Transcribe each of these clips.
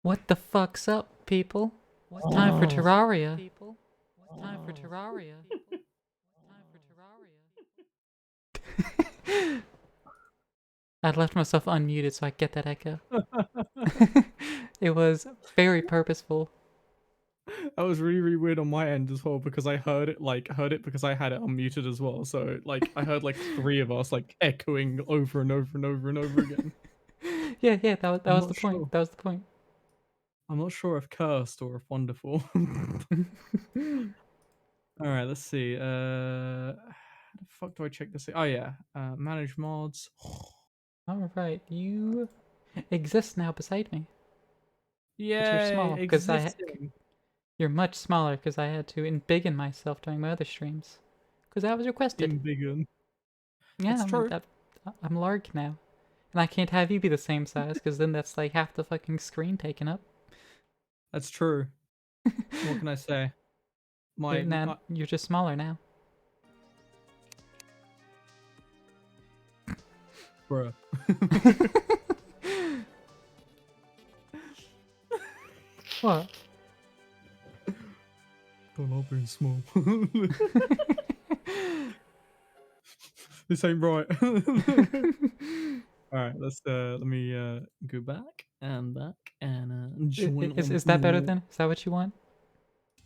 What the fuck's up, people? It's time for Terraria. People, it's time for Terraria. I left myself unmuted so I get that echo. It was very purposeful. That was really, really weird on my end as well because I heard it because I had it unmuted as well. So like I heard like three of us like echoing over and over and over and over again. Yeah, that I'm was not the point. sure. That was the point. I'm not sure if cursed or if wonderful. All right, let's see. How the fuck do I check this? Oh yeah, manage mods. All right, you exist now beside me, but you're Yay, small because existing. you're much smaller because I had to embiggen myself during my other streams because I was requested. Embiggen. Yeah, It's I mean true. I'm large now, and I can't have you be the same size because then that's like half the fucking screen taken up. That's true. What can I say? Now you're just smaller now. Bruh. What? Don't all being small. This ain't right. All right, let me go back and join on Is that better board. then? Is that what you want?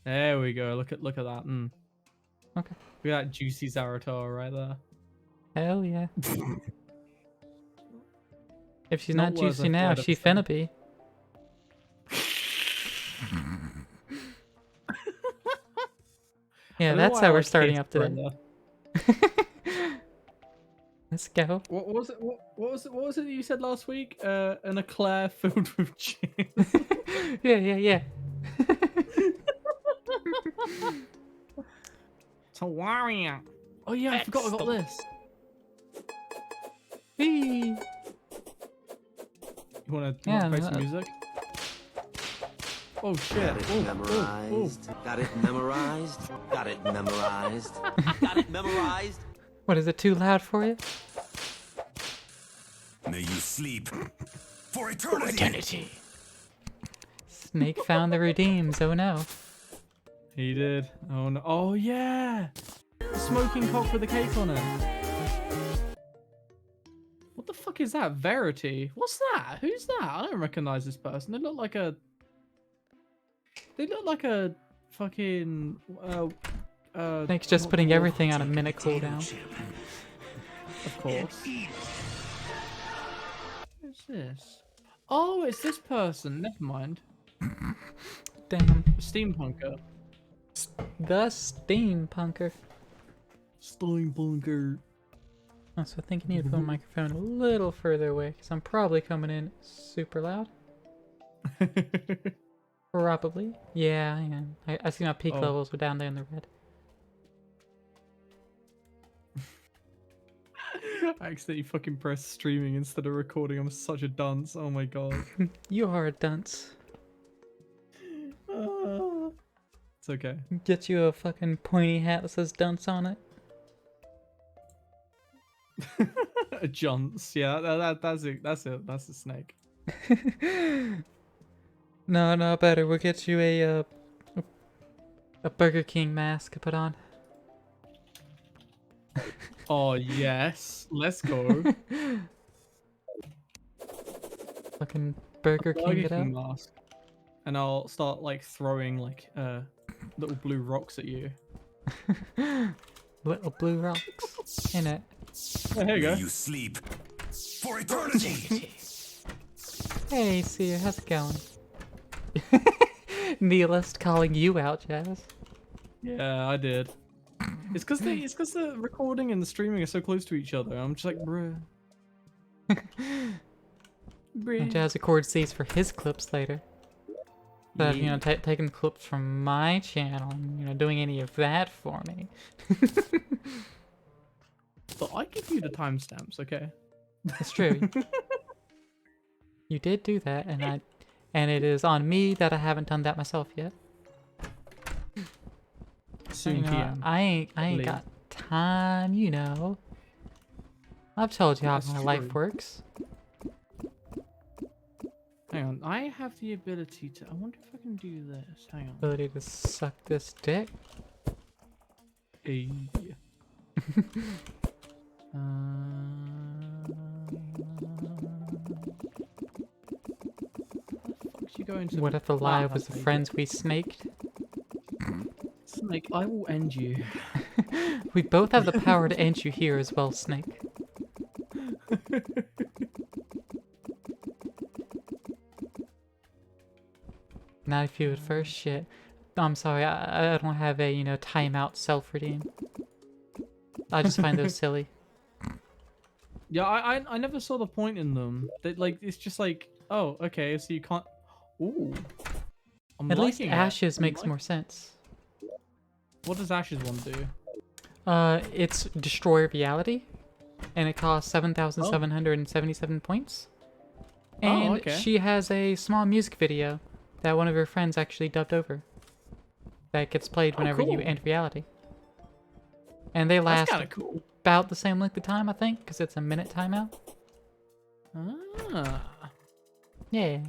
There we go. Look at that. Okay. Look at that juicy Zaratar right there. Hell yeah. If she's Not not worth a juicy now, thread of she stone. finna be. Yeah, I don't know that's why I how we're like starting Kiss up right today. there. Let's go. What was it? What was it? What was it that you said last week? An eclair filled with jizz. Yeah. It's a warrior. Oh yeah, I forgot I got this. Whee! You wanna play some music? Oh shit. Got it memorized. Got it memorized. Got it memorized. Got it memorized. What, is it too loud for you? May you sleep for eternity. Snake found the redeems, oh no. He did. Oh no. Oh yeah. The smoking cock with a cake on it. What the fuck is that? Verity? What's that? Who's that? I don't recognize this person. They look like a fucking Snake's just not putting dwarf, everything on a minute cooldown. of course. Who's this? Oh, it's this person. Never mind. Damn. Steampunker. The steampunker. Steampunker. Oh, so I think you need to put my microphone a little further away, because I'm probably coming in super loud. Probably. Yeah, I am. I see my peak levels were down there in the red. I accidentally fucking pressed streaming instead of recording. I'm such a dunce. Oh my god. You are a dunce. It's okay. Get you a fucking pointy hat that says dunce on it. A junce. Yeah, that's it. That's a snake. No, better. We'll get you a Burger King mask to put on. Oh yes, let's go. Fucking Burger King it up. Mask. And I'll start like throwing like little blue rocks at you. Little blue rocks in it. Oh, here you go. May you sleep for eternity. Hey, Seer, how's it going? Nihilist calling you out, Jazz. Yeah, I did. It's because the recording and the streaming are so close to each other. I'm just like, bruh. And Jazz records these for his clips later. But you know, taking the clips from my channel, and, you know, doing any of that for me. But I give you the timestamps, okay? That's true. You did do that, and it is on me that I haven't done that myself yet. Soon, you know, PM. I ain't got time, you know. I've told you how That's my true. life works. Hey, Hang on, I have the ability to. I wonder if I can do this. Hang on. Ability to suck this dick. Hey. You go into What if the lie was the Snake. friends we snaked? Snake, I will end you. We both have the power to end you here as well, Snake. Not if you would first shit. I'm sorry, I don't have a, timeout self-redeem. I just find those silly. Yeah, I never saw the point in them. They, like, it's just like, oh, okay, so you can't. Ooh. I'm At least liking it. Ashes I'm makes liking- more sense. What does Ashes one do? It's Destroy Reality, and it costs 7,777 points. And okay. she has a small music video that one of her friends actually dubbed over. That gets played whenever you cool. end reality. And they That's last kind of cool. about the same length of time, I think, because it's a minute timeout. Ah, Yeah.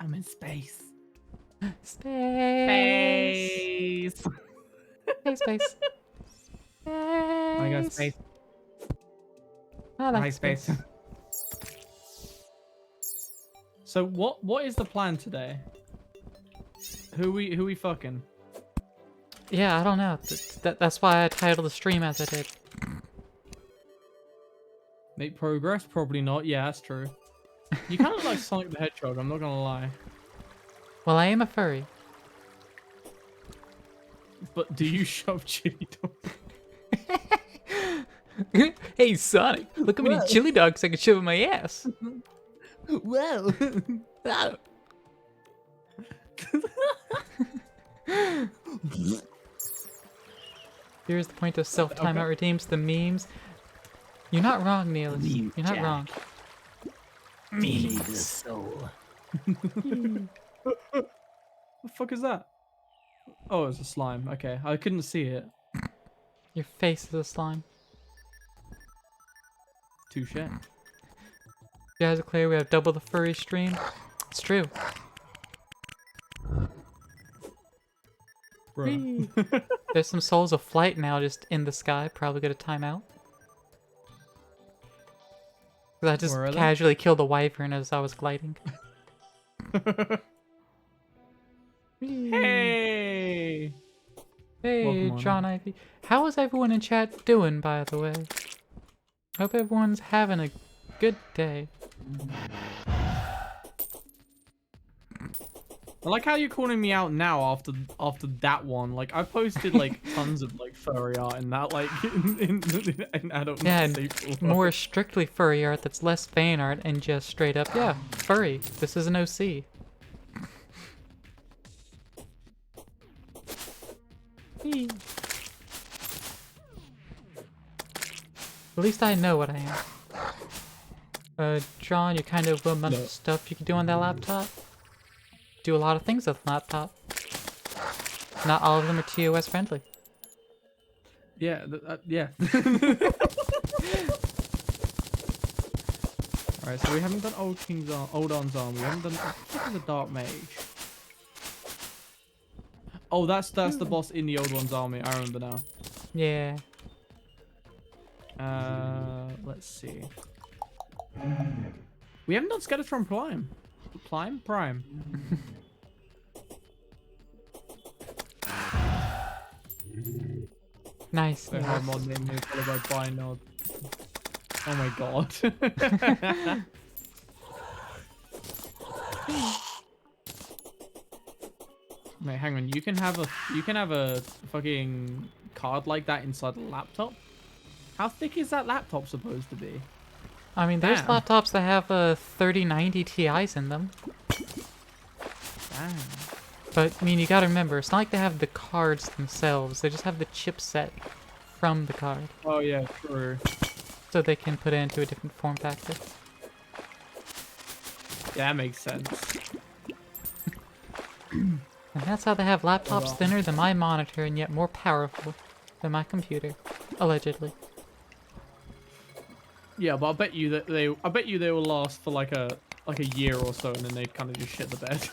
I'm in space. Space. Space. Space. Space. I got space. I like Hi, space. So what is the plan today? Who we fucking? Yeah, I don't know. That's why I titled the stream as I did. Make progress? Probably not. Yeah, that's true. You kind of look like Sonic the Hedgehog. I'm not gonna lie. Well, I am a furry. But do you shove chili dogs? Hey, Sonic, look how many chili dogs I can shove in my ass. Whoa. Here's the point of self-timeout redeems the memes. You're not wrong, Neil. You're not wrong. Memes. The fuck is that? Oh, it's a slime. Okay, I couldn't see it. Your face is a slime. Touche. You guys are clear, we have double the furry stream. It's true. Bro. There's some Souls of Flight now just in the sky, probably get a timeout. 'Cause I just Where are they? casually killed a wyvern as I was gliding. Hey. Hey, Welcome on John Ivy. How is everyone in chat doing, by the way? Hope everyone's having a good day. I like how you're calling me out now after that one. Like I posted like tons of like furry art and that like in adult. Yeah, and staple. more strictly furry art that's less fan art and just straight up, yeah, furry. This is an OC. At least I know what I am. John, you kind of a bunch of stuff you can do on that laptop. Do a lot of things with the laptop. Not all of them are TOS friendly. Yeah, yeah. Alright, so we haven't done Old On's Arm. We haven't done the Dark Mage. Oh, that's the boss in the Old One's Army. I remember now. Yeah. Let's see. We haven't done Skeletron Prime. Prime. Nice. They have mod name here followed by Binod. Oh my god. Wait, hang on. You can have a fucking card like that inside a laptop. How thick is that laptop supposed to be? I mean, there's Damn. laptops that have 3090 Ti's in them. Damn. But, I mean, you gotta remember, it's not like they have the cards themselves. They just have the chipset from the card. Oh yeah, true. So they can put it into a different form factor. Yeah, that makes sense. And that's how they have laptops Hold on. thinner than my monitor and yet more powerful than my computer. Allegedly. Yeah, but I bet you they will last for like a year or so, and then they kind of just shit the bed.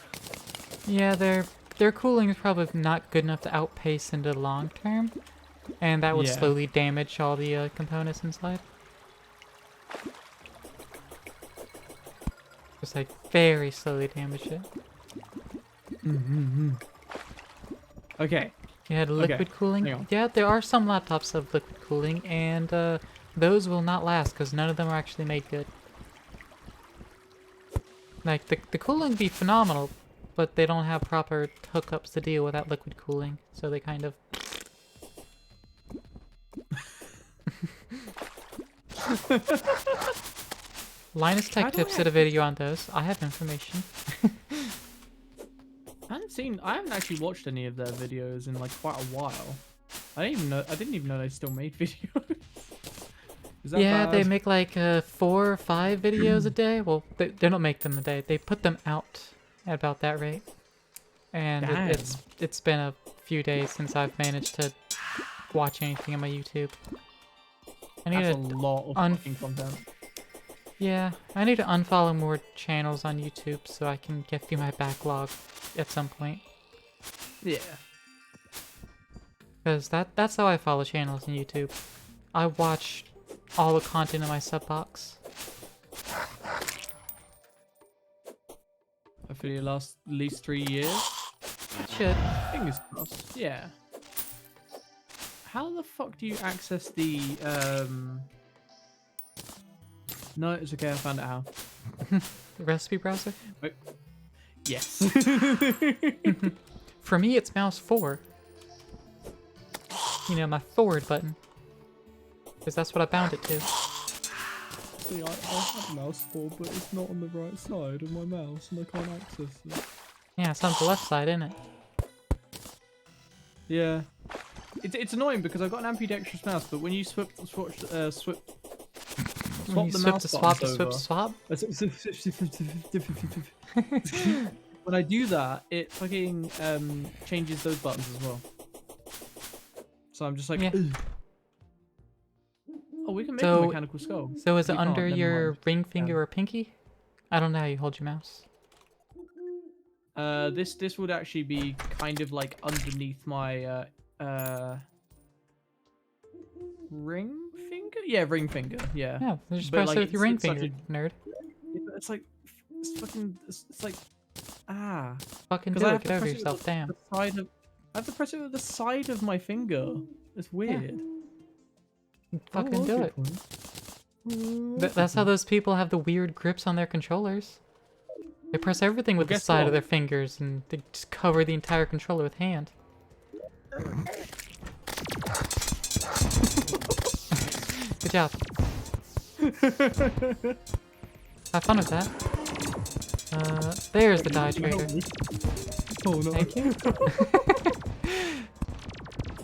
Yeah, their cooling is probably not good enough to outpace into the long term, and that would Yeah. slowly damage all the components inside. Just like very slowly damage it. Okay. You had liquid cooling? hang on. Yeah, there are some laptops that have liquid cooling, and those will not last because none of them are actually made good. Like, the cooling would be phenomenal, but they don't have proper hookups to deal with that liquid cooling, so they kind of... Linus Tech Tips did a video on those. I have information. I haven't actually watched any of their videos in like quite a while. I didn't even know they still made videos. Is that Yeah, they bad? make like 4 or 5 videos a day. Well, they don't make them a day. They put them out at about that rate. And it's been a few days since I've managed to watch anything on my YouTube. I need That's a to lot of fucking content. Yeah, I need to unfollow more channels on YouTube so I can get through my backlog at some point. Yeah. Because that's how I follow channels on YouTube. I watch all the content in my sub box. Hopefully it lasts at least 3 years. It should. Fingers crossed. Yeah. How the fuck do you access the No, it's okay, I found out how. The recipe browser? Wait. Yes. For me, it's mouse 4. You know, my forward button. Because that's what I bound it to. See, I have mouse 4, but it's not on the right side of my mouse, and I can't access it. Yeah, it's on the left side, isn't it? Yeah. It's annoying because I've got an ambidextrous mouse, but when you swap When you the swip mouse to swap to buttons swip to swap? when I do that, it fucking changes those buttons as well. So I'm just like, Yeah. ugh. Oh, we can make a So- mechanical skull. So is it We can't, under never your mind. ring finger or pinky? I don't know how you hold your mouse. This would actually be kind of like underneath my ring finger. Yeah, ring finger. Yeah. Yeah, just But, press like, it with your ring it's such finger, nerd. It's like, it's fucking, it's like, ah. Fucking 'Cause do I it, have to get over press it with yourself, damn. The side of, I have to press it with the side of my finger. It's weird. Fucking Oh, do okay, it. fine. That's how those people have the weird grips on their controllers. They press everything with the guess side what? of their fingers and they just cover the entire controller with hand. Good job. Have fun with that. There's the die trader. Oh no. Thank you.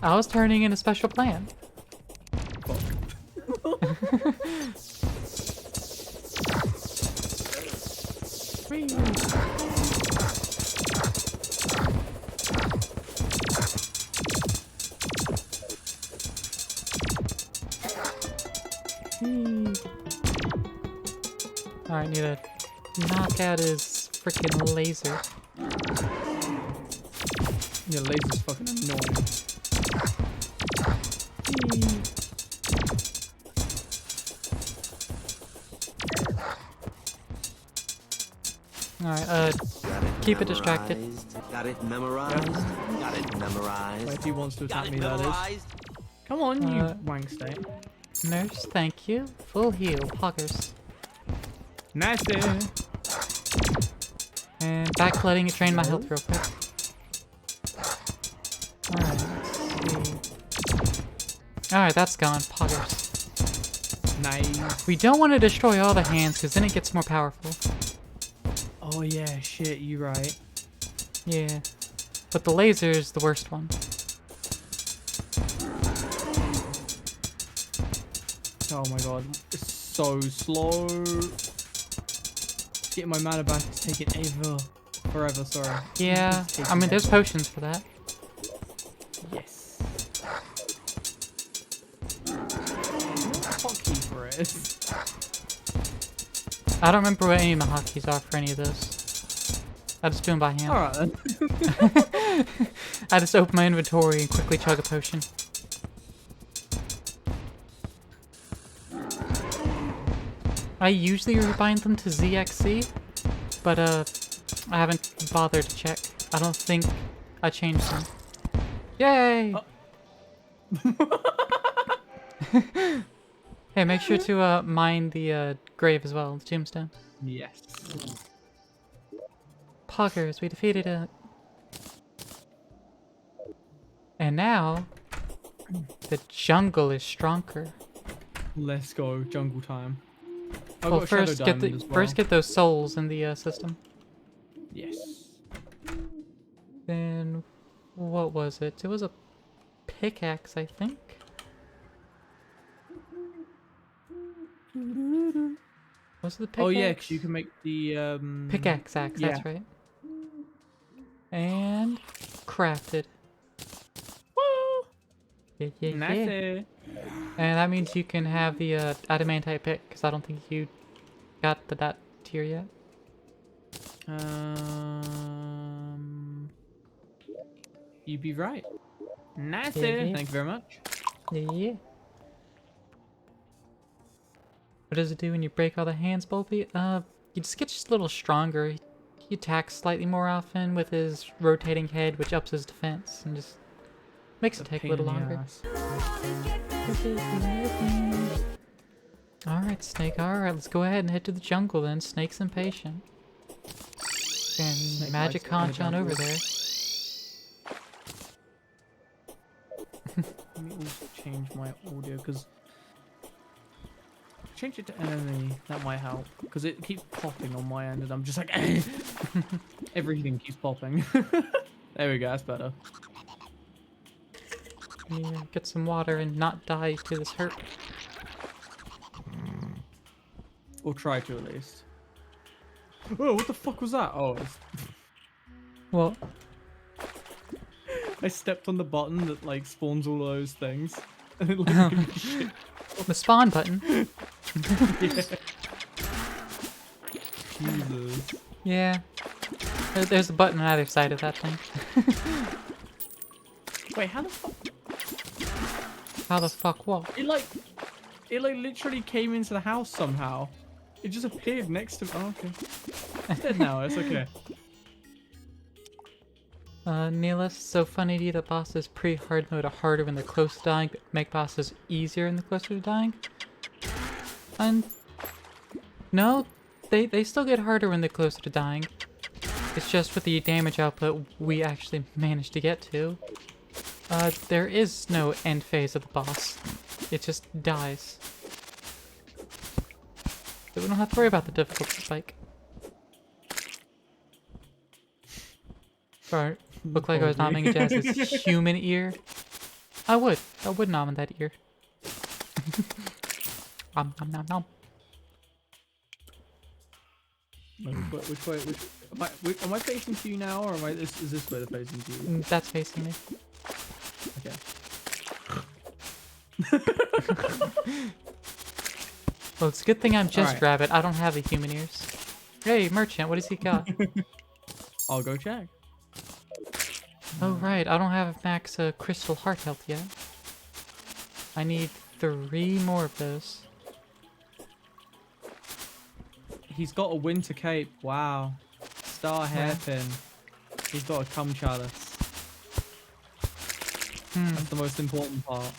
I was turning in a special plan. Alright, need to knock out his freaking laser. Yeah, laser's fucking annoying. Alright, keep it distracted. Got it memorized. Got it memorized. Like, if he wants to Got attack it me, that is. memorized. Come on, you Uh, wank state. Nurse, thank you. Full heal, poggers. Nasty. And back letting it drain my health real quick. Alright, let's see. Alright, that's gone, poggers. Nice. We don't want to destroy all the hands, because then it gets more powerful. Oh yeah, shit, you right. Yeah. But the laser's the worst one. Oh my god, it's so slow. Getting my mana back is taking forever, sorry. Yeah, It's taking I mean, there's forever. potions for that. Yes. Hotkey for it. I don't remember what any of the hotkeys are for any of this. I just do them by hand. Alright then. I just open my inventory and quickly chug a potion. I usually rebind them to ZXC, but I haven't bothered to check. I don't think I changed them. Yay! Hey, make sure to mine the grave as well, the tombstone. Yes. Poggers, we defeated it. And now, the jungle is stronger. Let's go, jungle time. I've Well, got a shadow first get diamond as well. first get those souls in the system. Yes. Then, what was it? It was a pickaxe, I think. Was it the pickaxe? Oh yeah, because you can make the Pickaxe axe, that's right. And crafted. Woo! Yeah, yeah, Nice. yeah. And that means you can have the adamantite pick, because I don't think you got to that tier yet. You'd be right. Nice. Yeah, yeah. Thank you very much. Yeah, yeah. What does it do when you break all the hands, Bulby? You just get a little stronger. He attacks slightly more often with his rotating head, which ups his defense, and just makes it take a little longer. Alright, Snake. Alright, let's go ahead and head to the jungle then. Snake's impatient. And Snake magic likes to go conch on over jungle. there. Let me also change my audio because change it to enemy. That might help because it keeps popping on my end, and I'm just like everything keeps popping. There we go. That's better. Yeah, get some water and not die to this hurt. Or try to at least. Oh, what the fuck was that? Oh, Well, I stepped on the button that like spawns all those things. And it like, gave me shit. the spawn button. Yeah. Jesus. Yeah. There's a button on either side of that thing. Wait, how the fuck? How the fuck what? It like literally came into the house somehow. It just appeared next to. Oh, okay. It's dead now. It's okay. Neelis, so funny to you that bosses pre-hard mode are harder when they're close to dying, but make bosses easier when they're closer to dying? And no, they still get harder when they're closer to dying. It's just with the damage output we actually managed to get to. There is no end phase of the boss. It just dies. So we don't have to worry about the difficulty spike. Sorry, look like I was nomming Jazz's human ear. I would nom in that ear. Nom nom nom nom. Which way? Am I facing to you now, or is this way the facing to you? That's facing me. Okay. Well, it's a good thing I'm just Alright. rabbit. I don't have the human ears. Hey, merchant, what does he got? I'll go check. Oh, right, I don't have max crystal heart health yet. I need 3 more of those. He's got a winter cape. Wow. Star hairpin. He's got a cum chalice. That's the most important part.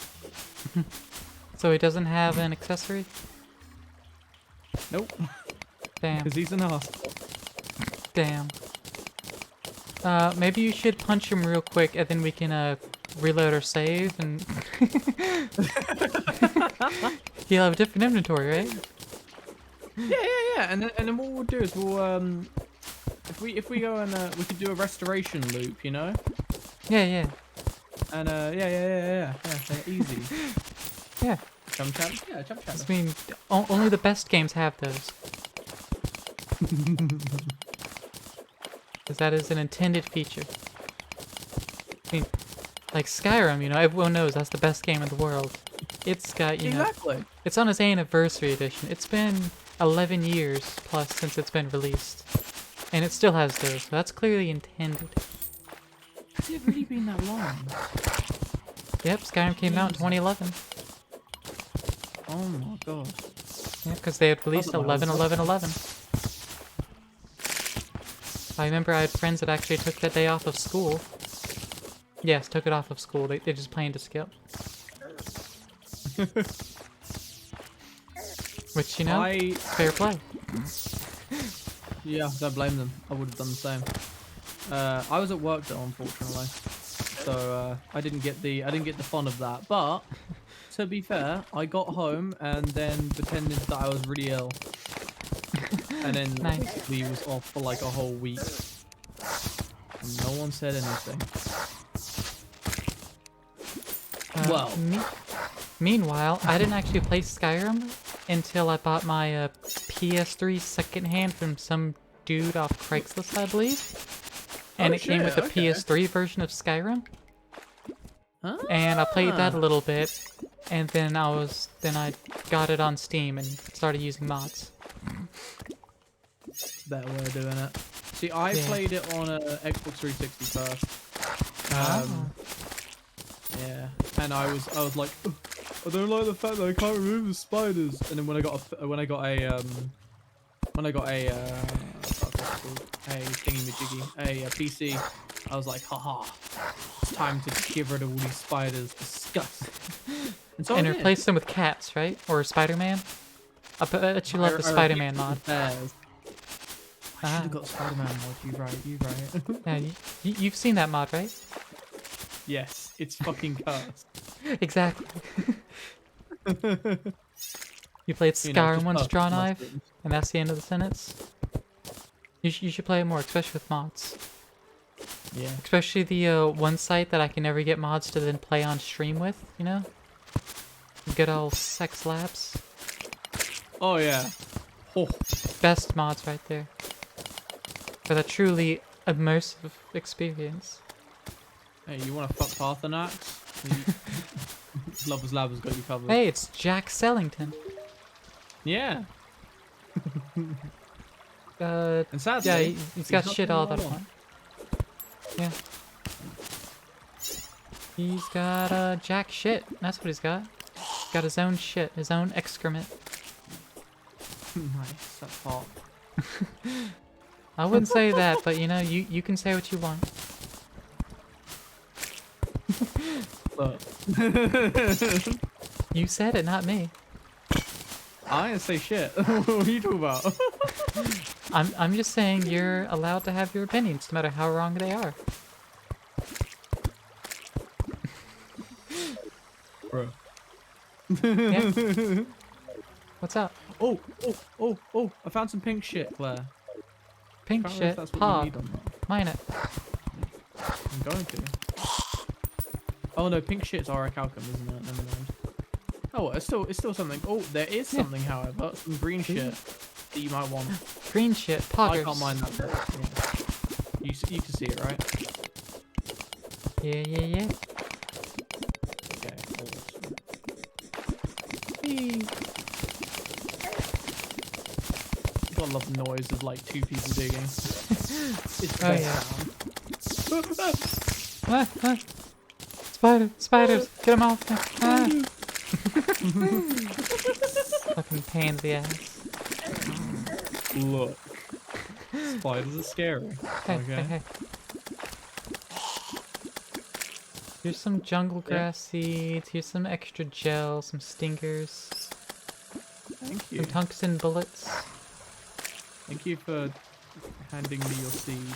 So he doesn't have an accessory? Nope. Damn. Because he's an ass. Damn. Maybe you should punch him real quick and then we can reload our save and he'll have a different inventory, right? Yeah. And then what we'll do is we'll if we go and we could do a restoration loop, you know? Yeah. And yeah, easy. Yeah. Chum chalice? Yeah, chum chalice. I mean, only the best games have those. Because that is an intended feature. I mean, like Skyrim, you know, everyone knows that's the best game in the world. It's got, you know, Exactly. it's on its anniversary edition. It's been 11 years plus since it's been released. And it still has those, so that's clearly intended. Has it really been that long? Yep, Skyrim came out in 2011. Oh my god. Yeah, because they had released 11, 11, 11. I remember I had friends that actually took that day off of school. Yes, took it off of school. They just planned to skip. Which, you know, fair play. Yeah, don't blame them. I would have done the same. I was at work though, unfortunately, so I didn't get the fun of that. But to be fair, I got home and then pretended that I was really ill, and then Nice. we was off for like a whole week. And no one said anything. Well, Meanwhile, I didn't actually play Skyrim until I bought my PS3 secondhand from some dude off Craigslist, I believe. And it came with a PS3 version of Skyrim. And I played that a little bit, and then I got it on Steam and started using mods. better way of doing it. See, I played it on a Xbox 360 first. Yeah, and I was like, "Ugh, I don't like the fact that I can't remove the spiders." And then when I got a PC, I was like, haha, it's time to get rid of all these spiders. Disgusting. And replace them with cats, right? Or Spider-Man? I bet you love the Spider-Man mod. I should have got Spider-Man mod. You right. Yeah, you've seen that mod, right? Yes, it's fucking cursed. Exactly. You played Skyrim once, Draw Knife, and that's the end of the sentence. You should play it more, especially with mods. Yeah. Especially the one site that I can never get mods to then play on stream with, you know? Good old Sex Labs. Oh yeah. Oh. Best mods right there. For that truly immersive experience. Hey, you want to fuck Parthenax? Lover's Lab has got you covered. Hey, it's Jack Sellington. Yeah. And sadly, yeah, he's got shit all that I on. want. Yeah. He's got jack shit. That's what he's got. He's got his own shit, his own excrement. Nice, that's hot. I wouldn't say that, but you know, you can say what you want. But You said it, not me. I didn't say shit. What are you talking about? I'm just saying you're allowed to have your opinions, no matter how wrong they are. Bro. Yeah. What's up? Oh, I found some pink shit, Claire. Pink Can't remember if shit. that's what you Pog. need or not. Mine it. I'm going to. Oh no, pink shit's orichalcum, isn't it? Never mind. Oh, it's still something. Oh, there is something, however, some green shit that you might want. Green shit. Poggers. I can't mind that bit. Yeah. You can see it, right? Yeah. Okay. Awesome. Whee. You gotta love the noise of like two people digging. It's the Oh, best yeah. sound. Spiders, get them off me. Fucking pain in the ass. Look. Spiders are scary. Hey. Here's some jungle grass seeds, here's some extra gel, some stingers, Thank you. some tungsten bullets. Thank you for handing me your seed.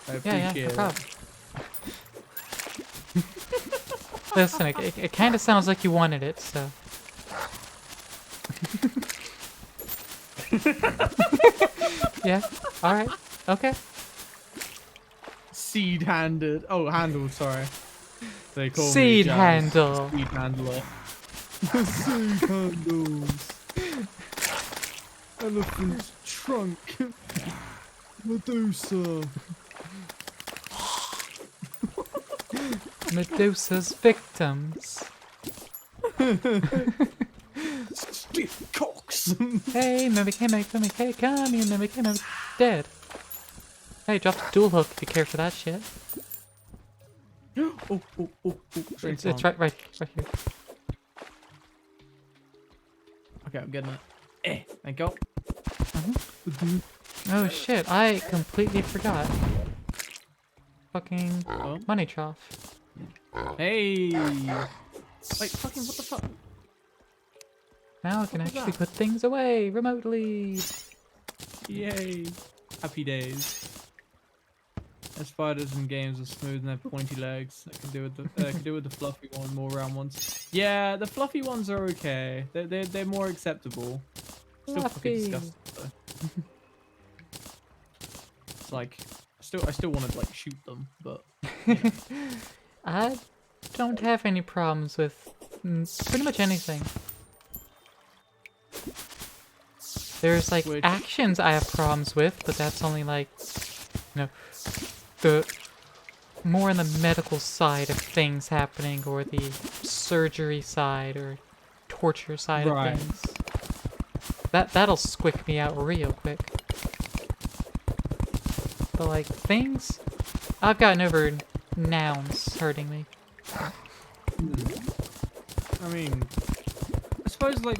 I Yeah, appreciate no it. problem. Listen, it kind of sounds like you wanted it, so. Yeah, alright, okay. Seed handed. Oh, handled, sorry. They call Seed me Jazz. handle. Seed handler. Seed handles. Elephant's trunk. Medusa. Medusa's victims. Stiff cocks. Hey, mimic, hey, mimic, hey, come here, mimic, hey, mimic, dead. Hey, drop the dual hook if you care for that shit. Oh, It's right here. Okay, I'm getting it. Thank you. Oh shit, I completely forgot. Fucking Oh. money trough. Hey! Wait, fucking what the fuck? Now I can What was actually that? put things away remotely. Yay! Happy days. The spiders in games are smooth and have pointy legs. I can do with the fluffy one, more round ones. Yeah, the fluffy ones are okay. They're more acceptable. Still fucking Fluffy. disgusting though. It's like I still want to like shoot them, but you know. I don't have any problems with pretty much anything. There's like Which- actions I have problems with, but that's only like, you know, the more in the medical side of things happening, or the surgery side or torture side Right. of things. That'll squick me out real quick. But like things, I've gotten over nouns hurting me. I mean, I suppose like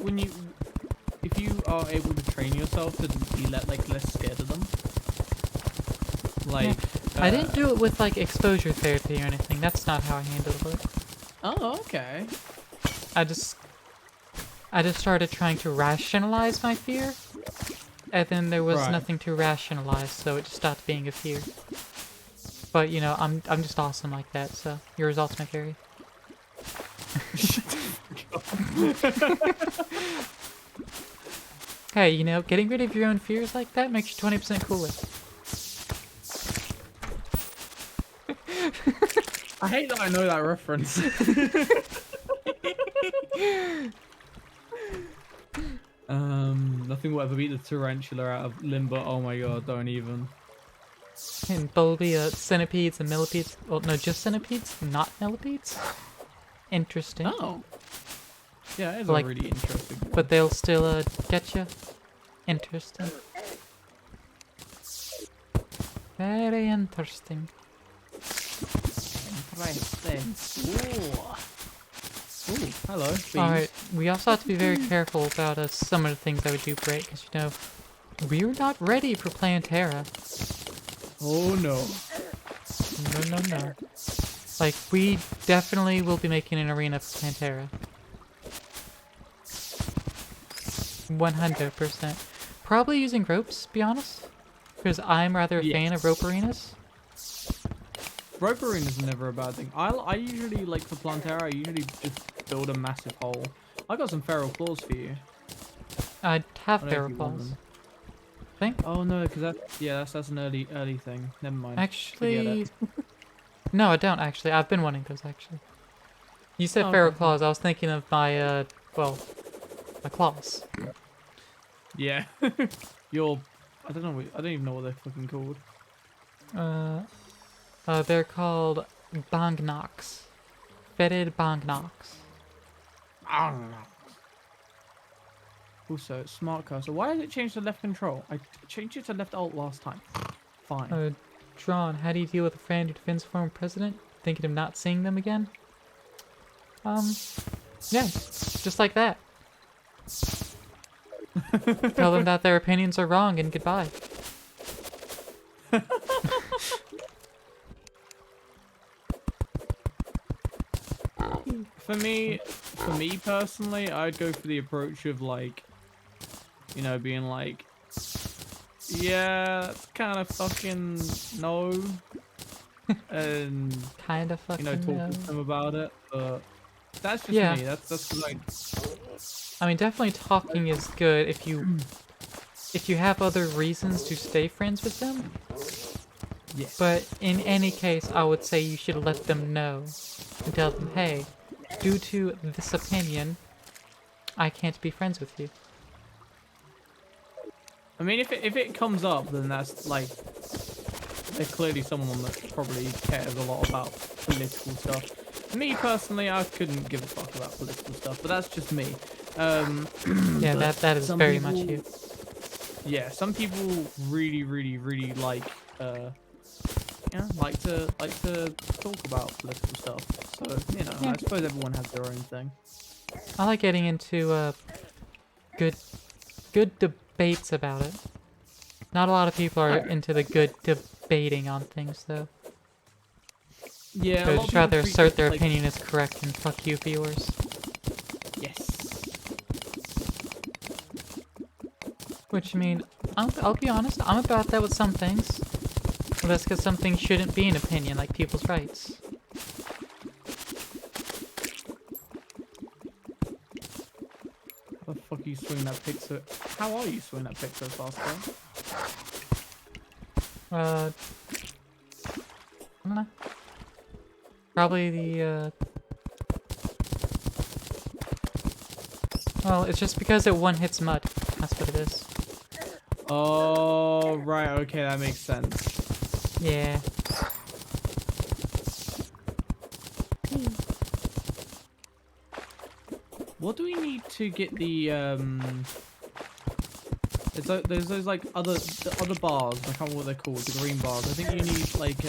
if you are able to train yourself to be less scared of them. Like, I didn't do it with like exposure therapy or anything. That's not how I handled it. Oh, okay. I just started trying to rationalize my fear, and then there was Right. nothing to rationalize, so it just stopped being a fear. But you know, I'm just awesome like that. So your results may vary. Hey, you know, getting rid of your own fears like that makes you 20% cooler. I hate that I know that reference. Nothing will ever beat the tarantula out of Limbo. Oh my god, don't even. And Bumblebee, centipedes and millipedes. Well, no, just centipedes, not millipedes. Interesting. Oh. Yeah, it's Like- a really interesting one. But they'll still get you. Interesting. Very interesting. Ooh, hello. Beans. Alright, we also have to be very careful about some of the things that we do break, because you know, we're not ready for Plantera. Oh no. No. Like, we definitely will be making an arena for Plantera. 100%. Probably using ropes, to be honest. Because I'm rather a fan of rope arenas. Rope arenas are never a bad thing. I usually, like for Plantera, I usually just build a massive hole. I got some feral claws for you. I have I don't know if feral you want claws. them. Think? Oh no, because that's an early thing. Never mind. Actually, no, I don't actually. I've been wanting those actually. You said Oh, feral okay. claws. I was thinking of my well, my claws. Yeah. I don't know. I don't even know what they're fucking called. They're called bong knocks. Fetid bong knocks. I don't know. Also, smart cursor. Why did it change to left control? I changed it to left alt last time. Fine. Drawn. How do you deal with a friend who defends former president? Thinking of not seeing them again? Yeah, just like that. Tell them that their opinions are wrong and goodbye. For me personally, I'd go for the approach of like, you know, being like, yeah, that's kind of fucking no, and Kind of you fucking know, talk no. to them about it. But that's just Yeah. me. That's like, I mean, definitely talking is good if you have other reasons to stay friends with them. yeah. But in any case, I would say you should let them know and tell them, hey, due to this opinion, I can't be friends with you. I mean, if it comes up, then that's like, they're clearly someone that probably cares a lot about political stuff. Me personally, I couldn't give a fuck about political stuff, but that's just me. Yeah, but that is some very much people- you. Yeah, some people really like like to talk about political stuff. So you know, Yeah. I suppose everyone has their own thing. I like getting into good debates about it. Not a lot of people are Alright. into the good debating on things, though. Yeah, a They'd lot of just people rather treat assert it their like- opinion is correct and fuck you for yours. Yes. Which, I mean, I'll be honest, I'm about that with some things. Well, that's because some things shouldn't be an opinion, like people's rights. How the fuck are you swinging that pick so? How are you swinging that pick so fast, bro? I don't know. Probably the, well, it's just because it one hits mud. That's what it is. Oh, right. Okay, that makes sense. Yeah. What do we need to get the There's those like the other bars. I can't remember what they're called. The green bars. I think you need like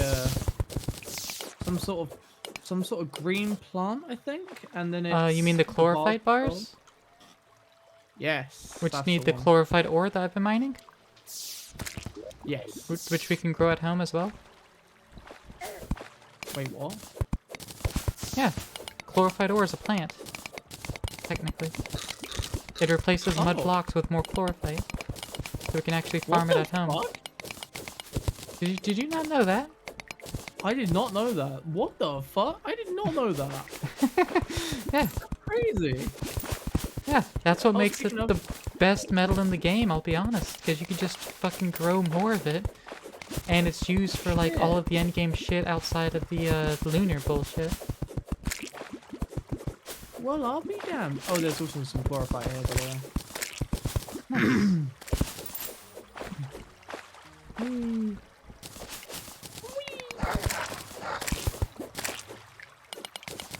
some sort of green plant. I think, and then it's You mean the bar chlorophyte control. bars? Yes. Which that's need the one. chlorophyte ore that I've been mining? Yes. Which we can grow at home as well? Wait, what? Yeah. Chlorophyte ore is a plant. Technically. It replaces mud Oh. blocks with more chlorophyte. So we can actually What farm it the at home. fuck? Did you not know that? I did not know that. What the fuck? I did not know that. Yeah. Crazy. Yeah. That's what Oh, makes it speaking of- the best metal in the game, I'll be honest. Because you can just fucking grow more of it. And it's used for like all of the endgame shit outside of the lunar bullshit. Well, I'll be damned. Oh, there's also some chlorophyte here, by the way.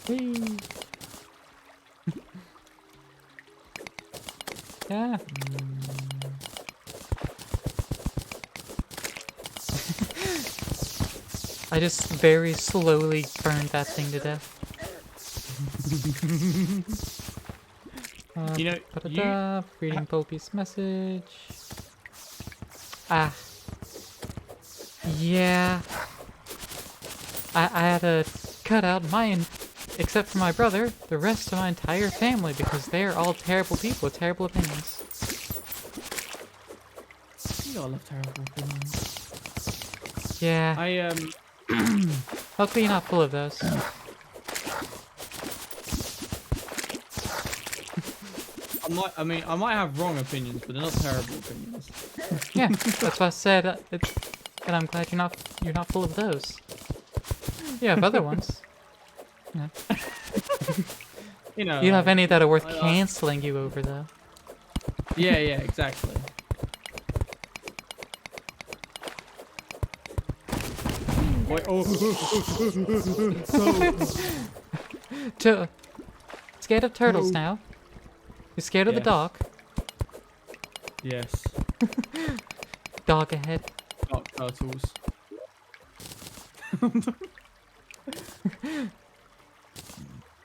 Whee. Yeah. I just very slowly burned that thing to death. You know, ba-da-da, reading Popey's message. Ah. Yeah. I had to cut out except for my brother, the rest of my entire family because they're all terrible people with terrible opinions. You all have terrible opinions. Yeah. I Luckily you're not full of those. I mean, I might have wrong opinions, but they're not terrible opinions. Yeah, that's why I said and I'm glad you're not full of those. You have other ones. Yeah. You know. You don't have any that are worth I- canceling you over though. Yeah, exactly. Wait, oh. Scared of turtles now. You're scared of the Yes. dog. Yes. Dog ahead. Dark turtles.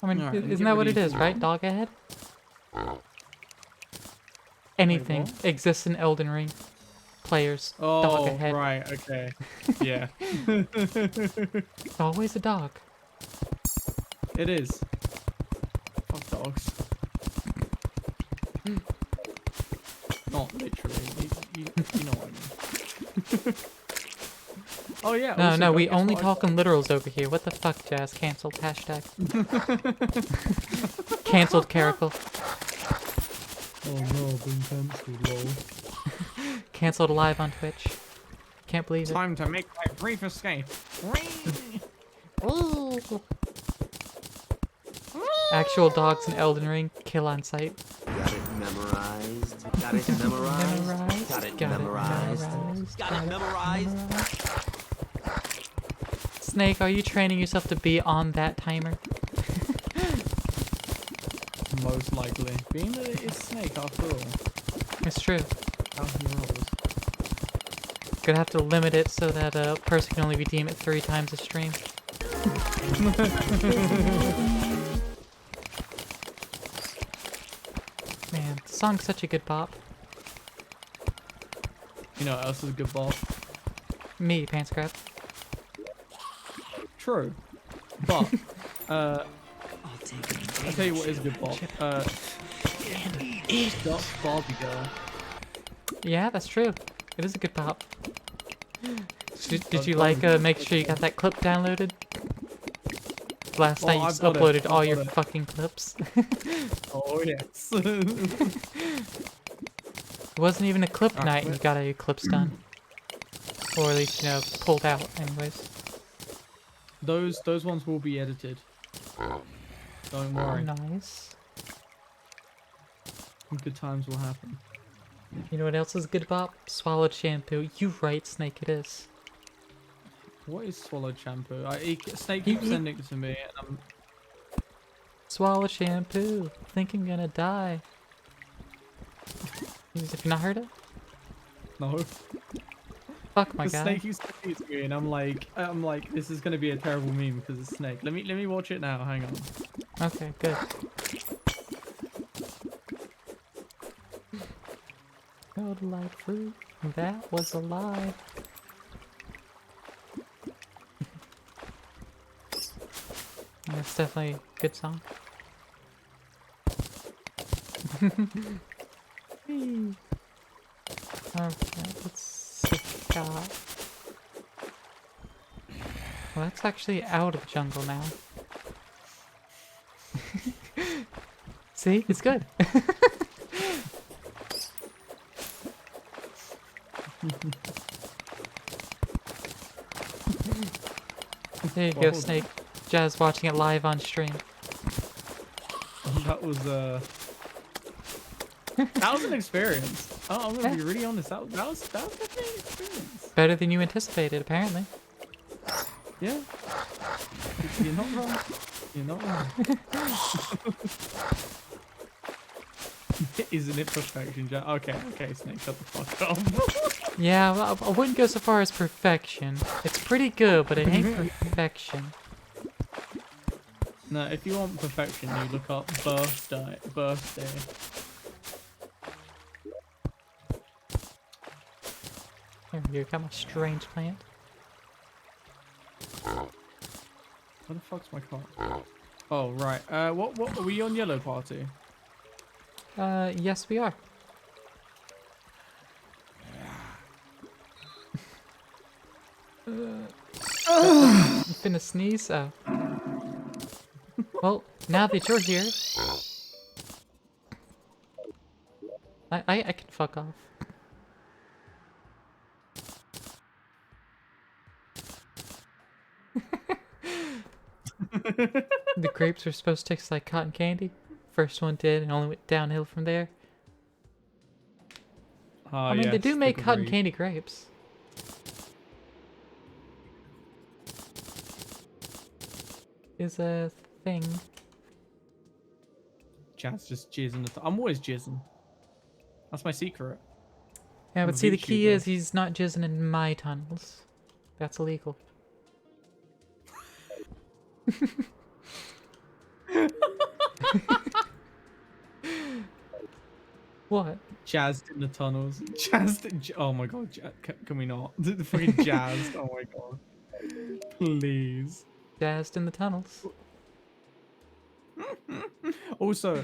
I mean, Alright, let me isn't get that what rid it of is, these. right? Dog ahead? Anything what? exists in Elden Ring. Players. Oh, Dog ahead. right, okay. Yeah. It's always a dog. It is. Fuck dogs. Not literally. You know what I mean. Oh yeah. No, also, no, we guess only what I talk in literals over here. What the fuck, Jazz? Cancelled. Hashtag. Cancelled, Caracal. Oh no, been cancelled, lol. Cancelled live on Twitch. Can't believe it. Time to make my brief escape. Actual dogs in Elden Ring. Kill on sight. Got it memorized. Got it memorized. Memorized. Got it Got it memorized. memorized. Got it memorized. Snake, are you training yourself to be on that timer? Most most likely. Being that it's Snake after all. It's true. How he rolls. Gonna have to limit it so that a person can only redeem it 3 times a stream. Man, the song's such a good bop. You know what else is a good bop? Me, Pants Crab. True. But, I'll tell you what is a good bop. Barbie Girl. Yeah, that's true. It is a good bop. Did you like make sure you got that clip downloaded? Last night you I've got it. uploaded all I've your got it. fucking clips. Oh yes. It wasn't even a clip Alright, night and you got all your clips done. Or at least, you know, pulled out anyways. Those ones will be edited. Don't worry. Nice. Good times will happen. You know what else is good bop? Swallowed shampoo. You right, Snake, it is. What is swallowed shampoo? Snake keeps sending it to me, and I'm. Swallowed shampoo. Think I'm gonna die. Have you not heard it? No. Fuck my The guy. Snake keeps sending it to me, and I'm like, this is gonna be a terrible meme because it's Snake. Let me watch it now. Hang on. Okay, good. Smelled like fruit. That was a lie. That's definitely a good song. Okay, let's see what we got. Well, that's actually out of the jungle now. See? It's good. There you go, Well, Snake. Jazz watching it live on stream. That was that was an experience. Oh, I'm gonna be really honest. That was definitely an experience. Better than you anticipated, apparently. Yeah. You're not wrong. You're not wrong. Isn't it perfection, Jack? Okay, Snake, shut the fuck up. Yeah, well, I wouldn't go so far as perfection. It's pretty good, but it ain't perfection. No, if you want perfection, you look up birthday. Here you got my strange plant. Where the fuck's my car? Oh right. What are we on Yellow Party? Yes we are. You finna sneeze? Oh. Well, now that you're here, I can fuck off. The grapes were supposed to taste like cotton candy. First one did, and only went downhill from there. I mean, they do make cotton candy grapes. Is a thing. Jazz just jizzing. I'm always jizzing. That's my secret. Yeah, I'm but a see, the key VTuber. is he's not jizzing in my tunnels. That's illegal. What? Jazzed in the tunnels. Oh my god. Can we not? The fucking jazzed. Oh my god. Please. Jazzed in the tunnels. Also,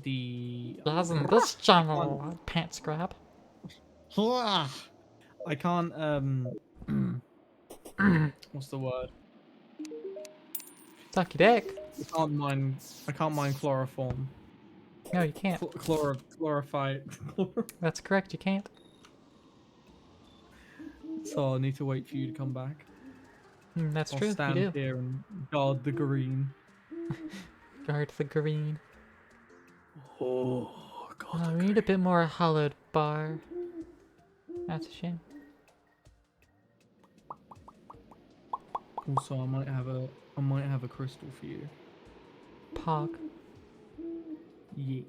the Jazz in this channel, pants grab. I can't what's the word? Suck your dick. I can't mine chloroform. No, you can't. Chlorophyte. That's correct, you can't. So I need to wait for you to come back. That's I'll true, stand you do. here and guard the green. Guard the green. Oh god. We need a bit more hollowed bar. That's a shame. Also, I might have a crystal for you. Pog. Yeah.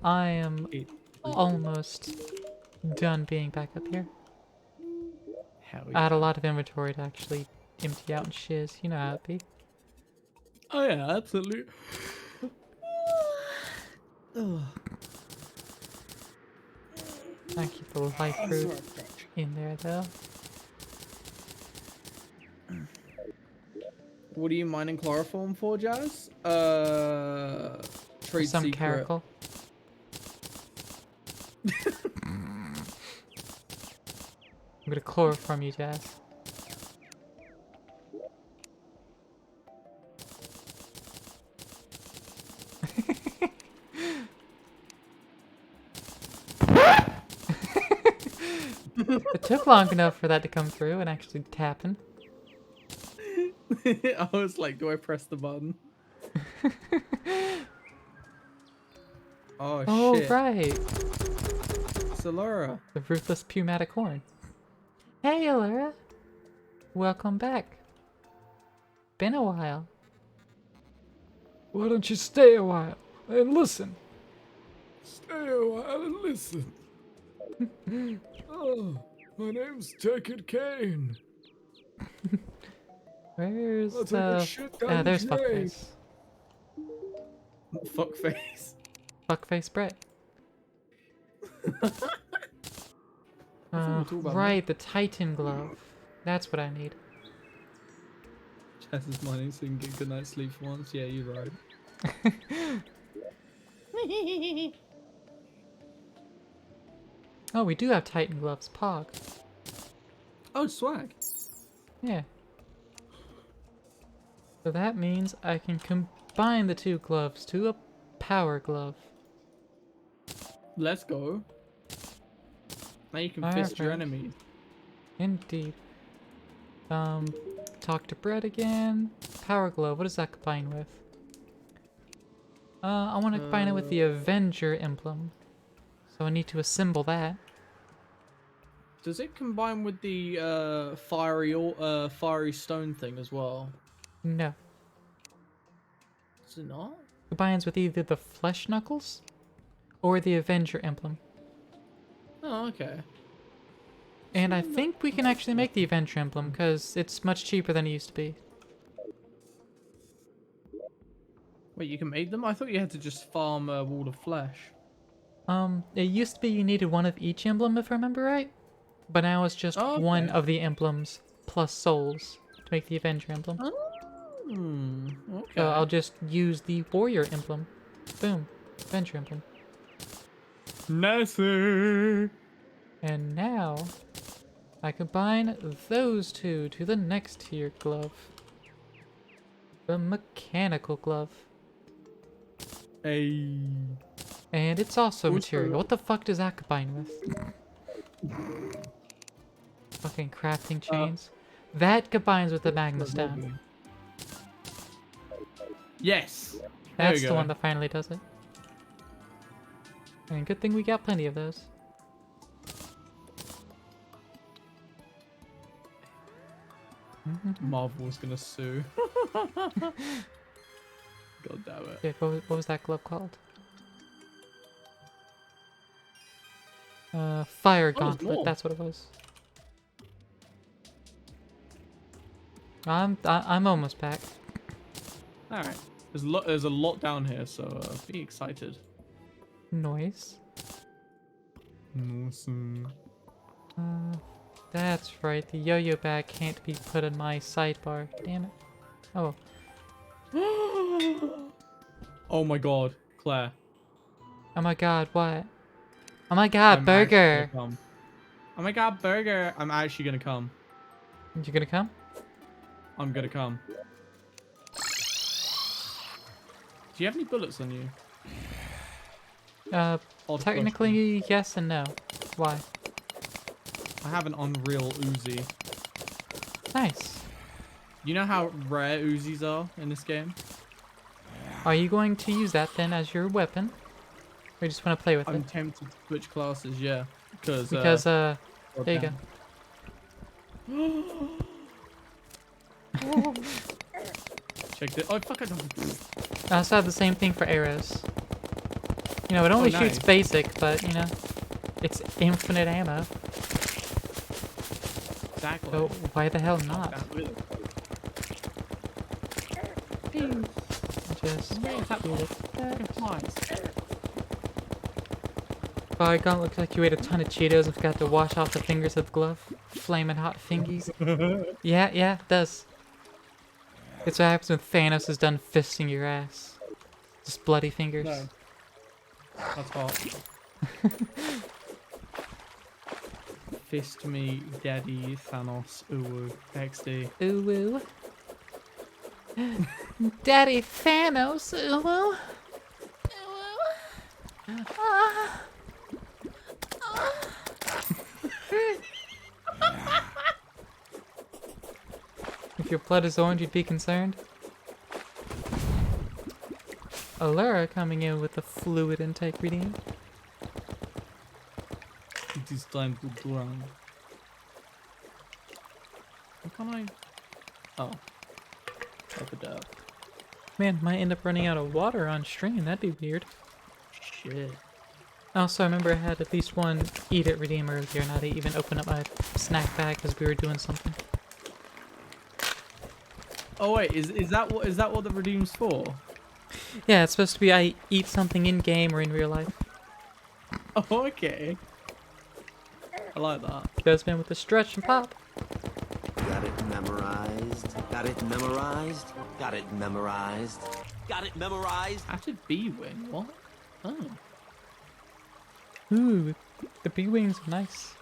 I am It, almost done being back up here. hell I had a yeah. lot of inventory to actually empty out and shiz. You know how it be. Oh yeah, absolutely. Ugh. I keep the life root in there though. What are you mining chloroform for, Jazz? For Trade some secret. caracal. I'm gonna chloroform you, Jazz. It took long enough for that to come through and actually happen. I was like, do I press the button? Oh Oh, shit. right. It's Alora. The ruthless pneumatic horn. Hey, Allura. Welcome back. Been a while. Why don't you stay a while and listen? Stay a while and listen. Oh, my name's Taken Kane. Where's I'll take a shit down the there's drain. Fuckface. Fuck face. Fuckface Brett. were talking about Right, the Titan glove. That's what I need. Jazz is mining so you can get good night's sleep for once. Yeah, you're right. Oh, we do have Titan gloves. Pog. Oh, swag. Yeah. So that means I can combine the two gloves to a power glove. Let's go. Now you can fist your Alright. enemies. Indeed. Talk to Brett again. Power glove. What does that combine with? I want to combine it with the Avenger emblem. So I need to assemble that. Does it combine with the fiery stone thing as well? No. Does it not? Combines with either the Flesh Knuckles or the Avenger emblem. Oh, okay. And I think we can actually make the Avenger emblem because it's much cheaper than it used to be. Wait, you can make them? I thought you had to just farm a wall of flesh. It used to be you needed one of each emblem if I remember right. But now it's just Oh, one okay. of the emblems plus souls to make the Avenger emblem. Okay. So I'll just use the Warrior emblem. Boom. Avenger emblem. Nicer. And now I combine those two to the next tier glove. The mechanical glove. Hey. And it's also Also- material. What the fuck does that combine with? Fucking crafting chains. That combines with the Magnus Stone. Yes. There That's we the go. one that finally does it. And good thing we got plenty of those. Marvel's gonna sue. God damn it. Yeah, what was that glove called? Fire Oh, there's Gauntlet, more. that's what it was. I'm almost back. All right. There's a lot down here, so be excited. Noise. Awesome. That's right, the yo-yo bag can't be put in my sidebar. Damn it. Oh, Oh my God, Claire. oh my god, what? Oh my god, I'm actually Burger! gonna come. Oh my God, Burger. I'm actually gonna come. You gonna come? I'm gonna come. Do you have any bullets on you? Odd Technically, yes and no. Why? question. I have an unreal Uzi. Nice. You know how rare Uzis are in this game? Are you going to use that then as your weapon? Or you just want to play with I'm it? tempted to switch classes, yeah. Because, Because, there you go. Check this. Oh, fuck it. I also have the same thing for arrows. You know, it only shoots nice. basic, but, you know, it's infinite ammo. Exactly. So why the hell not? Just shoot it. Oh, God, looks like you ate a ton of Cheetos and forgot to wash off the fingers of the glove. Flaming hot fingies. Yeah, it does. It's what happens when Thanos is done fisting your ass. Just bloody fingers. No. That's hot. Fist me, daddy, Thanos, ooh, XD. Ooh woo. Daddy Thanos, ooh woo. If your blood is orange, you'd be concerned. Allura coming in with the fluid intake reading. It is time to drown. How can I? Oh. Open it up. Man, might end up running out of water on stream. That'd be weird. Shit. Also, I remember I had at least one eat it redeem earlier, and I didn't even open up my snack bag because we were doing something. Oh wait, is that what the redeem's for? Yeah, it's supposed to be I eat something in game or in real life. Oh, okay. I like that. Goes man with the stretch and pop. Got it memorized. Got it memorized. Got it memorized. Got it memorized. How did B win? What? Oh. Ooh, the bee wings are nice.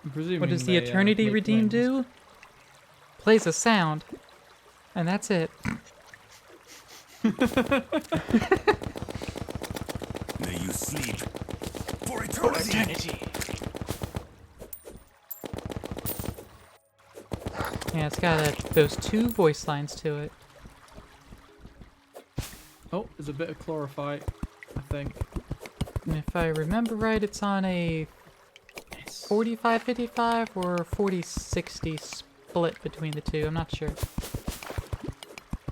I'm presuming What does the they, Eternity make Redeem wings. do? Plays a sound, and that's it. May you sleep for eternity. Yeah, it's got those two voice lines to it. Oh, there's a bit of chlorophyte, I think. And if I remember right, it's on a 45-55 or 40-60 split between the two. I'm not sure.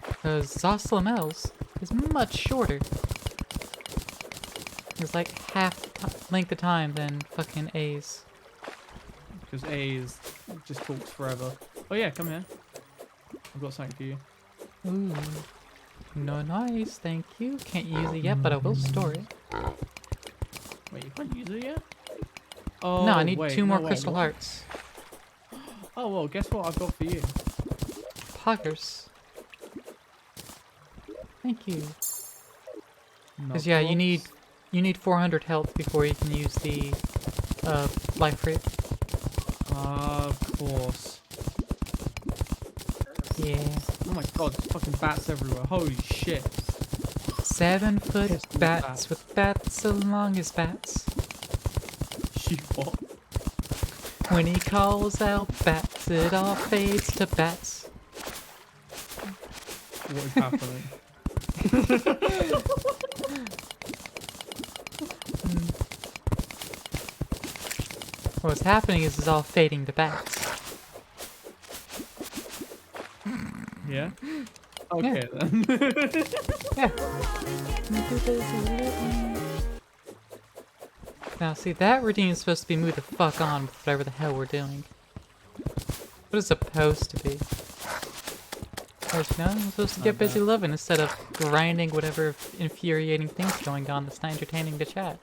Because Zoslamels is much shorter. It's like half length of time than fucking A's. Because A is just talks forever. Oh yeah, come here. I've got something for you. Ooh. No, nice, thank you. Can't use it yet, but I will store it. Wait, you can't use it yet? Oh, No, I need wait, 2 more no, wait, crystal what? hearts. Oh well, guess what I've got for you? Poggers. Thank you. No Because yeah, you props. need 400 health before you can use the life rate. Of course. Yeah. Oh my god, there's fucking bats everywhere. Holy shit. 7-foot Yes, bats bats. with bats so long as bats. She what? When he calls out bats, it all fades to bats. What is happening? What's happening is it's all fading to bats. Yeah? Okay then. Yeah. Now see, that routine is supposed to be move the fuck on with whatever the hell we're doing. What it's supposed to be. Because, you know, I'm supposed to get busy living instead of grinding whatever infuriating thing's going on that's not entertaining to chat.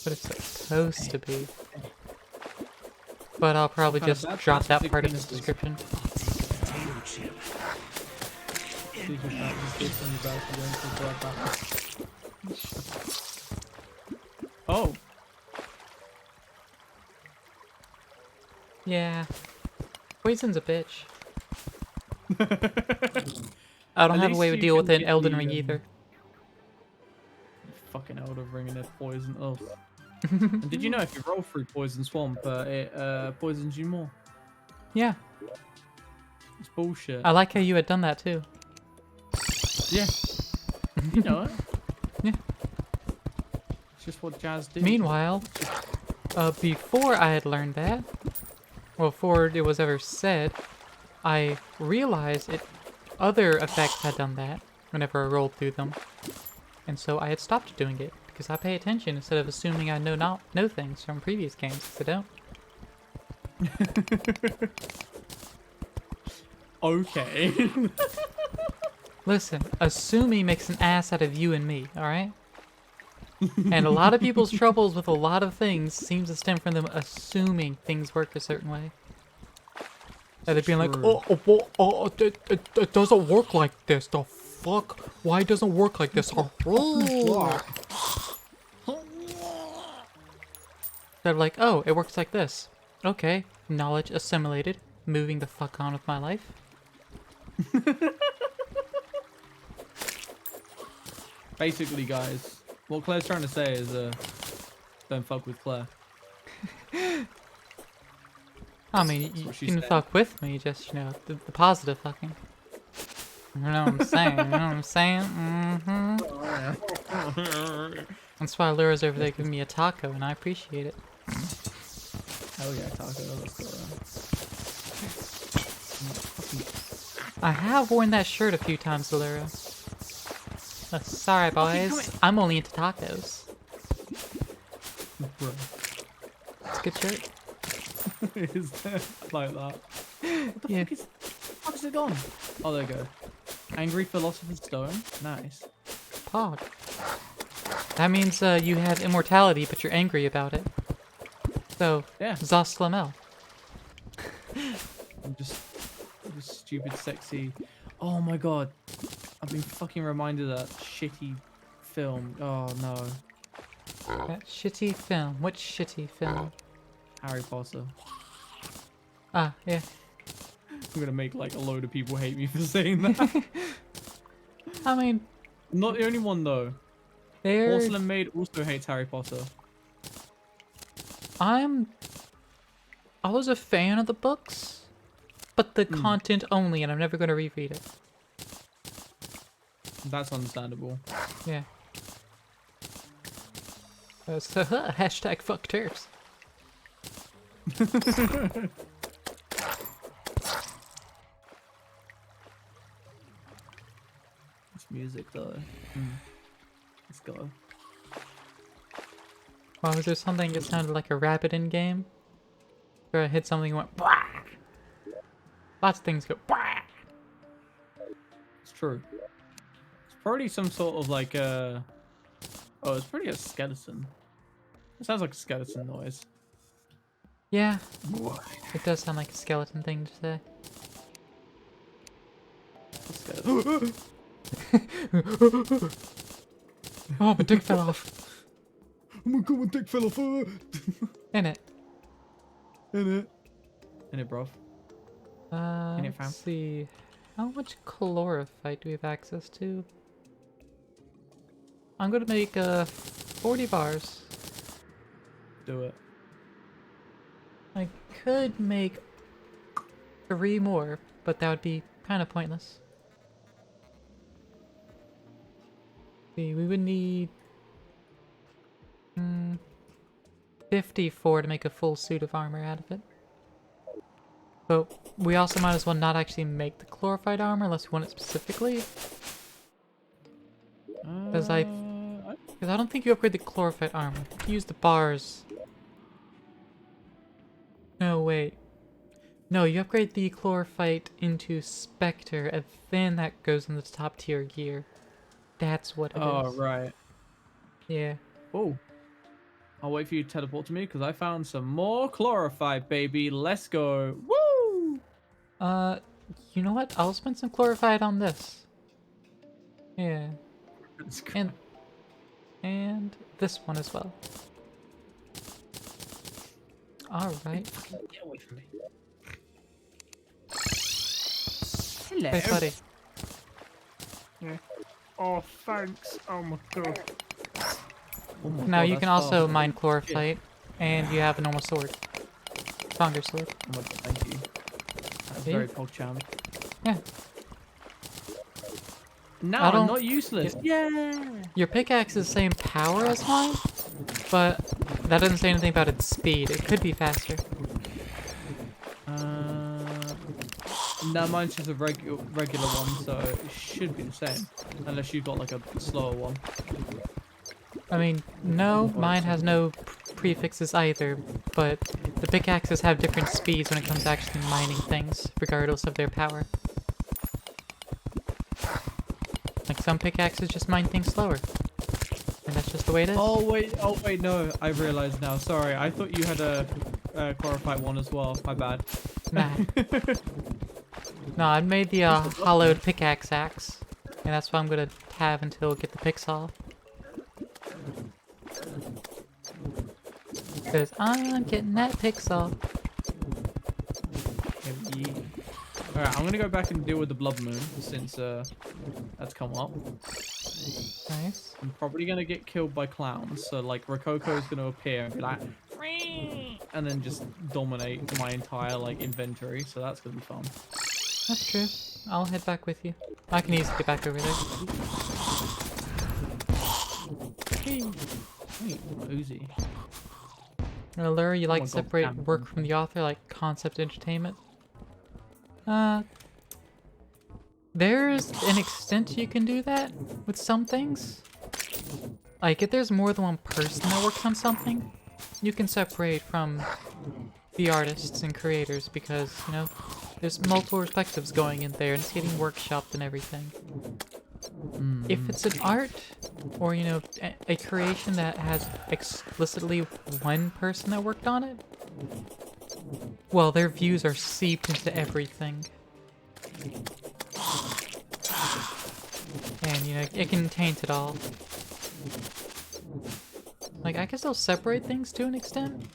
What it's supposed to be. But I'll probably Kind of just bad drop that plastic part of the penises. description. Potato chip. Secret shop is this when you guys are going to grab that. Oh! Yeah. Poison's a bitch. I don't At have a least way to you deal with can it in get Elden the, Ring either. Fucking Elder Ring and their poison. Oh. And did you know if you roll through Poison Swamp, it poisons you more? Yeah. It's bullshit. I like how you had done that too. Yeah. You know it. Yeah. It's just what Jazz do. Meanwhile, before I had learned that, well, before it was ever said, I realized other effects had done that whenever I rolled through them. And so I had stopped doing it, because I pay attention instead of assuming I know things from previous games, because I don't. Okay. Listen, assuming makes an ass out of you and me, alright? And a lot of people's troubles with a lot of things seems to stem from them assuming things work a certain way. And they're being like, it doesn't work like this, the fuck? Why it doesn't work like this? They're like, oh, it works like this. Okay, knowledge assimilated, moving the fuck on with my life. Basically, guys, what Claire's trying to say is, don't fuck with Claire. I mean, you can fuck with me, just, you know, the positive fucking. You know what I'm saying? You know what I'm saying? Mm-hmm. That's why Lyra's over there giving me a taco, and I appreciate it. Hell yeah, taco. Let's go. I have worn that shirt a few times, Lyra. Sorry, boys. I'm only into tacos. Bro. It's a good shirt. Is that like that? What the Yeah. fuck is it gone? Oh, there you go. Angry Philosopher's Stone. Nice. Pog. That means you have immortality, but you're angry about it. So, Yeah. Zoslamel. I'm just stupid, sexy. Oh my god. I've been fucking reminded of that shitty film. Oh no. That shitty film. Which shitty film? Harry Potter. Ah, yeah. I'm gonna make like a load of people hate me for saying that. I mean, I'm not the only one though. there's... Porcelain Maid also hates Harry Potter. I was a fan of the books, but the content only, and I'm never going to reread it. That's understandable. Yeah. So, hashtag fuck turfs. It's music though. Let's go. Wow, was there something that sounded like a rabbit in game? Where I hit something and went BWAH! Lots of things go BWAH! It's true. It's probably some sort of like oh, it's probably a skeleton. It sounds like a skeleton noise. Yeah. It does sound like a skeleton thing to say. A skeleton. Oh, my dick fell off. Oh my god, my dick fell off. In it. In it, bruv. In it, fam. Let's see. How much chlorophyte do we have access to? I'm gonna make 40 bars. Do it. I could make 3 more, but that would be kind of pointless. See, we would need 54 to make a full suit of armor out of it. But we also might as well not actually make the chlorophyte armor unless we want it specifically. Because I don't think you upgrade the chlorophyte armor. You use the bars. No, wait. No, you upgrade the chlorophyte into Spectre, and then that goes in the top tier gear. That's what it is. Oh, right. Yeah. Oh. I'll wait for you to teleport to me because I found some more chlorophyte, baby. Let's go. Woo! You know what? I'll spend some chlorophyte on this. Yeah. And this one as well. Alright. Get away from me. Hello. Hey, buddy. Yeah. Oh, thanks. Oh my god. Oh my Now God, you can that's also fast. mine chlorophyte, and you have a normal sword. Stronger sword. Oh my God, thank you. That's See? very PogChamp. Yeah. Now don't- I'm not useless. Yeah. Your pickaxe is the same power as mine, but that doesn't say anything about its speed. It could be faster. No, mine's just a regular one, so it should be the same. Unless you've got like a slower one. I mean, no, mine has no prefixes either, but the pickaxes have different speeds when it comes to actually mining things, regardless of their power. Like, some pickaxes just mine things slower. And that's just the way it is. Oh wait, no. I realized now. Sorry, I thought you had a chlorophyte one as well. My bad. Nah. No, I made the hollowed pickaxe axe, and that's what I'm gonna have until I get the picks off. Because I'm getting that picks off. Alright, I'm gonna go back and deal with the blood moon since that's come up. Nice. I'm probably gonna get killed by clowns, so like Rococo is gonna appear and be like, and then just dominate my entire like inventory. So that's gonna be fun. That's true. I'll head back with you. I can easily get back over there. Wait, Uzi. Allure, you like my to God, separate damn. work from the author, like concept entertainment? There's an extent you can do that with some things. Like, if there's more than one person that works on something, you can separate from the artists and creators because, you know, there's multiple perspectives going in there and it's getting workshopped and everything. If it's an art, or, you know, a creation that has explicitly one person that worked on it, well, their views are seeped into everything. And, you know, it can taint it all. Like, I can still separate things to an extent,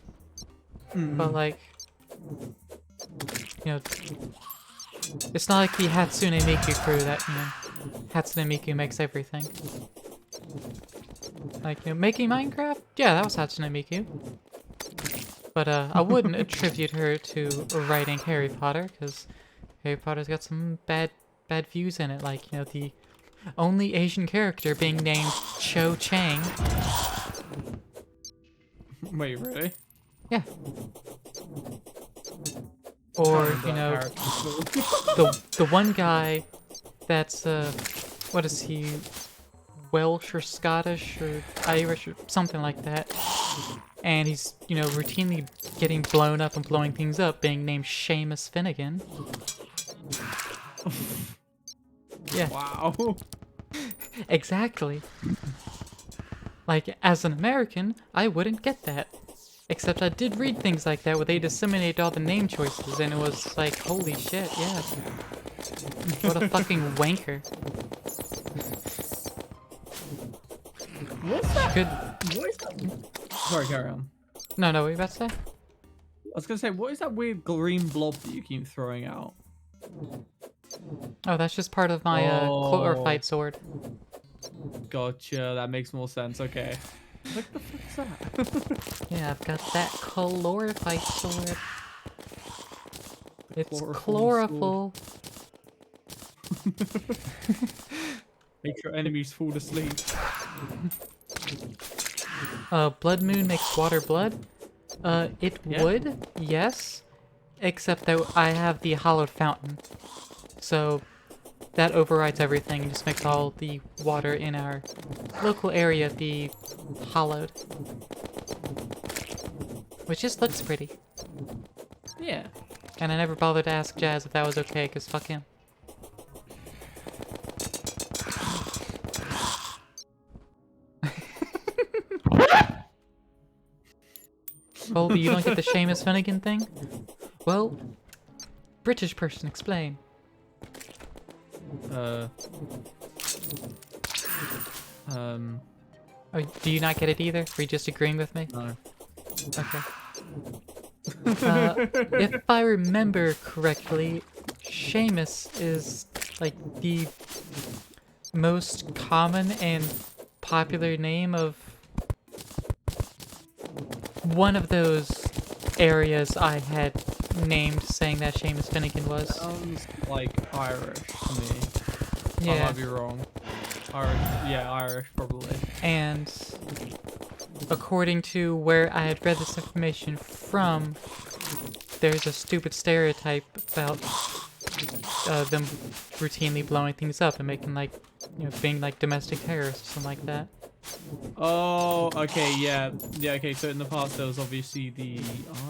but, like, you know, it's not like the Hatsune Miku crew that, you know, Hatsune Miku makes everything. Like, you know, making Minecraft? Yeah, that was Hatsune Miku. But, I wouldn't attribute her to writing Harry Potter, because Harry Potter's got some bad views in it, like, you know, the only Asian character being named Cho Chang. Wait, really? Yeah. Or, you know, the one guy that's, what is he, Welsh or Scottish or Irish or something like that, and he's, you know, routinely getting blown up and blowing things up, being named Seamus Finnegan. Yeah. Wow. Exactly. Like, as an American, I wouldn't get that. Except I did read things like that where they disseminated all the name choices and it was like, holy shit, yeah. What a fucking wanker. What's that? Good. What is that? Sorry, carry on. No, what were you about to say? I was gonna say, what is that weird green blob that you keep throwing out? Oh, that's just part of my chlorophyte sword. Gotcha, that makes more sense. Okay. What the fuck is that? Yeah, I've got that chlorophyte sword. It's Chlorophyll chlorophyll. Make your enemies fall asleep. Blood moon makes water blood? It Yeah. would, yes. Except that I have the hollowed fountain. So that overrides everything and just makes all the water in our local area be hollowed. Which just looks pretty. Yeah. And I never bothered to ask Jazz if that was okay, because fuck him. Colby, you don't get the Seamus Finnegan thing? Well, British person, explain. Oh, do you not get it either? Are you just agreeing with me? No. Okay. If I remember correctly, Seamus is like the most common and popular name of one of those areas I had named, saying that Seamus Finnegan was. Sounds like Irish to me. I Yeah. might be wrong. Irish, yeah, Irish probably. And according to where I had read this information from, there's a stupid stereotype about them routinely blowing things up and making like, being like domestic terrorists or something like that. Oh, okay, yeah. Yeah, okay, so in the past there was obviously the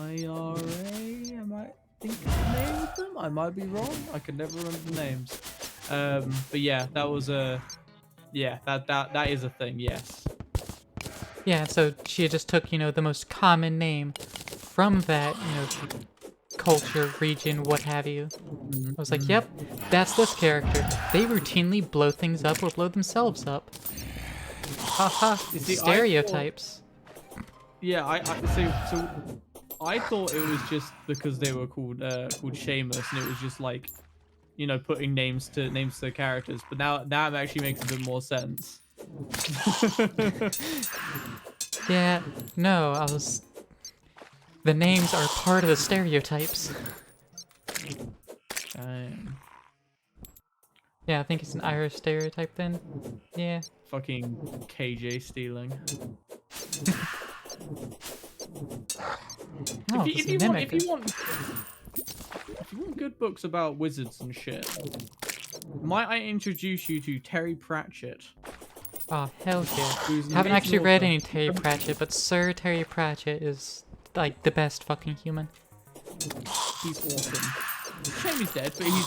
IRA, I might think the name of them? I might be wrong. I can never remember the names. But yeah, that was a... Yeah, that is a thing, yes. Yeah, so she just took, the most common name from that, culture, region, what have you. I was like, yep, that's this character. They routinely blow things up or blow themselves up. Haha, You see, stereotypes. Yeah, so I thought it was just because they were called Seamus, and it was just like, putting names to the characters. But now it actually makes a bit more sense. Yeah, no, the names are part of the stereotypes. Yeah, I think it's an Irish stereotype then. Yeah. Fucking KJ stealing. Oh, if you want good books about wizards and shit, might I introduce you to Terry Pratchett? Oh, hell yeah. Who's an Haven't amazing actually read author. any Terry Pratchett, but Sir Terry Pratchett is, like, the best fucking human. He's awesome. Shame he's dead, but you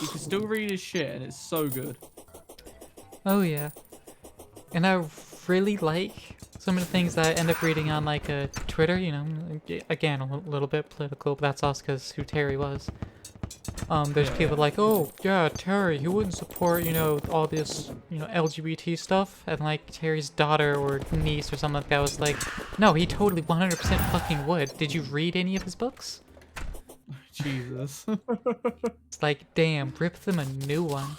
can still read his shit, and it's so good. Oh, yeah. And I really like some of the things that I end up reading on, like, Twitter, again, a little bit political, but that's also because who Terry was. There's people like, oh, yeah, Terry, he wouldn't support, all this, LGBT stuff, and, like, Terry's daughter or niece or something like that was like, no, he totally 100% fucking would. Did you read any of his books? Jesus. It's like, damn, rip them a new one.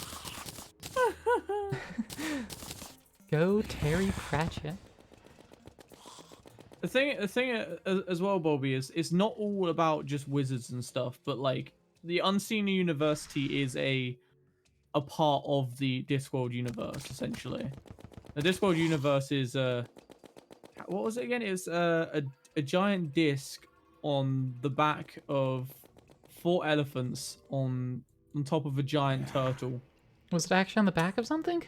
Go Terry Pratchett. The thing as well, Bobby, is it's not all about just wizards and stuff, but like the Unseen University is a part of the Discworld universe, essentially. The Discworld universe is what was it again? It's a giant disc on the back of 4 elephants on top of a giant turtle. Was it actually on the back of something?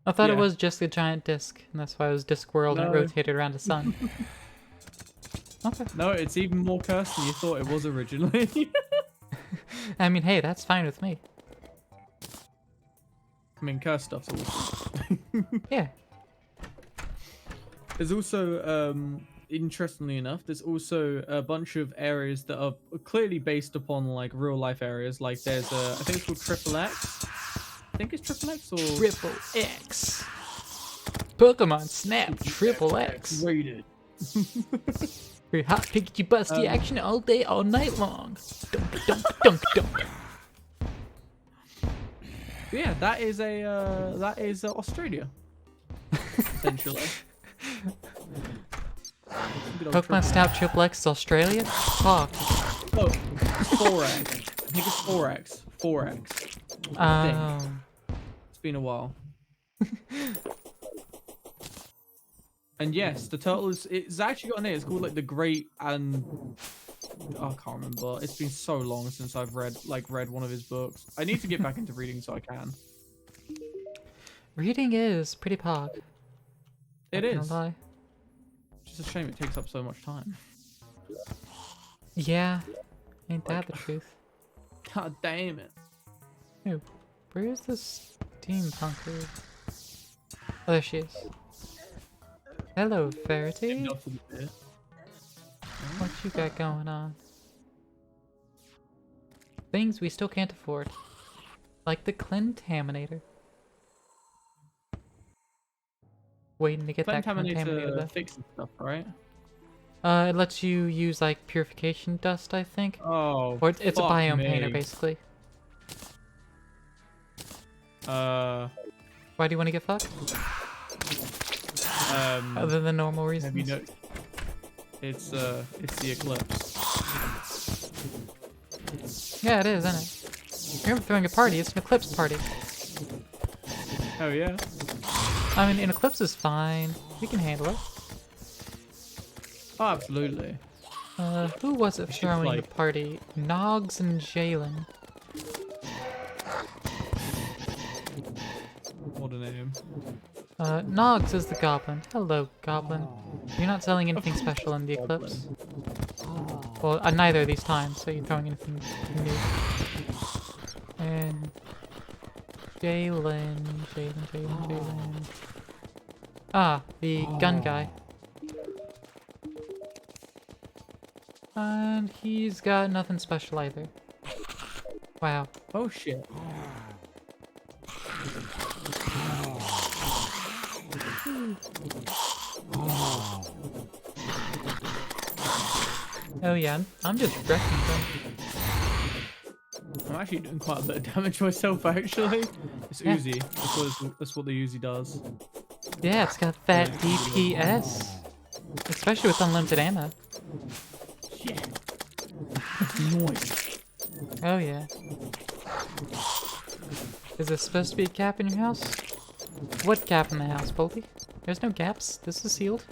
I thought it Yeah. was just a giant disc, and that's why it was Discworld and it No. rotated around the sun. Okay. No, it's even more cursed than you thought it was originally. I mean, hey, that's fine with me. I mean, cursed stuff's awesome. Yeah. There's also, interestingly enough, there's also a bunch of areas that are clearly based upon like real life areas. Like there's I think it's called Triple X. I think it's Triple X or Triple X. Pokemon Snap Triple X. Rated. Very hot picky busty action all day, all night long. Dunk, dunk, dunk, dunk. Yeah, that is Australia. Essentially. Good old Pokemon Snap Triple X is Australia? Fuck. Oh, it's 4X. I think it's 4X. 4X. It's been a while. And yes, the turtle it's actually got a name. It's called like the Great and I can't remember. It's been so long since I've read one of his books. I need to get back into reading so I can. Reading is pretty pog. It Not gonna is. lie. Just a shame it takes up so much time. Yeah. Ain't that the truth? God damn it. Ew. Where is this steampunker? Oh, there she is. Hello, Verity. Enough of it. What you got going on? Things we still can't afford. Like the Clintaminator. Waiting to get that Clintaminator though. Fixes stuff, right? It lets you use like purification dust, I think. Oh, Or it's a fuck biome me. painter, basically. Why do you want to get fucked? Other than normal reasons. Have you noticed? It's the eclipse. Yeah, it is, isn't it? You're throwing a party. It's an eclipse party. Oh yeah. I mean, an eclipse is fine. We can handle it. Oh, absolutely. Who was it should, throwing the like- party? Nogs and Jalen. What a name. Nogs is the goblin. Hello, goblin. You're not selling anything special in the Eclipse. Well, neither of these times, so you're throwing anything new. And Jalen. Ah, the gun guy. And he's got nothing special either. Wow. Oh shit. Oh yeah, I'm just wrecking them. I'm actually doing quite a bit of damage myself, actually. It's Yeah. Uzi. That's what the Uzi does. Yeah, it's got that DPS. Especially with unlimited ammo. Yeah. Noise. Oh yeah. Is there supposed to be a gap in your house? What gap in the house, Bolty? There's no gaps. This is sealed.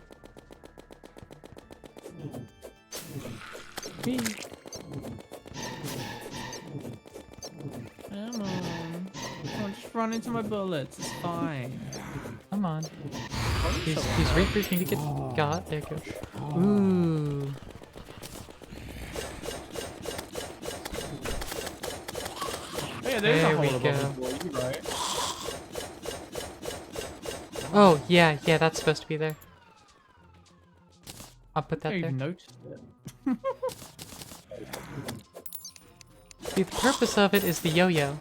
Whee. Come on. Don't just run into my bullets. It's fine. Come on. These Reapers need to get got. There it goes. Ooh. Yeah, there's There a we hole go. above the wall, right? Oh, yeah, that's supposed to be there. I'll put I that there. even noticed it. See, the purpose of it is the yo-yo.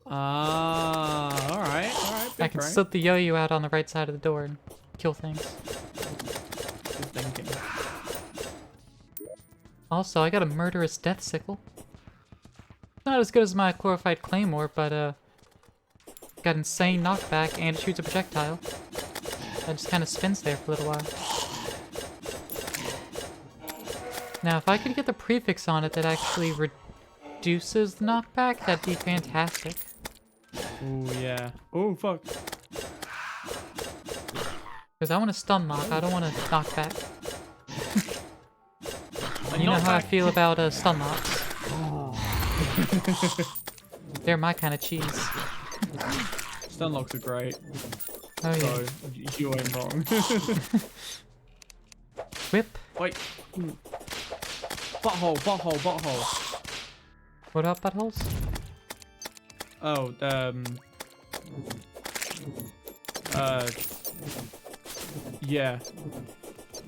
Ah, alright. I can slip the yo-yo out on the right side of the door and kill things. Good thinking. Also, I got a murderous death sickle. Not as good as my glorified claymore, but got insane knockback and it shoots a projectile. That just kind of spins there for a little while. Now, if I could get the prefix on it that actually reduces the knockback, that'd be fantastic. Oh yeah. Oh fuck. Because I want to stun knock, I don't want to knock back. And you know how I feel about stun knocks. They're my kind of cheese. Stun locks are great. Oh yeah. So you ain't wrong. Whip. Wait. Butthole. What about buttholes? Oh, yeah.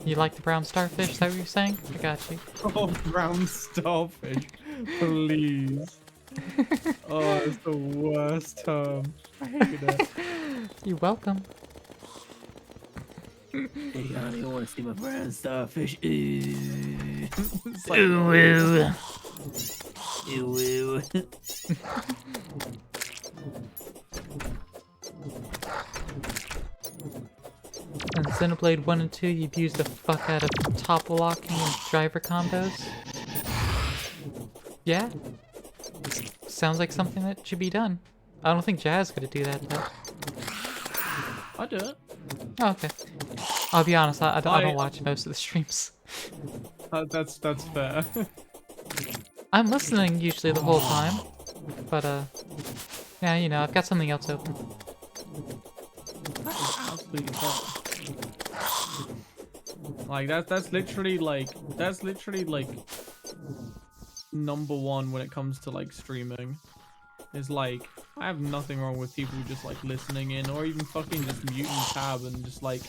You like the brown starfish? Is that what you're saying? I got you. Oh, brown starfish. Please. Oh, it's the worst term. I hate it. You're welcome. Hey, honey, I want to see my brown starfish. It's like, Ooh. ew. In Xenoblade 1 and 2, you've used the fuck out of top locking and driver combos. Yeah. Sounds like something that should be done. I don't think Jazz gonna do that though. I do it. Oh, okay. I'll be honest, I don't watch most of the streams. That's fair. I'm listening usually the whole time, but yeah, you know, I've got something else open. Absolutely fine. Like that's literally like number one when it comes to like streaming. Is like I have nothing wrong with people just like listening in or even fucking just muting tab and just like.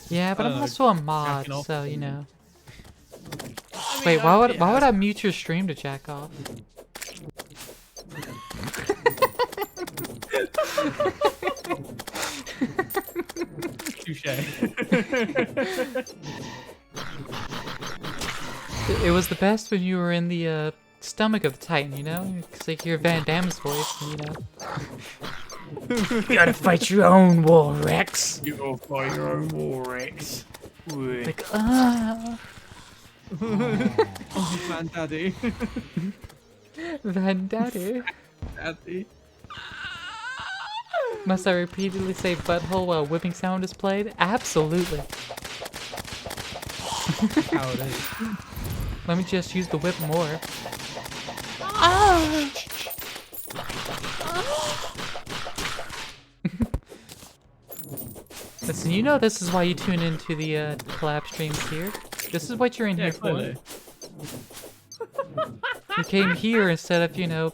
Yeah, but I'm also a mod, jacking off so or you know. I mean, Wait, why would I mute your stream to jack off? Touche. It was the best when you were in the stomach of the Titan, you know? Because I hear Van Damme's voice, and, you know. You gotta fight your own war, Rex. You go fight your own war, Rex. Like, Oh, Van Daddy. Van Daddy. Daddy. Must I repeatedly say butthole while whipping sound is played? Absolutely. How it is. Let me just use the whip more. Listen, you know this is why you tune into the collab streams here. This is what you're in Yeah, here clearly. for. You came here instead of, you know,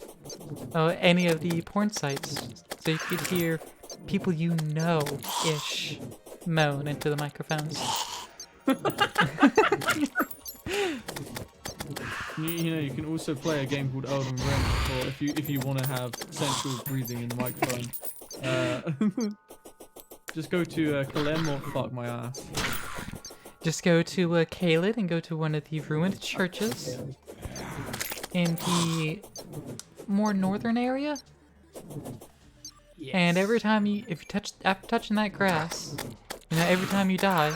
any of the porn sites, so you could hear people you know-ish moan into the microphones. You know, you can also play a game called Elden Ring, or if you want to have sensual breathing in the microphone. Just go to Kalem or fuck my ass. Just go to Kaled and go to one of the ruined churches in the more northern area. Yes. And every time if you after touching that grass, you know, every time you die,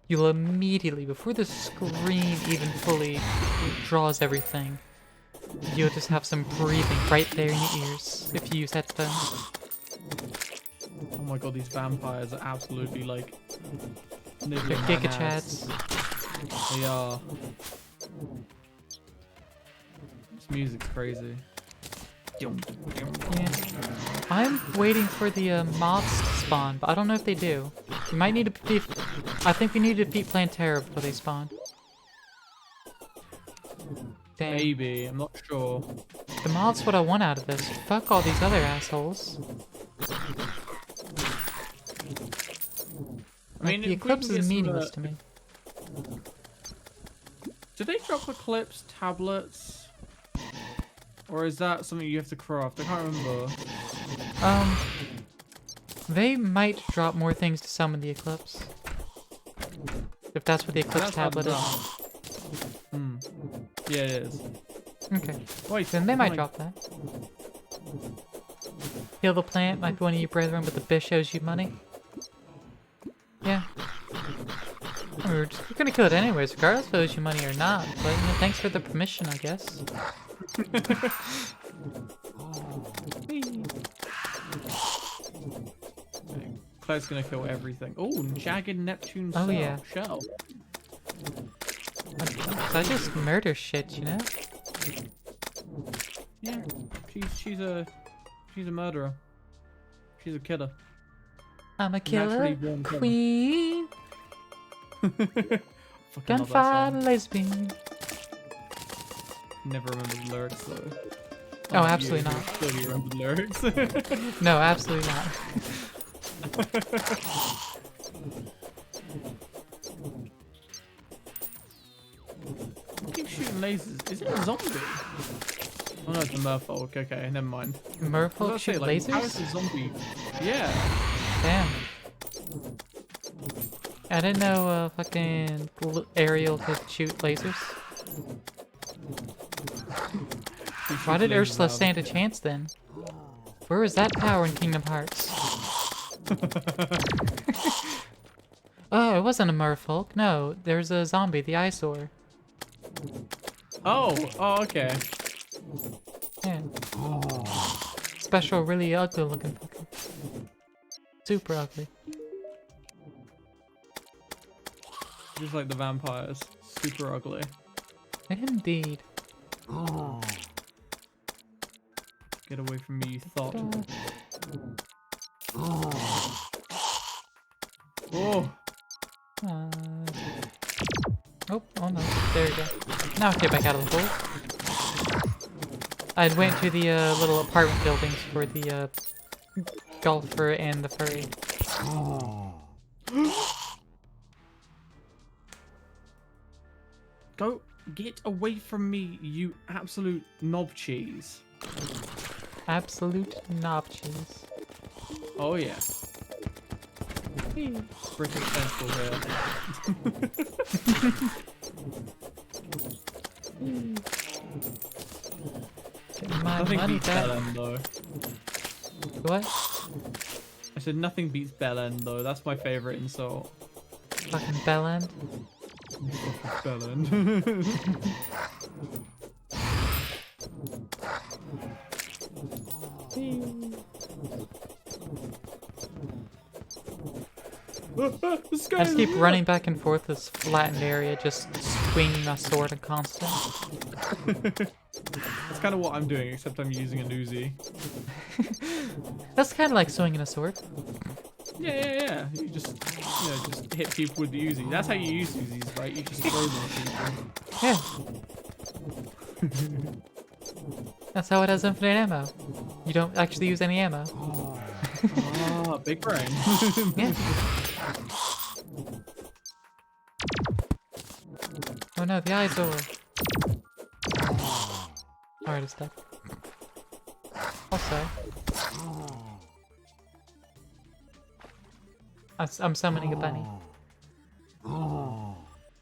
you'll immediately, before the screen even fully draws everything, you'll just have some breathing right there in your ears if you use headphones. Oh my god, these vampires are absolutely like They're nibbling my Giga nads. Chads. They are. This music's crazy. Yeah. I'm waiting for the mobs to spawn, but I don't know if they do. We might need to defeat. I think we need to defeat Plantera before they spawn. Damn. Maybe, I'm not sure. The mob's what I want out of this. Fuck all these other assholes. I mean, the if we Eclipse can get is some, meaningless to me. Did they drop Eclipse tablets? Or is that something you have to craft? I can't remember. They might drop more things to summon the Eclipse. If that's what the Eclipse That's how tablet is. Hmm. Yeah, it is. Okay. Wait, Then they might like- drop that. Heal the plant might be one of your brethren, but the bitch owes you money. Yeah. I mean, we're gonna kill it anyways, regardless if it owes you money or not. But you know, thanks for the permission, I guess. Claire's gonna kill everything. Oh, jagged Neptune Oh, cell. yeah. Shell. I just murder shit, you know? Yeah. She's a murderer. She's a killer. I'm a Naturally killer born killer. queen, Fucking love that gunfight song. lesbian. Never remember the lyrics though. Oh, Unlike absolutely you, not. who clearly remember the lyrics. No, absolutely not. Keep shooting lasers. Is it a zombie? Oh no, it's a merfolk. Okay, never mind. I was Merfolk gonna say, shoot like, how is lasers? a zombie? Yeah. Damn. I didn't know fucking Ariel could shoot lasers. She Why shoots did lasers Ursula out. stand a chance then? Where was that power in Kingdom Hearts? Oh, it wasn't a merfolk. No, there's a zombie, the eyesore. Oh, okay. Yeah. Special, really ugly looking fucker. Super ugly. Just like the vampires. Super ugly. Indeed. Get away from me, you thought. Oh, Oh, almost. There you go. Now I can get back out of the hole. I went to the little apartment buildings for the golfer and the furry. go get away from me, you absolute knob cheese. Absolute knob cheese. Oh yeah. British pencil here. Getting my Nothing money beats back. Belen though. What? I said nothing beats Belen though. That's my favorite insult. Fucking bellend. Belen. I just keep running back and forth this flattened area, just swinging my sword in constant. That's kind of what I'm doing, except I'm using an Uzi. That's kind of like swinging a sword. Yeah. You just hit people with the Uzi. That's how you use Uzis, right? You just throw them at people. Yeah. That's how it has infinite ammo. You don't actually use any ammo. Ah, big brain. Yeah. Oh no, the eyesore. Alright, it's dead. Also, I'm summoning a bunny.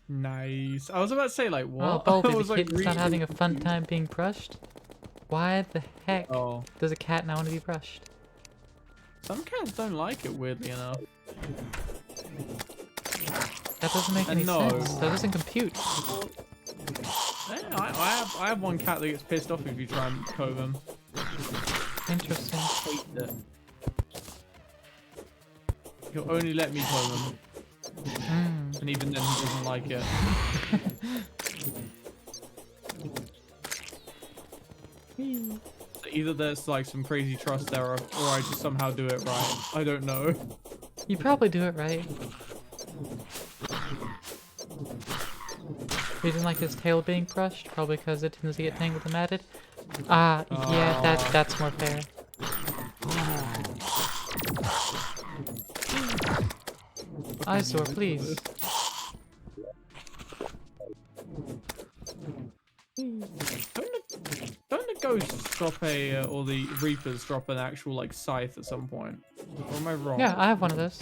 Nice. I was about to say, like, what? Oh, Baldy, I was the like, kitten's not having a fun time being brushed? Why the heck Oh. does a cat not want to be brushed? Some cats don't like it, weirdly enough. That doesn't make any no. sense. That doesn't compute. Yeah, I have one cat that gets pissed off if you try and comb him. Interesting. Hate it. He'll only let me comb him. And even then he doesn't like it. So either there's like some crazy trust there or I just somehow do it right. I don't know. You probably do it right. He didn't like his tail being brushed, probably because it tends to get tangled and matted. Ah, yeah, that's more fair. Eyesore, please. Don't the ghosts drop a, or the reapers drop an actual like scythe at some point? Or am I wrong? Yeah, I have one of those.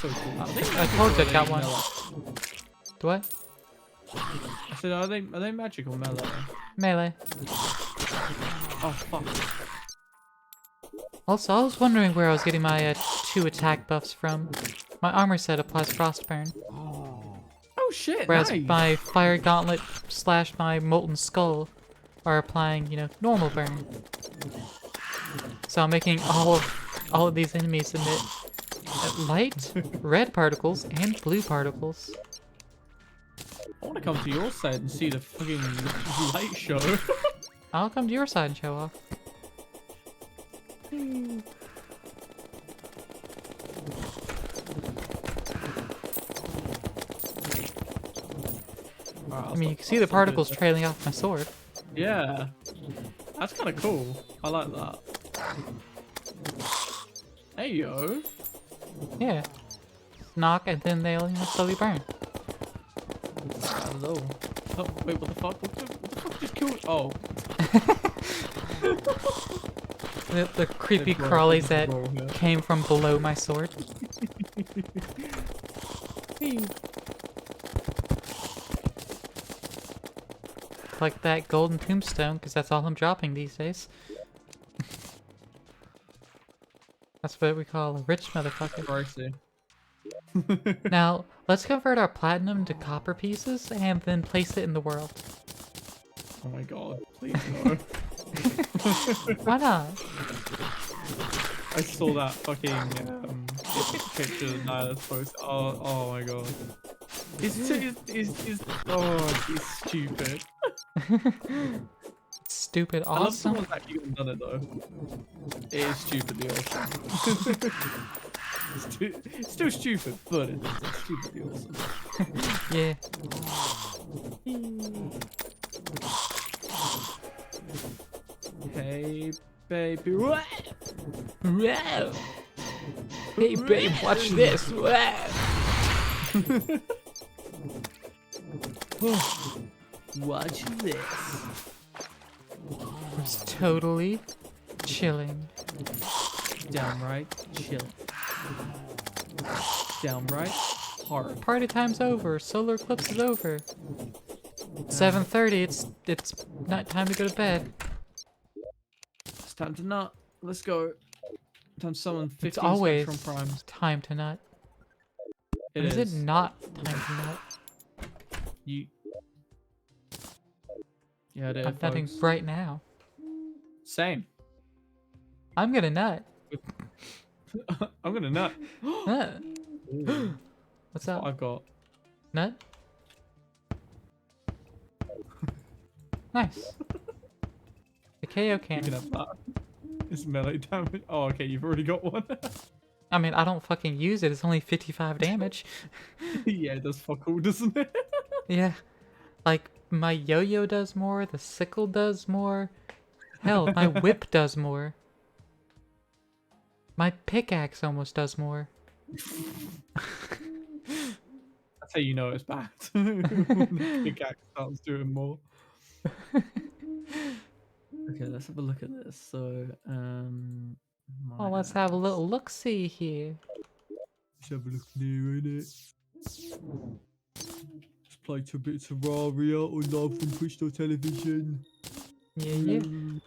So cool. I told you I got one. Do what? I said, are they magic or melee? Melee. Oh fuck. Also, I was wondering where I was getting my 2 attack buffs from. My armor set applies Frostburn, Oh shit, whereas nice. my Fire Gauntlet / my Molten Skull are applying, you know, normal burn. So I'm making all of these enemies emit light, red particles, and blue particles. I want to come to your side and see the fucking light show. I'll come to your side and show off. I mean, you can see the particles trailing off my sword. Yeah. That's kind of cool. I like that. Hey, yo. Yeah. Knock and then they'll, you know, slowly burn. Hello. Oh, wait, what the fuck? What the fuck just killed? Oh. The creepy They've crawlies broken that the roll here. came from below my sword. Like that golden tombstone, because that's all I'm dropping these days. That's what we call a rich motherfucker. Pricey. Now, let's convert our platinum to copper pieces and then place it in the world. Oh my god, please no. Why not? I saw that fucking picture that Nyla's post. Oh my god. It's stupid. Stupid I love awesome. someone's actually done it though. It is stupidly awesome. It's still stupid, but it's stupidly awesome. Yeah. Hey, baby. What? Wow. Hey babe, watch this. Wow. Watch this. It's totally chilling. Downright chill. Downright hard. Party time's over. Solar eclipse is over. 7:30. It's not time to go to bed. It's time to nut. Let's go. Time to summon 15 It's always Spectrum Primes. time to nut. It When is is. it not time to nut? You. Yeah, it is. I'm nutting folks. right now. Same. I'm gonna nut. I'm gonna nut. Nut. Ooh, What's what up? I've got. Nut? Nice. The KO You can cannon. have that. It's melee damage. Oh, okay. You've already got one. I mean, I don't fucking use it. It's only 55 damage. Yeah, it does fuck all, doesn't it? Yeah. Like, my yo-yo does more, the sickle does more. Hell, my whip does more. My pickaxe almost does more. That's how you know it's bad. When the pickaxe starts doing more. Okay, let's have a look at this. So, Well, let's have a little look-see here. let's have a look near in it. Just play a bit of Terraria or live from Twitch television. Yeah, yeah.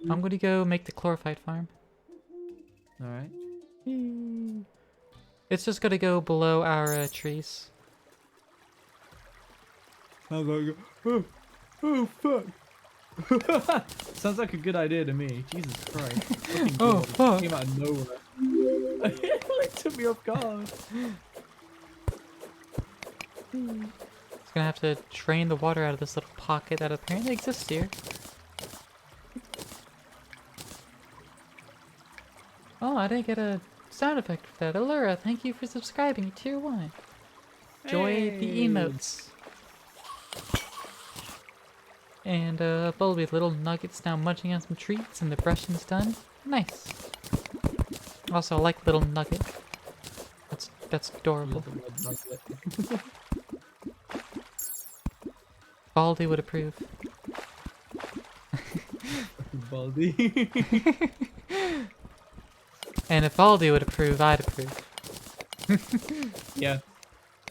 I'm gonna go make the chlorophyte farm. Alright. It's just gonna go below our trees. Sounds like oh fuck. Sounds like a good idea to me. Jesus Christ. Fucking Oh, God. fuck. Came out of nowhere. It took me off guard. It's gonna have to drain the water out of this little pocket that apparently exists here. Oh, I didn't get a sound effect for that. Allura, thank you for subscribing. Tier 1. Enjoy the Hey. emotes. And, Bulby, little Nugget's now munching on some treats and the brushing's done. Nice. Also, I like little Nugget. That's adorable. Baldy would approve. Baldy. And if Baldy would approve, I'd approve. Yeah.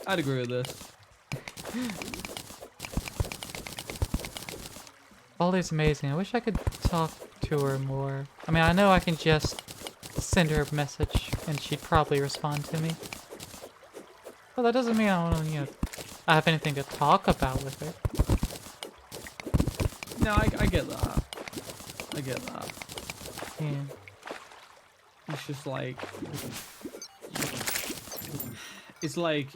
I'd agree with this. Baldy's amazing. I wish I could talk to her more. I mean, I know I can just send her a message and she'd probably respond to me. Well, that doesn't mean I don't, I have anything to talk about with her. No, I get that. I get that. Yeah. It's just like... It's like...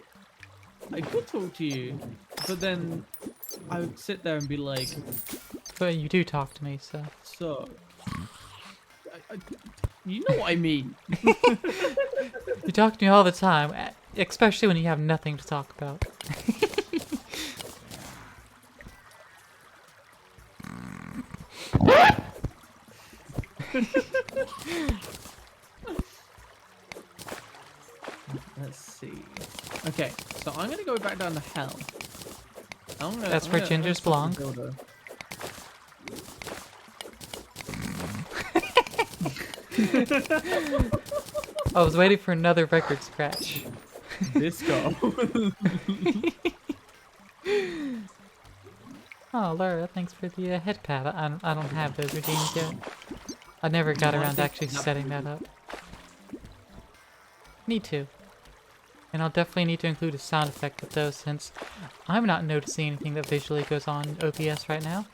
I could talk to you, but then I would sit there and be like, But you do talk to me, so. so... you know what I mean. You talk to me all the time, especially when you have nothing to talk about. Let's see. Okay, so I'm gonna go back down to hell. That's where gingers belong. I was waiting for another record scratch. Disco. Oh, Laura, thanks for the head pad. I don't have those redeemed yet. I never got No, I around to think actually that- setting that up. Need to. And I'll definitely need to include a sound effect with those since I'm not noticing anything that visually goes on in OBS right now.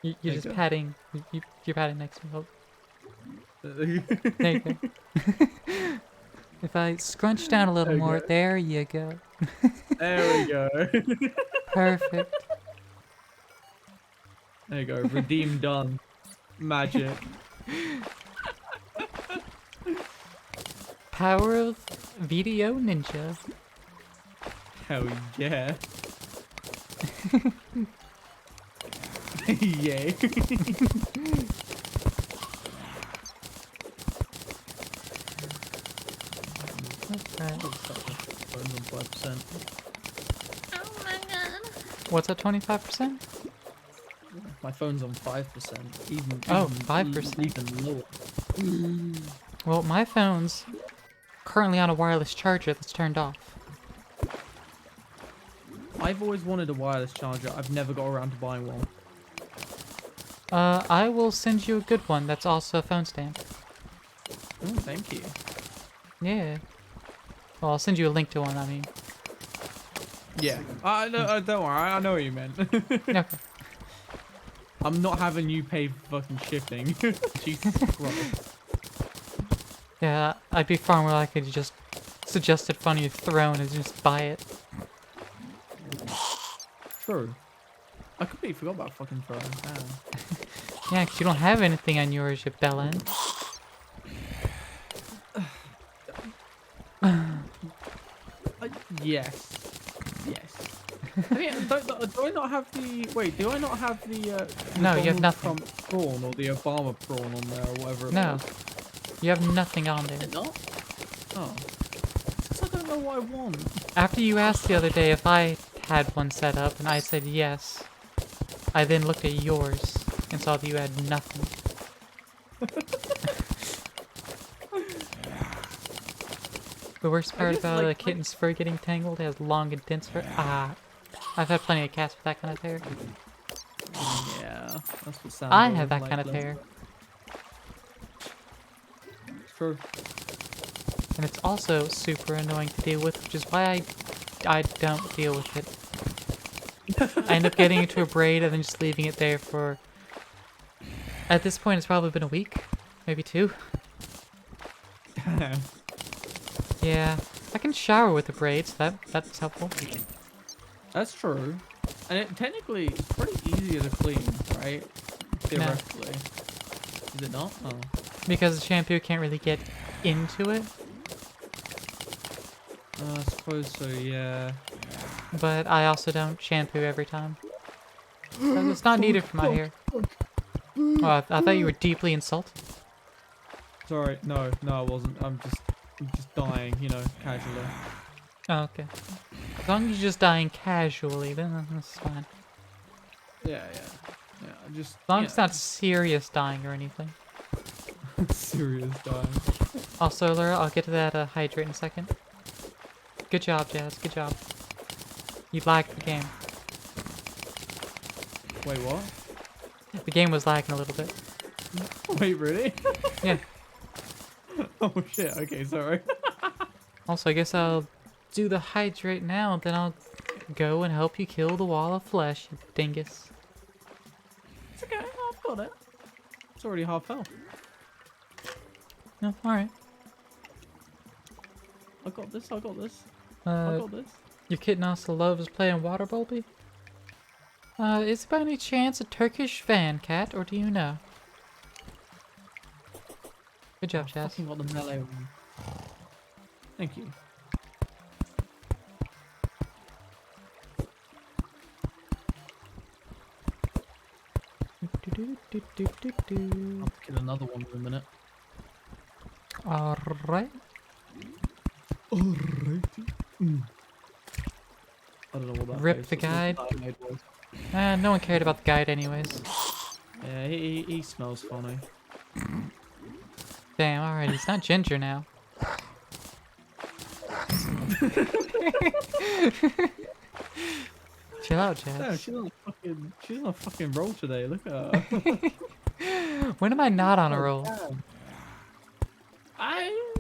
You're There you just go. patting. You're patting next to me. Oh, there you go. If I scrunch down a little more, Okay. there you go. There we go. Perfect. There you go. Redeem done. Magic. Power of Video Ninja. Hell yeah. Yay. Okay. Phone's on 5%. What's that, 25%? My phone's on 5%. Even Oh, even- 5%. Even lower. Well, my phone's currently on a wireless charger that's turned off. I've always wanted a wireless charger. I've never got around to buying one. I will send you a good one that's also a phone stand. Oh, thank you. Yeah. Well, I'll send you a link to one, I mean. Yeah. No, don't worry. I know what you meant. Okay. I'm not having you pay for fucking shipping. Jesus Christ. Yeah, I'd be far more likely to just suggest it funny throne and just buy it. True. I completely forgot about fucking throwing. Damn. Yeah, 'cause you don't have anything on yours, you bellend. Yes. Yes. I mean, do I not have the... Wait, do I not have the No, you have Donald nothing. Trump prawn or the Obama prawn on there or whatever it No. was? You have nothing on Is there. it not? Oh. Because I don't know what I want. After you asked the other day if I had one set up, and I said yes, I then looked at yours and saw that you had nothing. The worst part guess, about like, a kitten's fur getting tangled, it has long and dense fur. Ah, I've had plenty of cats with that kind of hair. Yeah, that's what sounds I all have that like kind of this. hair, True. and it's also super annoying to deal with, which is why I don't deal with it. I end up getting into a braid and then just leaving it there for... At this point, it's probably been a week, maybe 2. Yeah, I can shower with the braids. That's helpful. That's true. And it technically it's pretty easier to clean, right? Theoretically. Is it not? Oh. Because the shampoo can't really get into it, I suppose so, yeah. but I also don't shampoo every time. So it's not needed for my hair. Oh, I thought you were deeply insulted. Sorry, no, I wasn't. I'm just dying, you know, casually. Oh, okay. As long as you're just dying casually, then that's fine. Yeah. I just... As long as it's not serious dying or anything. serious dying. Also, Laura, I'll get to that hydrate in a second. Good job, Jazz. Good job. You lagged the game. Wait, what? The game was lagging a little bit. Wait, really? Yeah. Oh shit, okay, sorry. Also, I guess I'll do the hydrate now, and then I'll go and help you kill the wall of flesh, you dingus. It's okay, I've got it. It's already half health. No, alright. I got this. I got this. Your kitten also loves playing water bulby? Is it by any chance a Turkish fan cat, or do you know? Good job, I Chaz. fucking got the melee one. Thank you. I'll kill another one in a minute. Alright. Alrighty. I don't know what that Rip face the was. guide. What that made was. No one cared about the guide anyways. Yeah, he smells funny. Damn, alright, he's not ginger now. Chill out, No, Chaz. she's on a fucking roll today. Look at her. When am I not on a roll?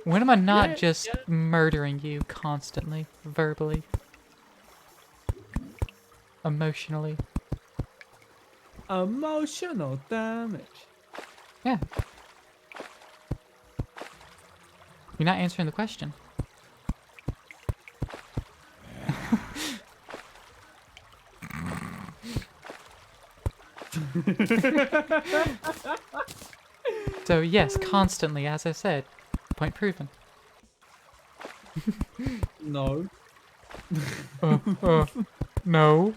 When am I not just murdering you constantly, verbally, emotionally? Emotional damage. Yeah. You're not answering the question. So yes, constantly, as I said. Point proven. No. No. No.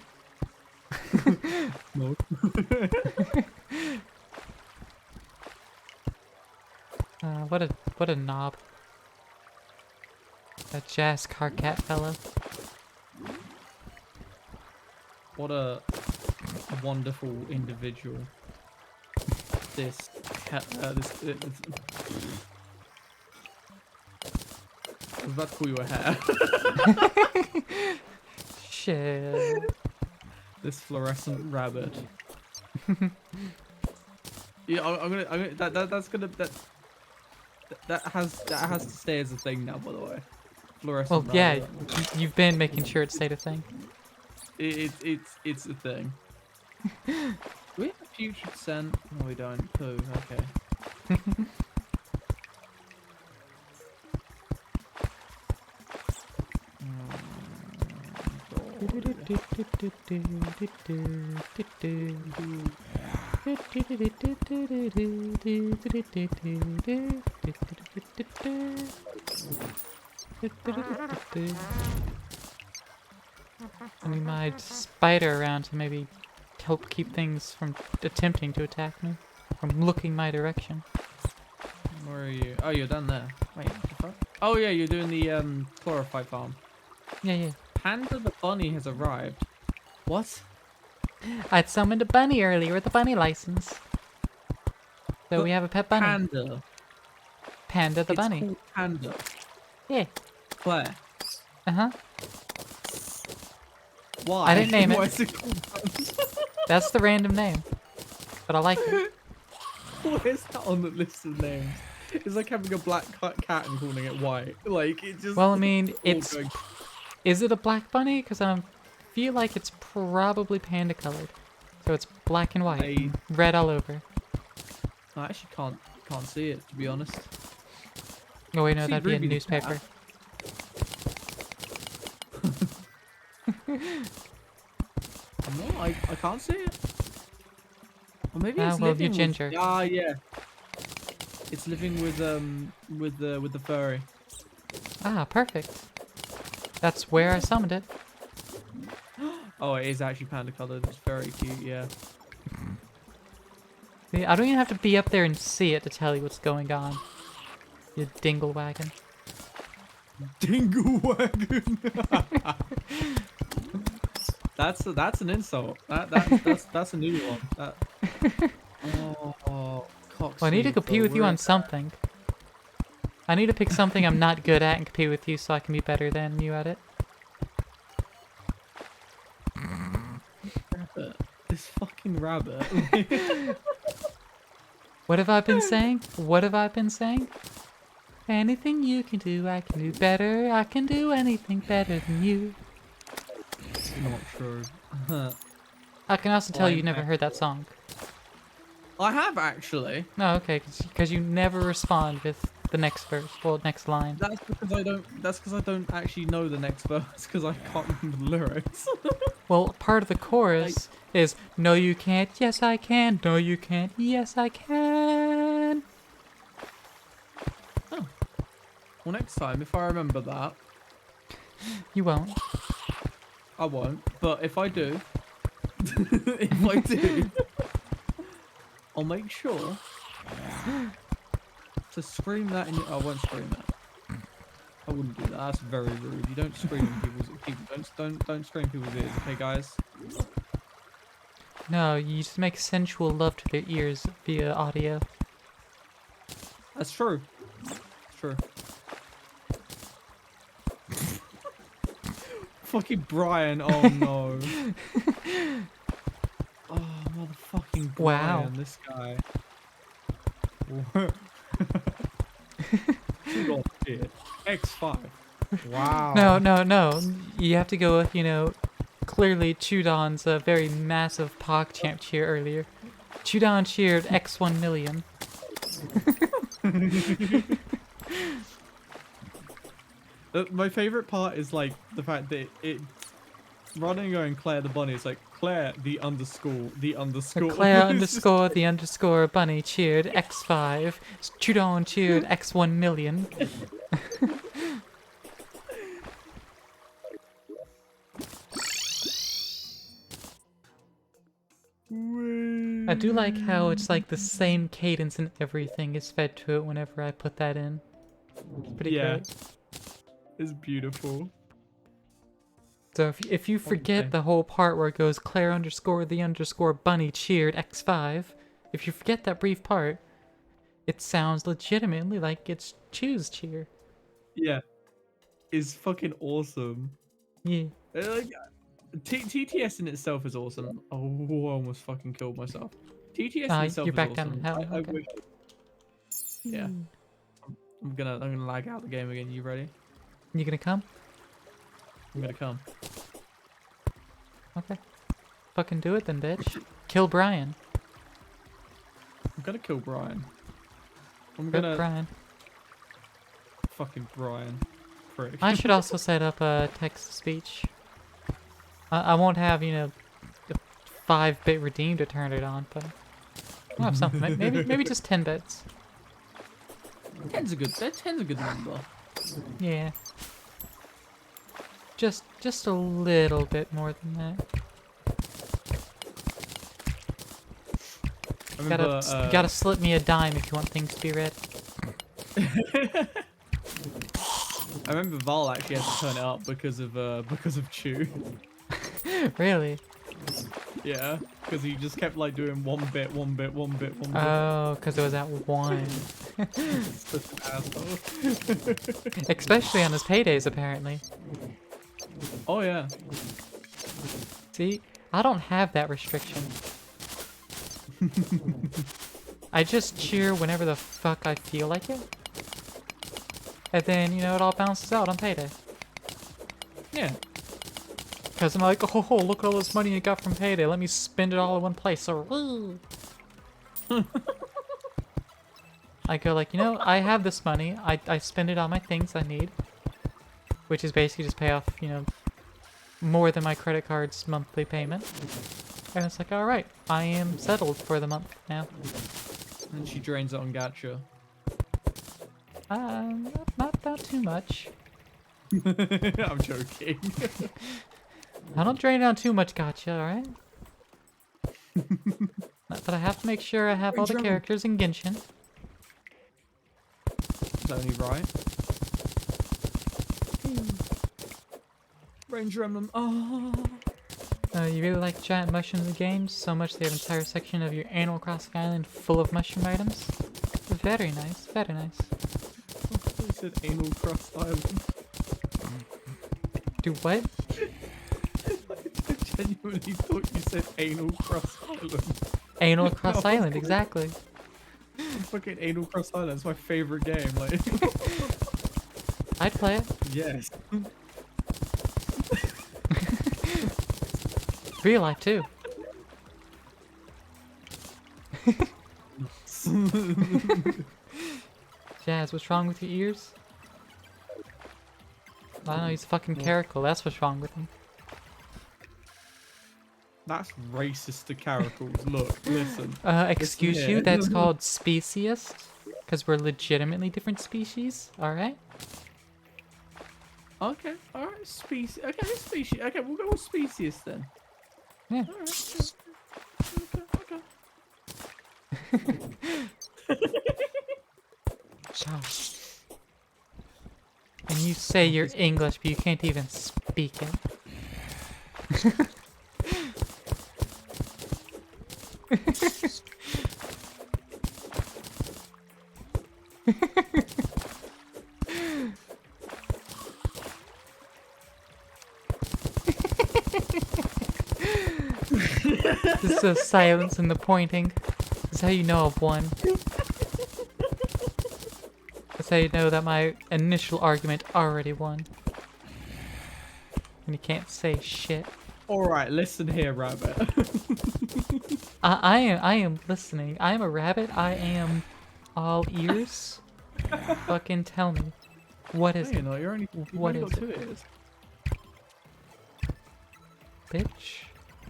What a knob. That jazz car cat fellow. What a wonderful individual. This cat. I was about to call you a hare. Shit. This fluorescent rabbit. Yeah, I'm gonna. That has to stay as a thing now. By the way, fluorescent. Well, yeah, rabbit. you've been making sure it stayed a thing. It's a thing. We have a future scent. No, we don't. Poo. Okay. I need my spider around to maybe help keep things from attempting to attack me, from looking my direction. Where are you? Oh, you're down there. Wait, what the fuck? Oh yeah, you're doing the chlorophyte farm. Yeah, yeah. Panda the bunny has arrived. What? I'd summoned a bunny earlier with a bunny license. So But we have a pet bunny. Panda. Panda the It's bunny. called Panda. Yeah. Claire. Uh-huh. Why? I didn't name it. Why is it called Panda? That's the random name. But I like it. What is that on the list of names? It's like having a black cat and calling it white. Like, it just... Well, I mean, all it's... going- Is it a black bunny? Because I feel like it's probably panda colored. So it's black and white. I- Red all over. I actually can't see it, to be honest. Oh wait, no, See that'd be a Ruby the newspaper. No, I can't see it. Or maybe Ah, it's well, living you're ginger. with... Ah, yeah. It's living with the furry. Ah, perfect. That's where I summoned it. Oh, it is actually panda colored. It's very cute, yeah. See, I don't even have to be up there and see it to tell you what's going on. You dingle wagon. Dingle wagon. That's an insult. That's a new one. Oh, Well, I need to compete with you on something. I need to pick something I'm not good at and compete with you so I can be better than you at it. This fucking rabbit. What have I been saying? What have I been saying? Anything you can do, I can do better. I can do anything better than you. Not true. I can also tell Well, you never heard that song. I have actually. No, okay, because you never respond with the next verse, well, next line. That's because I don't. That's because I don't actually know the next verse because I can't remember the lyrics. Well, part of the chorus is, no you can't, yes I can, no you can't, yes I can. Well, next time if I remember that, You won't. I won't. But if I do, if I do, I'll make sure to scream that in your... I won't scream that. I wouldn't do that. That's very rude. You don't scream in people's... Don't scream in people's ears, okay, guys? No, you just make sensual love to their ears via audio. That's true. It's true. Fucking Brian. Oh no. Oh, motherfucking Brian. Wow. This guy. Oh, shit. X5. Wow. No. You have to go with, you know, clearly Chudon's a very massive PogChamp cheer earlier. Chudon cheered X1 million. My favorite part is like the fact that it rather than going Claire the bunny, it's like Claire the underscore. Claire underscore the underscore bunny cheered X5. Chudon cheered X1 million. I do like how it's like the same cadence and everything is fed to it whenever I put that in. It's pretty great. It's beautiful. So if you forget the whole part where it goes Claire underscore the underscore bunny cheered X5, if you forget that brief part, it sounds legitimately like it's Choose cheer. Yeah. It's fucking awesome. Yeah. Like, TTS in itself is awesome. Oh, I almost fucking killed myself. TTS in itself you're is back awesome. down in hell. I Okay. wish... Yeah. I'm gonna lag out the game again. You ready? You gonna come? I'm gonna come. Okay. Fucking do it then, bitch. Kill Brian. I'm gonna kill Brian. I'm Rip gonna Brian. fucking Brian. Prick. I should also set up a text-to-speech. I won't have, you know, the 5-bit redeem to turn it on, but I'll have something. Maybe just 10 bits. 10's a good number. Yeah. Just a little bit more than that. I remember, Gotta slip me a dime if you want things to be ready. I remember Val actually had to turn it up because of Chew. Really? Yeah, because he just kept like doing one bit. Oh, because it was at 1. Such an asshole. Especially on his paydays, apparently. Oh yeah. See, I don't have that restriction. I just cheer whenever the fuck I feel like it. And then, it all balances out on payday. Yeah. Because I'm like, oh, look at all this money I got from payday. Let me spend it all in one place. So, woo. I go like, I have this money. I spend it on my things I need. Which is basically just pay off, more than my credit card's monthly payment. And it's like, alright, I am settled for the month now. And she drains it on Gacha. Not too much. I'm joking. I don't drain down too much gacha, alright? But I have to make sure I have all the characters in Genshin. Is that only right? Ranger Emblem. Oh. You really like giant mushrooms in games? So much they have an entire section of your Animal Crossing island full of mushroom items? Very nice, very nice. I said Anal Cross Island. Do what? I genuinely thought you said Anal Cross Island. Anal Cross Island, exactly. Fucking Anal Cross Island is my favorite game. Like, I'd play it. yes. Real life, too. Jazz, what's wrong with your ears? I don't know, he's fucking caracal. That's what's wrong with him. That's racist to caracals. Look, listen. Excuse Listen you, here. that's called speciest. Because we're legitimately different species, alright? Okay, alright, species. Okay, species. Okay, we'll go with species then. Yeah. Alright. Okay. Josh. And you say you're English, but you can't even speak it. This is the silence and the pointing. This is how you know I've won. That's how you know that my initial argument already won. And you can't say shit. Alright, listen here, Rabbit. I am listening. I am a rabbit. I am all ears. Fucking tell me. What is No, it? you're not. You've What only is got 2 ears. Bitch.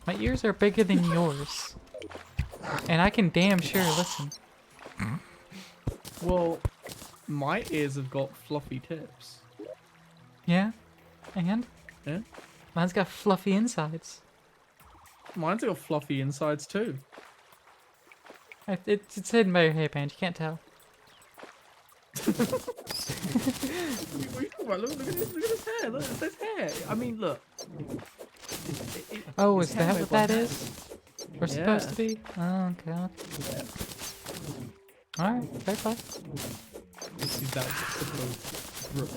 My ears are bigger than yours. And I can damn sure listen. Well, my ears have got fluffy tips. Yeah? And? Yeah? Mine's got fluffy insides. Mine's got fluffy insides too. It's hidden by your hairband. You can't tell. What are you talking about? Look at his hair. Look at his hair. I mean, look. Oh, his is hair that made what by that hand. is? We're supposed to be? Oh, okay. Yeah. Alright, fair play. This is that supposed.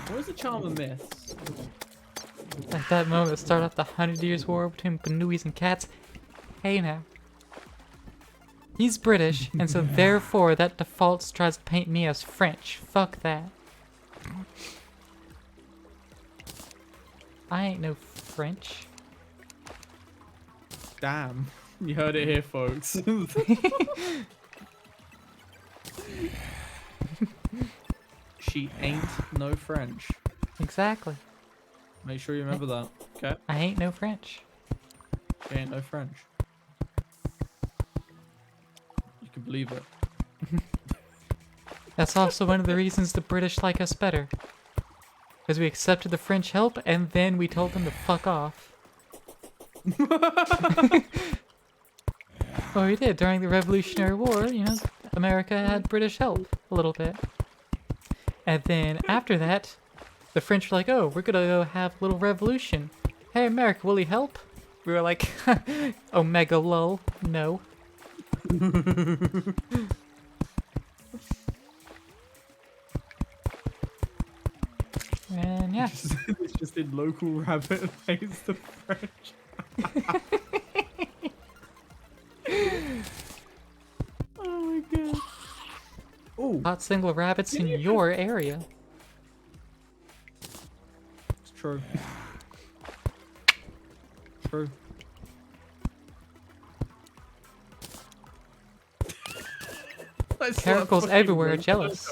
Where's the charm of myths? Like that moment that started off the 100 Years' War between Banouis and cats. Hey now. He's British, and so therefore that defaults tries to paint me as French. Fuck that. I ain't no French. Damn. You heard it here, folks. She ain't no French. Exactly. Make sure you remember that. Okay? I ain't no French. Ain't no French. You can believe it. That's also one of the reasons the British like us better. Because we accepted the French help and then we told them to fuck off. Well, we did. During the Revolutionary War, you know, America had British help a little bit. And then after that, the French were like, oh, we're gonna go have a little revolution. Hey, America, will you help? We were like, Omega lol, no. And yeah. It's just in local rabbit hates the French. Oh my god. Oh, Hot single rabbits in your area. it's true. True. Caracals everywhere are jealous.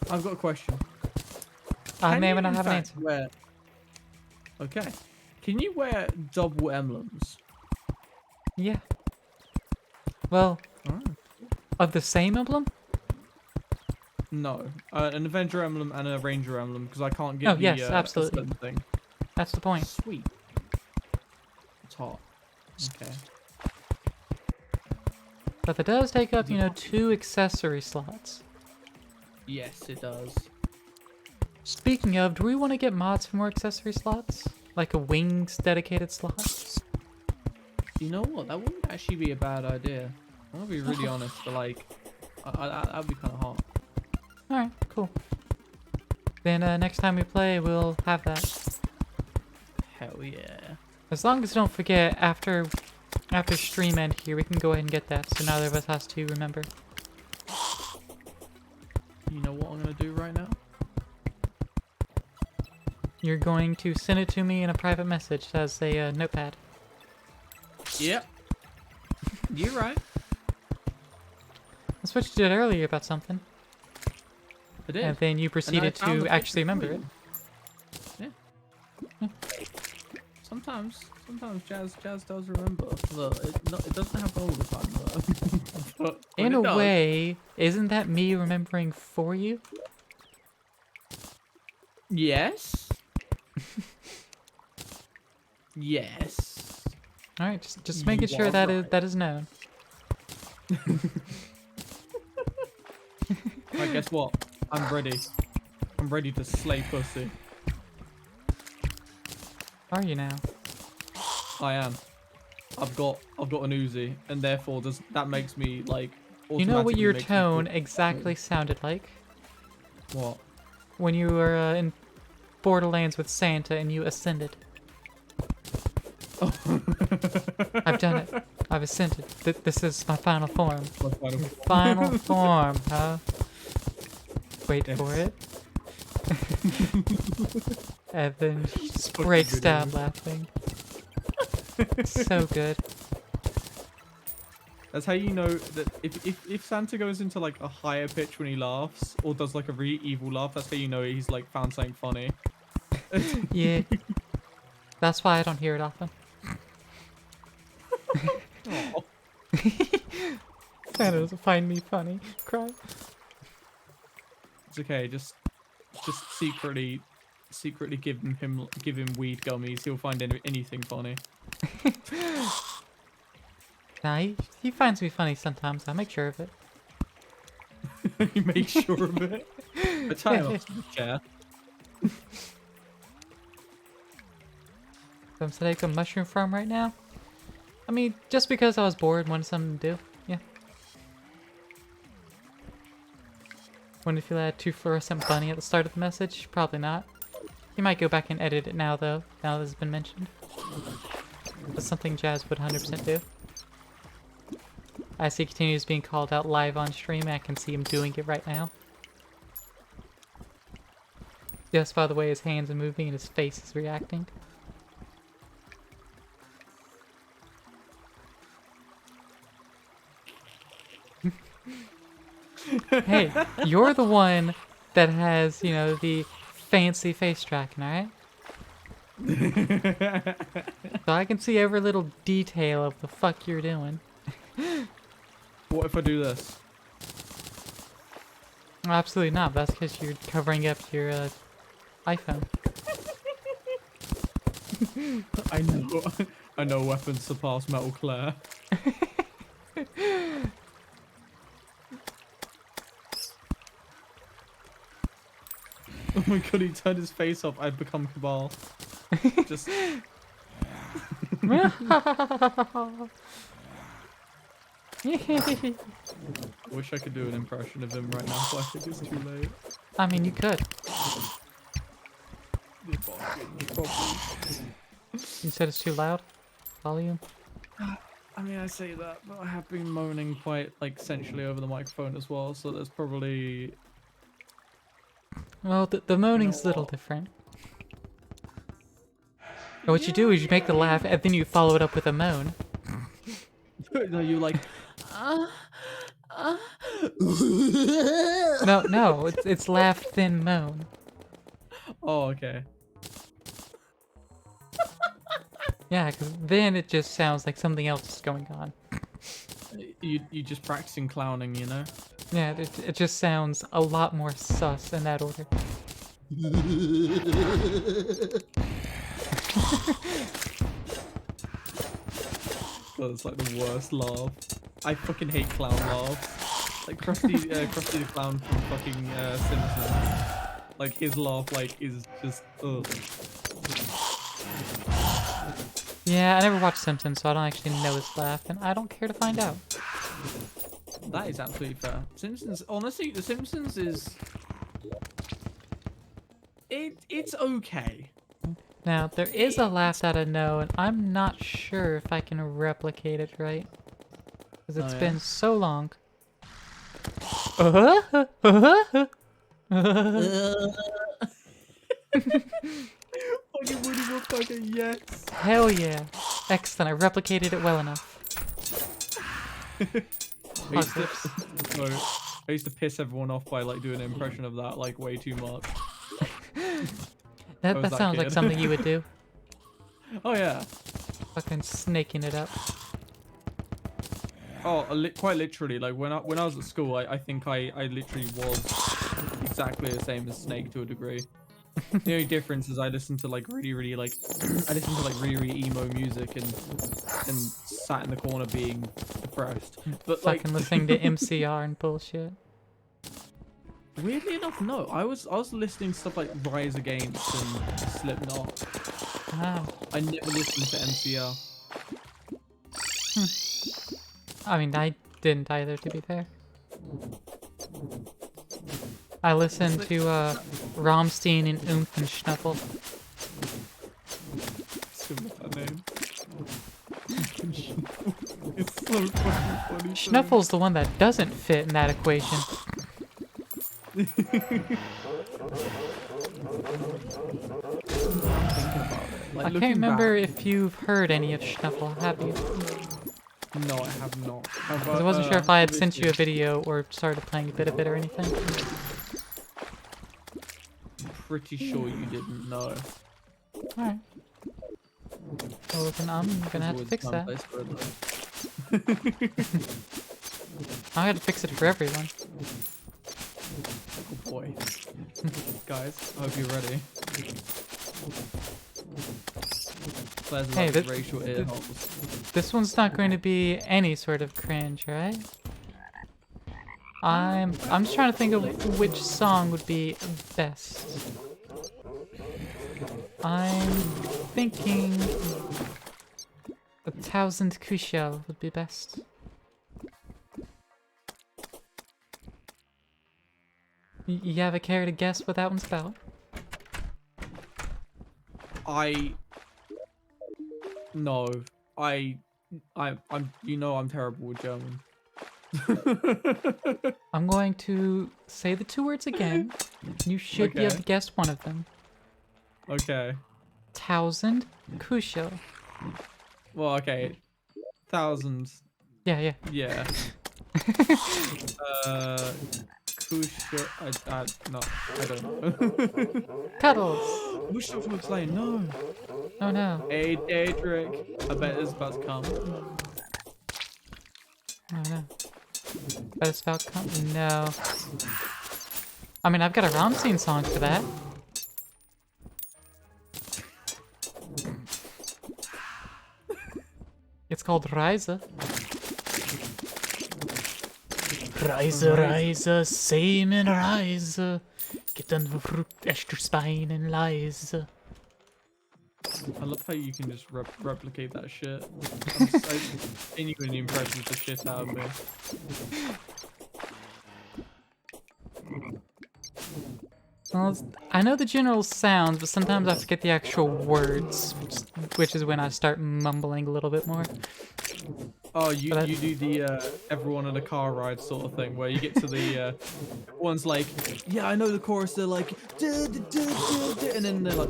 I've got a question. I Can may you not in have an fact answer. wear- Okay. Can you wear double emblems? Yeah. Well, Oh. of the same emblem? No. An Avenger emblem and a Ranger emblem because I can't get Oh, the yes, a absolutely. certain thing. That's the point. Sweet. It's hot. Okay. But that does take up, you know, 2 accessory slots. Yes, it does. Speaking of, do we want to get mods for more accessory slots? Like a wings dedicated slot? You know what? That wouldn't actually be a bad idea. I'm gonna be really honest, but like, that'd be kind of hot. Alright, cool. Then next time we play, we'll have that. Hell yeah. As long as we don't forget, after stream end here, we can go ahead and get that, so neither of us has to remember. You know what I'm gonna do right now? You're going to send it to me in a private message as a notepad. Yep. You're right. That's what you did earlier about something. I did. And then you proceeded found to the actually picture remember for it. you. Sometimes Jazz does remember. Look, it doesn't happen all the time, though. But when In it a does- way, isn't that me remembering for you? Yes. Yes. Alright, just making sure are that right. that is known. Right, guess what? I'm ready. I'm ready to slay pussy. Are you now? I am. I've got an Uzi, and therefore that makes me like. You know what automatically your makes me tone feel- exactly sounded like? What? When you were in Borderlands with Santa and you ascended. I've done it. I've ascended. This is my final form. My final- Final form, huh? Wait Yes. for it. And then she just Fucking breaks good down movie. laughing. So good. That's how you know that if Santa goes into like a higher pitch when he laughs or does like a really evil laugh, that's how you know he's like found something funny. Yeah. That's why I don't hear it often. Aw. Santa doesn't find me funny. Cry. It's okay. Just secretly give him weed gummies. He'll find anything funny. Nah, he finds me funny sometimes. I make sure of it. He makes sure of it. I tie him up to the chair. So I'm setting up a mushroom farm right now. I mean, just because I was bored and wanted something to do. Yeah. Wonder if you'll add 2 fluorescent bunny at the start of the message? Probably not. You might go back and edit it now, though, now this has been mentioned. That's something Jazz would 100% do. As he continues being called out live on stream, I can see him doing it right now. Just by the way his hands are moving and his face is reacting. Hey, you're the one that has, you know, the fancy face tracking, alright? So I can see every little detail of the fuck you're doing. What if I do this? Absolutely not. That's because you're covering up your iPhone. I know. I know weapons surpass Metal Claire. Oh my god, he turned his face off. I've become Cabal. Just. I wish I could do an impression of him right now, but I think it's too late. I mean, you could. You said it's too loud? Volume? I mean, I say that, but I have been moaning quite, like, sensually over the microphone as well, so there's probably... Well, the moaning's a little different. What you do is you make the laugh, and then you follow it up with a moan. No, you like... No, it's laugh, then moan. Oh, okay. Yeah, because then it just sounds like something else is going on. You just practicing clowning, you know? Yeah, it just sounds a lot more sus in that order. Oh, it's like the worst laugh. I fucking hate clown laughs. Like Krusty the Clown from fucking Simpsons. Like his laugh, like is just ugh. Yeah, I never watched Simpsons, so I don't actually know his laugh, and I don't care to find out. That is absolutely fair. Simpsons, honestly, The Simpsons is it's okay. Now, there is a laugh that I know, and I'm not sure if I can replicate it right. Because it's Oh, yeah? been so long. Fucking Woody Woodpecker, yes. Hell yeah. Excellent, I replicated it well enough. I used to piss everyone off by like doing an impression of that like way too much. That that sounds like kid. something you would do. Oh yeah. Fucking snaking it up. Oh, quite literally. Like when I was at school, I think I literally was exactly the same as Snake to a degree. The only difference is I listened to like really like I listened to like really emo music and sat in the corner being depressed. But like Fucking listening to MCR and bullshit. weirdly enough, no. I was listening to stuff like Rise Against and Slipknot. Wow. I never listened to MCR. I mean, I didn't either, to be fair. I listened to Rammstein and Oomph and Schnuffle. Still with that name. It's so fucking funny. Schnuffle's the one that doesn't fit in that equation. Like, I can't remember if you've heard any of Schnuffle, have you? No, I have not. 'Cause I wasn't sure if I had sent you a video or started playing a bit of it or anything. Pretty sure you didn't know. Alright. Well, then I'm gonna have to fix that. I had to fix it for everyone. Oh boy. Guys, I hope you're ready. There's Hey, like racial ear holes. This one's not going to be any sort of cringe, right? I'm just trying to think of which song would be best. I'm thinking 1,000 Kushel would be best. You have a care to guess what that one's about? No. I'm you know I'm terrible with German. I'm going to say the two words again. You should be able Okay. to guess one of them. Okay. 1,000 Kushel. Well, okay. Thousands. Yeah, yeah. Yeah. Kusha, no, I don't know. Cuddles. Wish I was explain. No. Oh no. Hey, Daedric. I bet it's about to come. Oh no. But it's about no. I mean, I've got a Ramstein song for that. It's called Reise. Reise, Semen Reise. Get an Frucht, Esther Spein and leise. I love how you can just replicate that shit. I'm so genuinely impressed with the shit out of me. Well, I know the general sounds, but sometimes I forget the actual words, which is when I start mumbling a little bit more. Oh, you do the everyone in a car ride sort of thing, where you get to the one's like, yeah, I know the chorus. They're like, duh, duh, duh, duh, duh, and then they're like,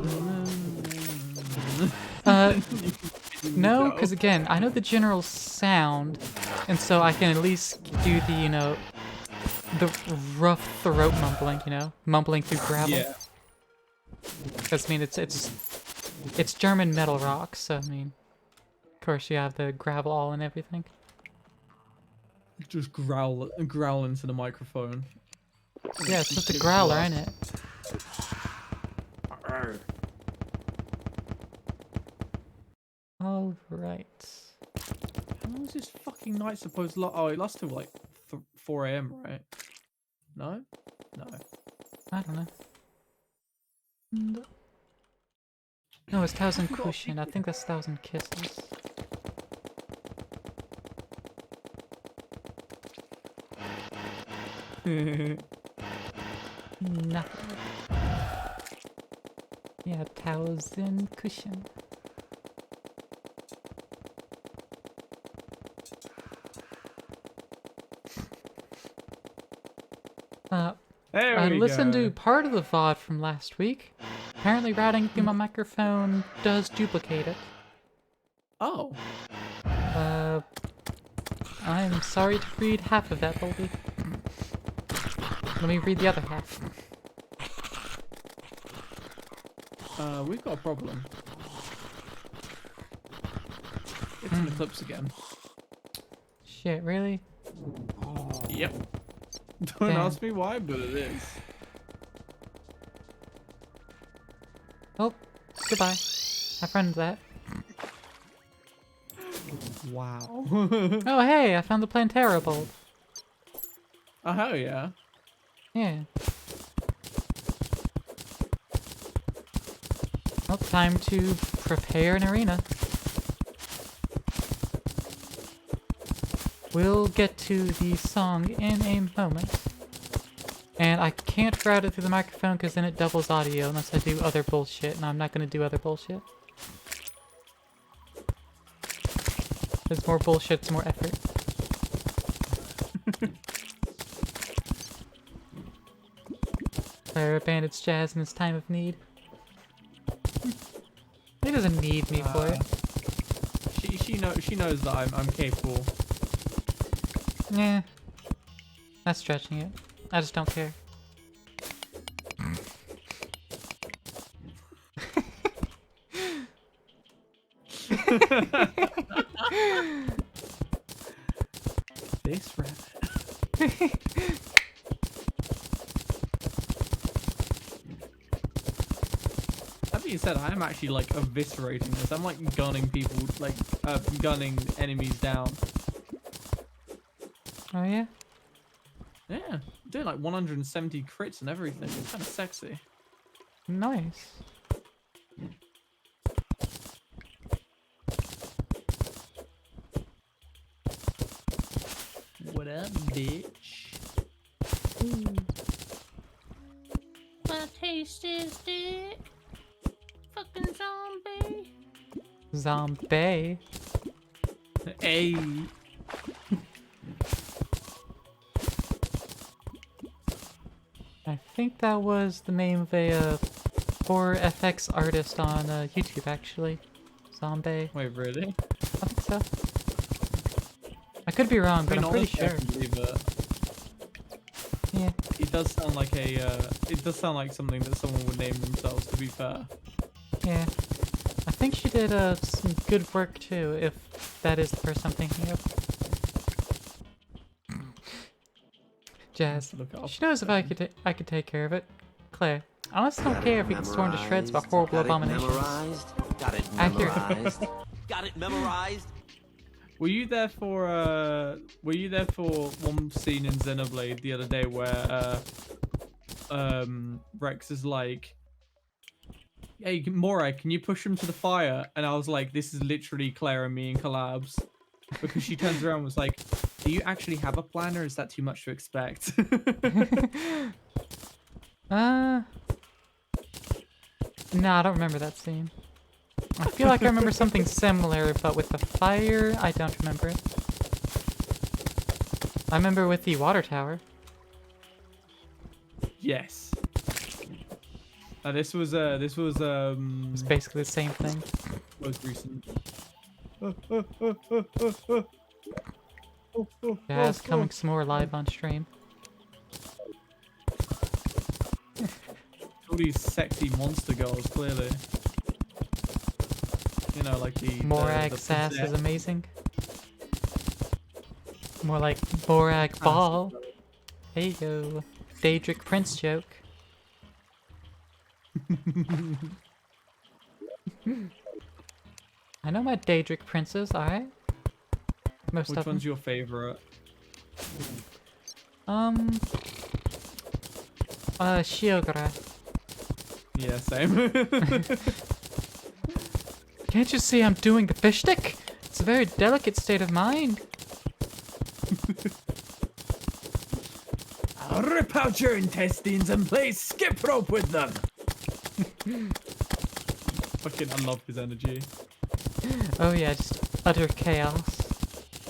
no, because again, I know the general sound, and so I can at least do the, you know, the rough throat mumbling, you know, mumbling through gravel. yeah. Because I mean, it's German metal rock, so I mean, of course you have the gravel all and everything. Just growl into the microphone. Yeah, it's just a growler, ain't it? All right. How long is this fucking night supposed to last? Oh, it lasts till like 4 AM, right? No? No. I don't know. No, it's 1,000 Kushin. I think that's 1,000 kisses. Nothing. Yeah, 1,000 Kushin. There I we listened go. to part of the VOD from last week. Apparently routing through my microphone does duplicate it. Oh. I'm sorry to read half of that, Boldy. Let me read the other half. We've got a problem. It's an eclipse again. Shit, really? Yep. Don't Damn. ask me why, but it is. Oh, goodbye. Have fun with that. Wow. Oh, hey, I found the Plantera bulb. Oh, hell yeah. Yeah. Well, time to prepare an arena. We'll get to the song in a moment. And I can't route it through the microphone because then it doubles audio unless I do other bullshit, and I'm not going to do other bullshit. It's more bullshit, it's more effort. Claire abandons Jazz in his time of need. He doesn't need me for it. She knows that I'm capable. Yeah. That's stretching it. I just don't care. This rabbit. That being said, I am actually like eviscerating this. I'm like gunning people, like gunning enemies down. Oh yeah? Yeah, I'm doing like 170 crits and everything. It's kind of sexy. Nice. What up, bitch? My taste is dick. Fucking zombie. Zombie. Hey. I think that was the name of a horror FX artist on YouTube, actually. Zombie. Wait, really? I think so. I could be wrong, I but mean, I'm pretty honestly, I sure. can believe it. Yeah. It does sound like it does sound like something that someone would name themselves, to be fair. Yeah. I think she did some good work too, if that is the person I'm thinking of. Jazz. Look it up. She knows if I could take care of it. Claire, I honestly don't care if he gets torn to shreds by horrible Got it abominations. memorized. Got it Accurate. memorized. Got it memorized. Were you there for one scene in Xenoblade the other day where Rex is like, "Hey, Moray, can you push him to the fire?" And I was like, "This is literally Claire and me in collabs," because she turns around and was like, "Do you actually have a plan, or is that too much to expect?" No, I don't remember that scene. I feel like I remember something similar, but with the fire, I don't remember it. I remember with the water tower. Yes. This was It's basically the same thing. most recent. Jazz coming some more live on stream. All these sexy monster girls, clearly. You know, like the Morag the sass is possessed- amazing. More like Morag ball. There you go. Daedric Prince joke. I know my Daedric princes, alright? Most Which of them. one's your favorite? Shiogara. Yeah, same. Can't you see I'm doing the fish stick? It's a very delicate state of mind. I'll rip out your intestines and play skip rope with them. Fucking, I love his energy. Oh yeah, just utter chaos.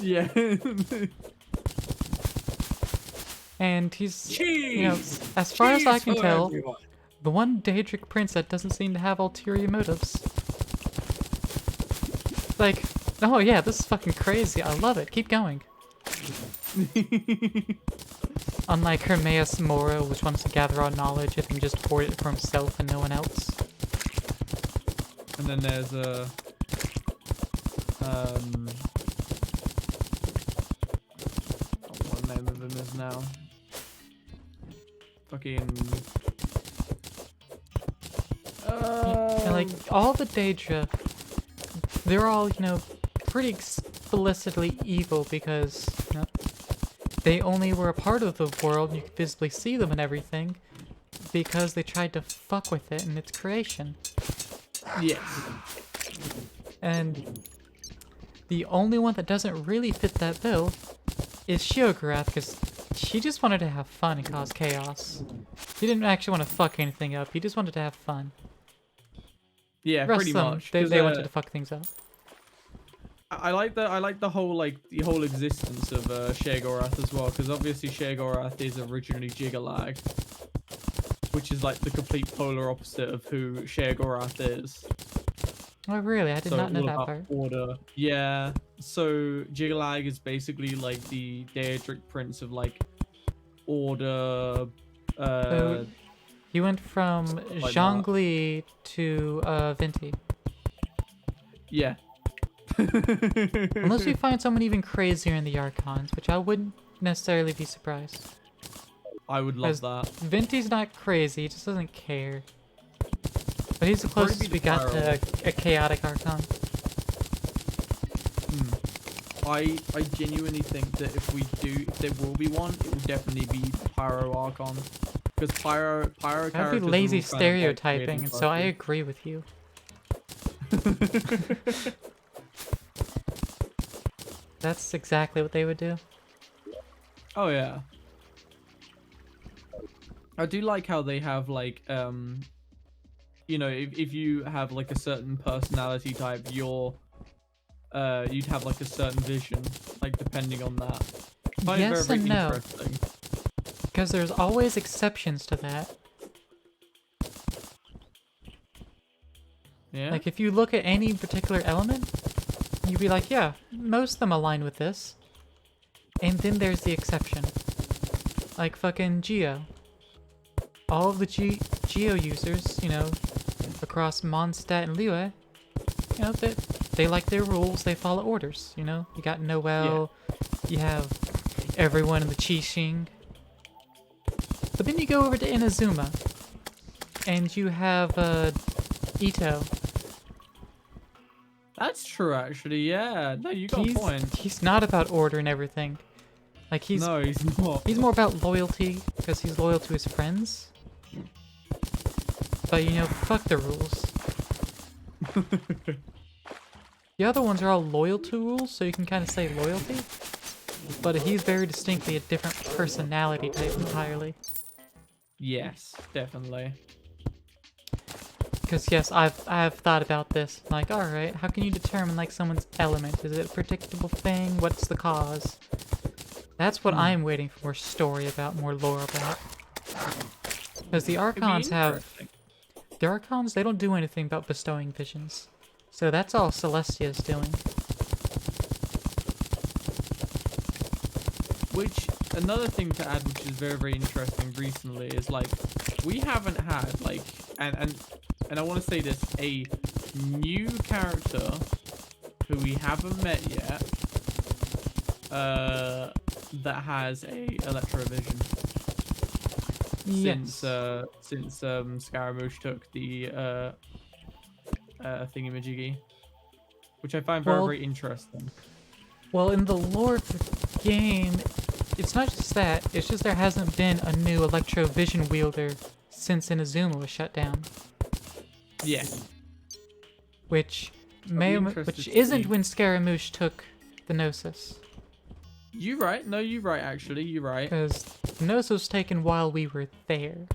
Yeah. And he's, Cheese! you know, as far as I Cheese can for tell, everyone. the one Daedric prince that doesn't seem to have ulterior motives. Like, oh yeah, this is fucking crazy. I love it. Keep going. Unlike Hermaeus Mora, which wants to gather all knowledge and just hoard it for himself and no one else. And then there's a what the name of him is now. Fucking And, like, all the Daedra, they're all, you know, pretty explicitly evil because, you know, they only were a part of the world, you could visibly see them and everything, because they tried to fuck with it in its creation. yes. And the only one that doesn't really fit that bill is Shiogarath, because she just wanted to have fun and cause chaos. He didn't actually want to fuck anything up, he just wanted to have fun. Yeah, The rest pretty of them, much. they 'Cause, wanted to fuck things up. I like the whole existence of Sheogorath as well, because obviously Sheogorath is originally Jigalag, which is like the complete polar opposite of who Sheogorath is. Oh really? I did not know all that about part. Order. Yeah. So Jigalag is basically like the Daedric prince of like order. So he went from like Zhongli to Venti. Yeah. Unless we find someone even crazier in the Archons, which I wouldn't necessarily be surprised. I would love Because that. Venti's not crazy, he just doesn't care. But he's the Probably closest be we got to a chaotic Archon. I genuinely think that if there will be one, it will definitely be Pyro Archon. Because Pyro That'd characters be are lazy all kind of, like, stereotyping, weird and so I quirky. agree with you. That's exactly what they would do. Oh yeah. I do like how they have like you know, if you have like a certain personality type, you'd have like a certain vision, like depending on that. I find it Yes very, and very no. interesting. Because there's always exceptions to that. Yeah. Like, if you look at any particular element, you'd be like, yeah, most of them align with this. And then there's the exception. Like fucking Geo. All of the Geo users, you know, across Mondstadt and Liyue, you know, they like their rules, they follow orders, you know? You got Noel, you have everyone in the Qixing. But then you go over to Inazuma, and you have, Ito. That's true, actually. Yeah. No, you got a point. He's not about order and everything. Like, No, he's not. he's more about loyalty, because he's loyal to his friends. But, you know, fuck the rules. The other ones are all loyal to rules, so you can kind of say loyalty. But he's very distinctly a different personality type entirely. Yes, definitely. Because yes, I've thought about this. Like, all right, how can you determine like someone's element? Is it a predictable thing? What's the cause? That's what I'm waiting for more story about, more lore about. Because the Archons the Archons, they don't do anything about bestowing visions. So that's all Celestia's doing. Which, another thing to add, which is very, very interesting recently, is like, we haven't had, like, and I want to say this, a new character who we haven't met yet, that has a Electrovision. Yes. Since Scaramouche took the thingamajiggy, which I find very, very interesting. Well, in the lore of the game, it's not just that, it's just there hasn't been a new Electrovision wielder since Inazuma was shut down. Yeah. Which interested isn't to when Scaramouche took the Gnosis. You right. No, you right, actually. You right. Because the Gnosis was taken while we were there.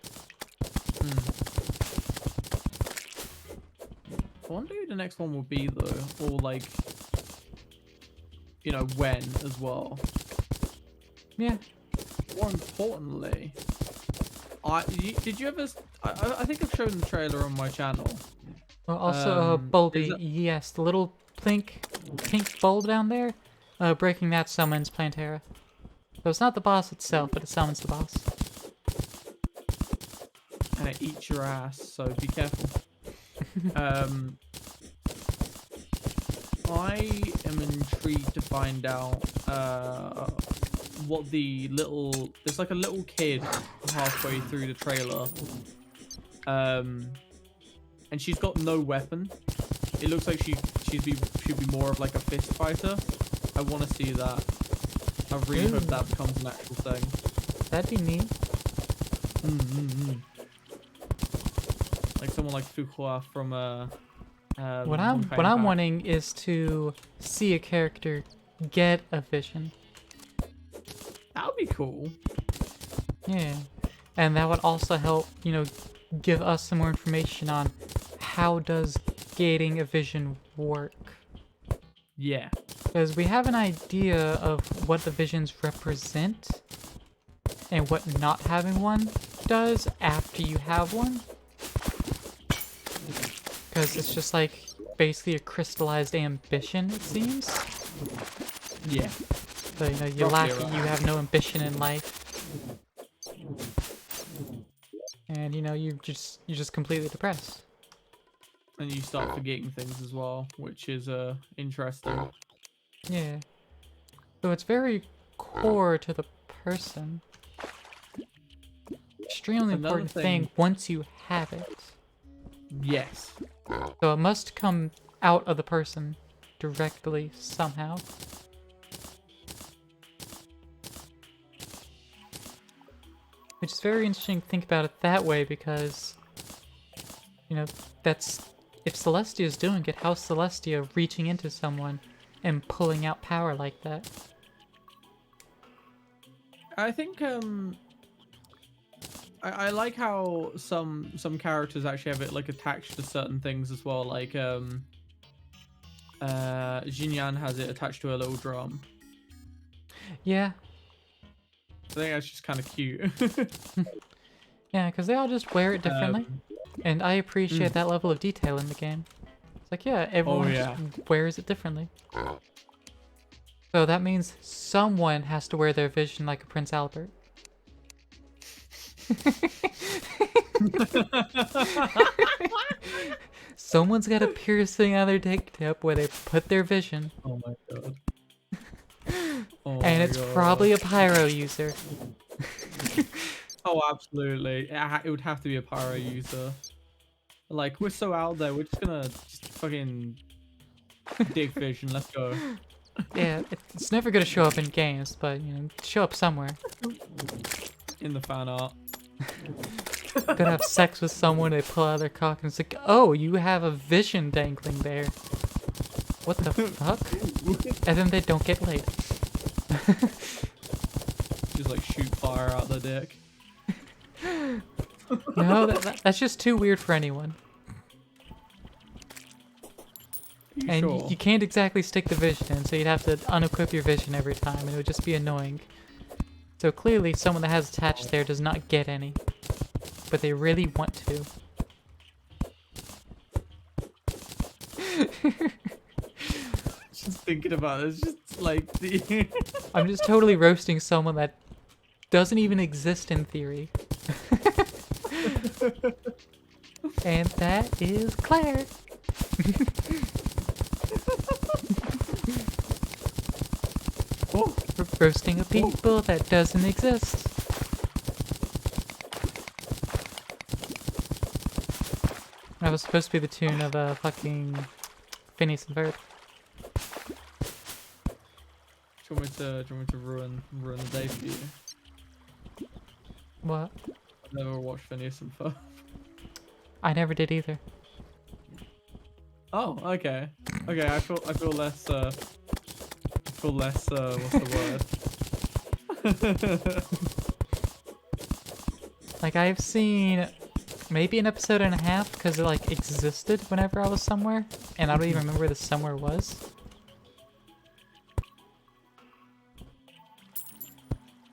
I wonder who the next one will be, though. Or, like, you know, when as well. Yeah. More importantly, did you ever... I think I've shown the trailer on my channel. Well, also, Bulby, yes, the little pink bulb down there, breaking that summons Plantera. So it's not the boss itself, but it summons the boss. And it eats your ass, so be careful. I am intrigued to find out what the little... There's like a little kid halfway through the trailer. And she's got no weapon. It looks like she'd be more of like a fist fighter. I want to see that. I really hope that becomes an actual thing. That'd be neat. Like someone like Fuqua from What I'm wanting is to see a character get a vision. That would be cool. Yeah, and that would also help, you know, give us some more information on how does gating a vision work. Yeah. Because we have an idea of what the visions represent and what not having one does after you have one. Because it's just like basically a crystallized ambition, it seems. Yeah. So, you know, you have no ambition in life. And, you know, you're just completely depressed. And you start forgetting things as well, which is interesting. Yeah. So it's very core to the person. Extremely important thing once you have it. Yes. So it must come out of the person directly somehow. Which is very interesting to think about it that way because, you know, that's... If Celestia is doing it, how's Celestia reaching into someone and pulling out power like that? I think I like how some characters actually have it like attached to certain things as well. Like Jinyan has it attached to a little drum. Yeah. I think that's just kind of cute. Yeah, because they all just wear it differently. And I appreciate that level of detail in the game. It's like, yeah, everyone just wears it differently. So that means someone has to wear their vision like a Prince Albert. Someone's got a piercing on their dick tip where they put their vision. Oh my god. Oh And my it's god. probably a pyro user. Oh, absolutely. It would have to be a pyro user. Like, we're so out there, we're just gonna just fucking dig vision. Let's go. Yeah, it's never gonna show up in games, but, you know, show up somewhere. In the fan art. Gonna have sex with someone, they pull out their cock, and it's like, oh, you have a vision dangling there. What the fuck? And then they don't get laid. Just like shoot fire out the dick. No, that's just too weird for anyone. You And sure? you can't exactly stick the vision in, so you'd have to unequip your vision every time, and it would just be annoying. So clearly, someone that has attached there does not get any. But they really want to. Just thinking about it, it's just like the I'm just totally roasting someone that doesn't even exist in theory. And that is Claire. oh, Roasting a people that doesn't exist. That was supposed to be the tune of fucking Phineas and Ferb. do you want me to ruin the day for you? What? I've never watched Phineas and Ferb. I never did either. Oh, okay. Okay, I feel less what's the word? Like, I've seen maybe an episode and a half because it like existed whenever I was somewhere, and I don't even remember where the somewhere was.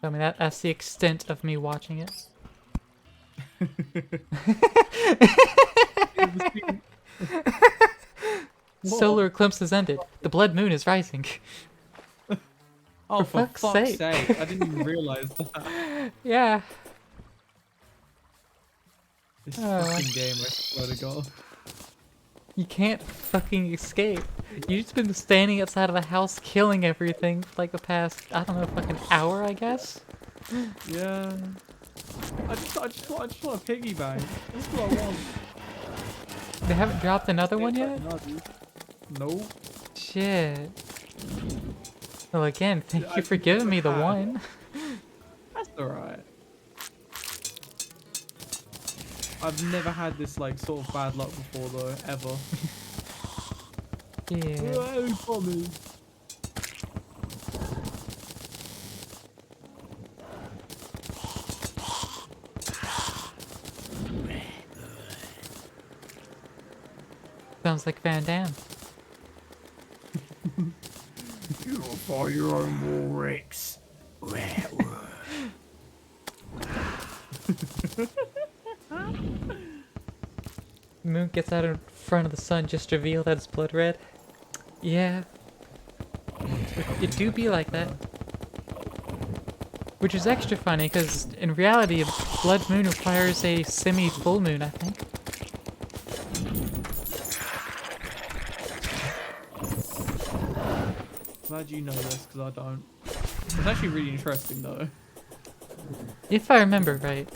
I mean, that's the extent of me watching it. Solar eclipse has ended. The blood moon is rising. Oh, For for fuck's fuck's sake. sake! I didn't even realize that. Yeah. This Oh. fucking game, I swear to God. You can't fucking escape. You've just been standing outside of the house killing everything for like the past, I don't know, fucking hour, I guess? Yeah. I just want a piggy bank. That's what I want. They haven't dropped another one yet? Nope. Shit. Well, again, thank you for giving me the one. That's alright. I've never had this like sort of bad luck before though, ever. Yeah. Sounds like Van Damme. You'll find your own war, Rex. Moon gets out in front of the sun just to reveal that it's blood red. Yeah. It do be like that. Which is extra funny, because in reality, a blood moon requires a semi-full moon, I think. Glad you know this, because I don't. It's actually really interesting though. If I remember right.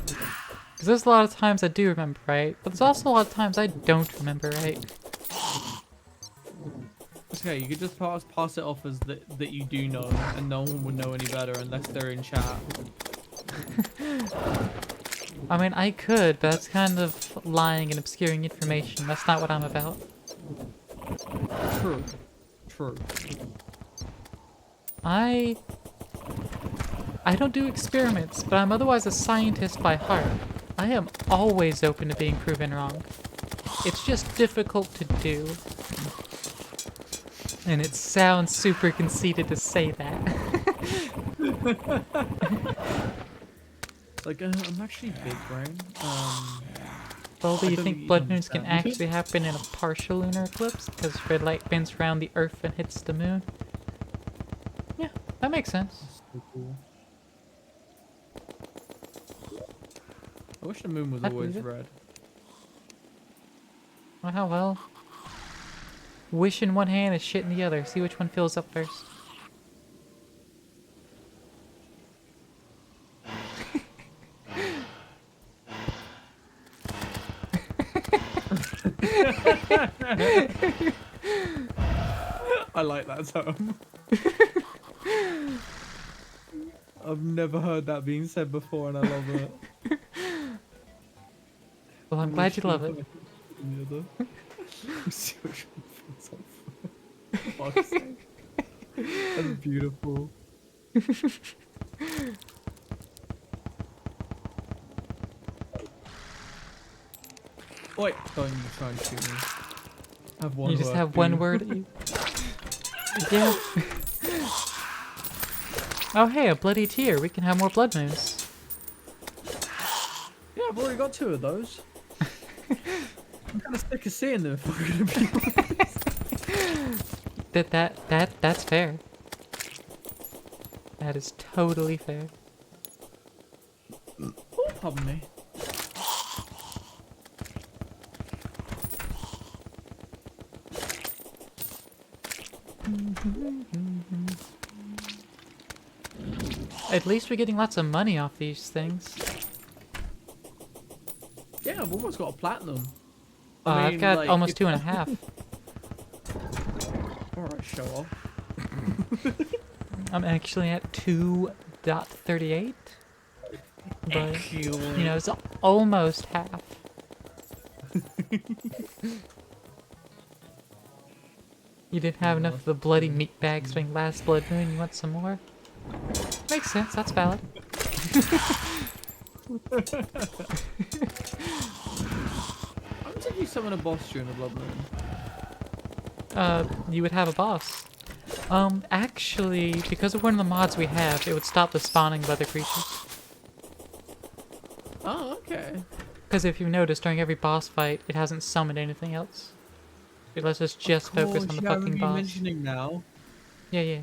Because there's a lot of times I do remember right, but there's also a lot of times I don't remember right. It's okay, you could just pass it off as that you do know, and no one would know any better unless they're in chat. I mean, I could, but that's kind of lying and obscuring information. That's not what I'm about. True. True. I don't do experiments, but I'm otherwise a scientist by heart. I am always open to being proven wrong. It's just difficult to do. And it sounds super conceited to say that. Like, I'm actually big brain. Well, do I you don't think think you blood moons can understand. actually happen in a partial lunar eclipse? Because red light bends around the Earth and hits the moon? That makes sense. So cool. I wish the moon was I'd always believe it. red. Oh well. Wish in one hand and shit in the other. See which one fills up first. I like that term. I've never heard that being said before, and I love it. Well, I'm glad you love it. See which one fills up first. Fuck's sake. That's beautiful. Wait, don't you try and shoot me. Have one You just word, have one dude. word. Yeah. Oh hey, a bloody tear. We can have more blood moons. Yeah, I've already got 2 of those. I'm kind of sick of seeing them, if I'm gonna be honest. That's fair. That is totally fair. Oh, pardon me. At least we're getting lots of money off these things. Yeah, I've almost got a platinum. I've got like, almost if- 2.5. Alright, show off. I'm actually at 2.38. But, you know, it's almost half. You didn't have enough of the bloody meat bags during last blood moon. You want some more? Makes sense. That's valid. How did you summon a boss during the blood moon? You would have a boss. Actually, because of one of the mods we have, it would stop the spawning of other creatures. Oh, okay. Because if you've noticed, during every boss fight, it hasn't summoned anything else. It lets us just focus on the fucking boss. Mentioning now, Yeah, yeah.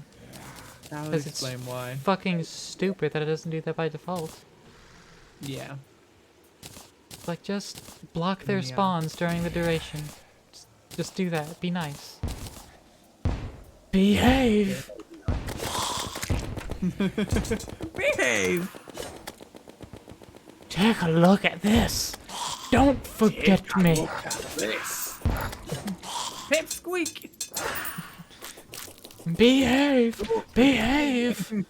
that would 'Cause it's explain why. fucking stupid that it doesn't do that by default. Yeah. Like, just block their Yeah. spawns during the duration. Just do that. Be nice. Behave! Behave! Take a look at this! Don't forget me! Look at this! Pipsqueak! Behave! Behave!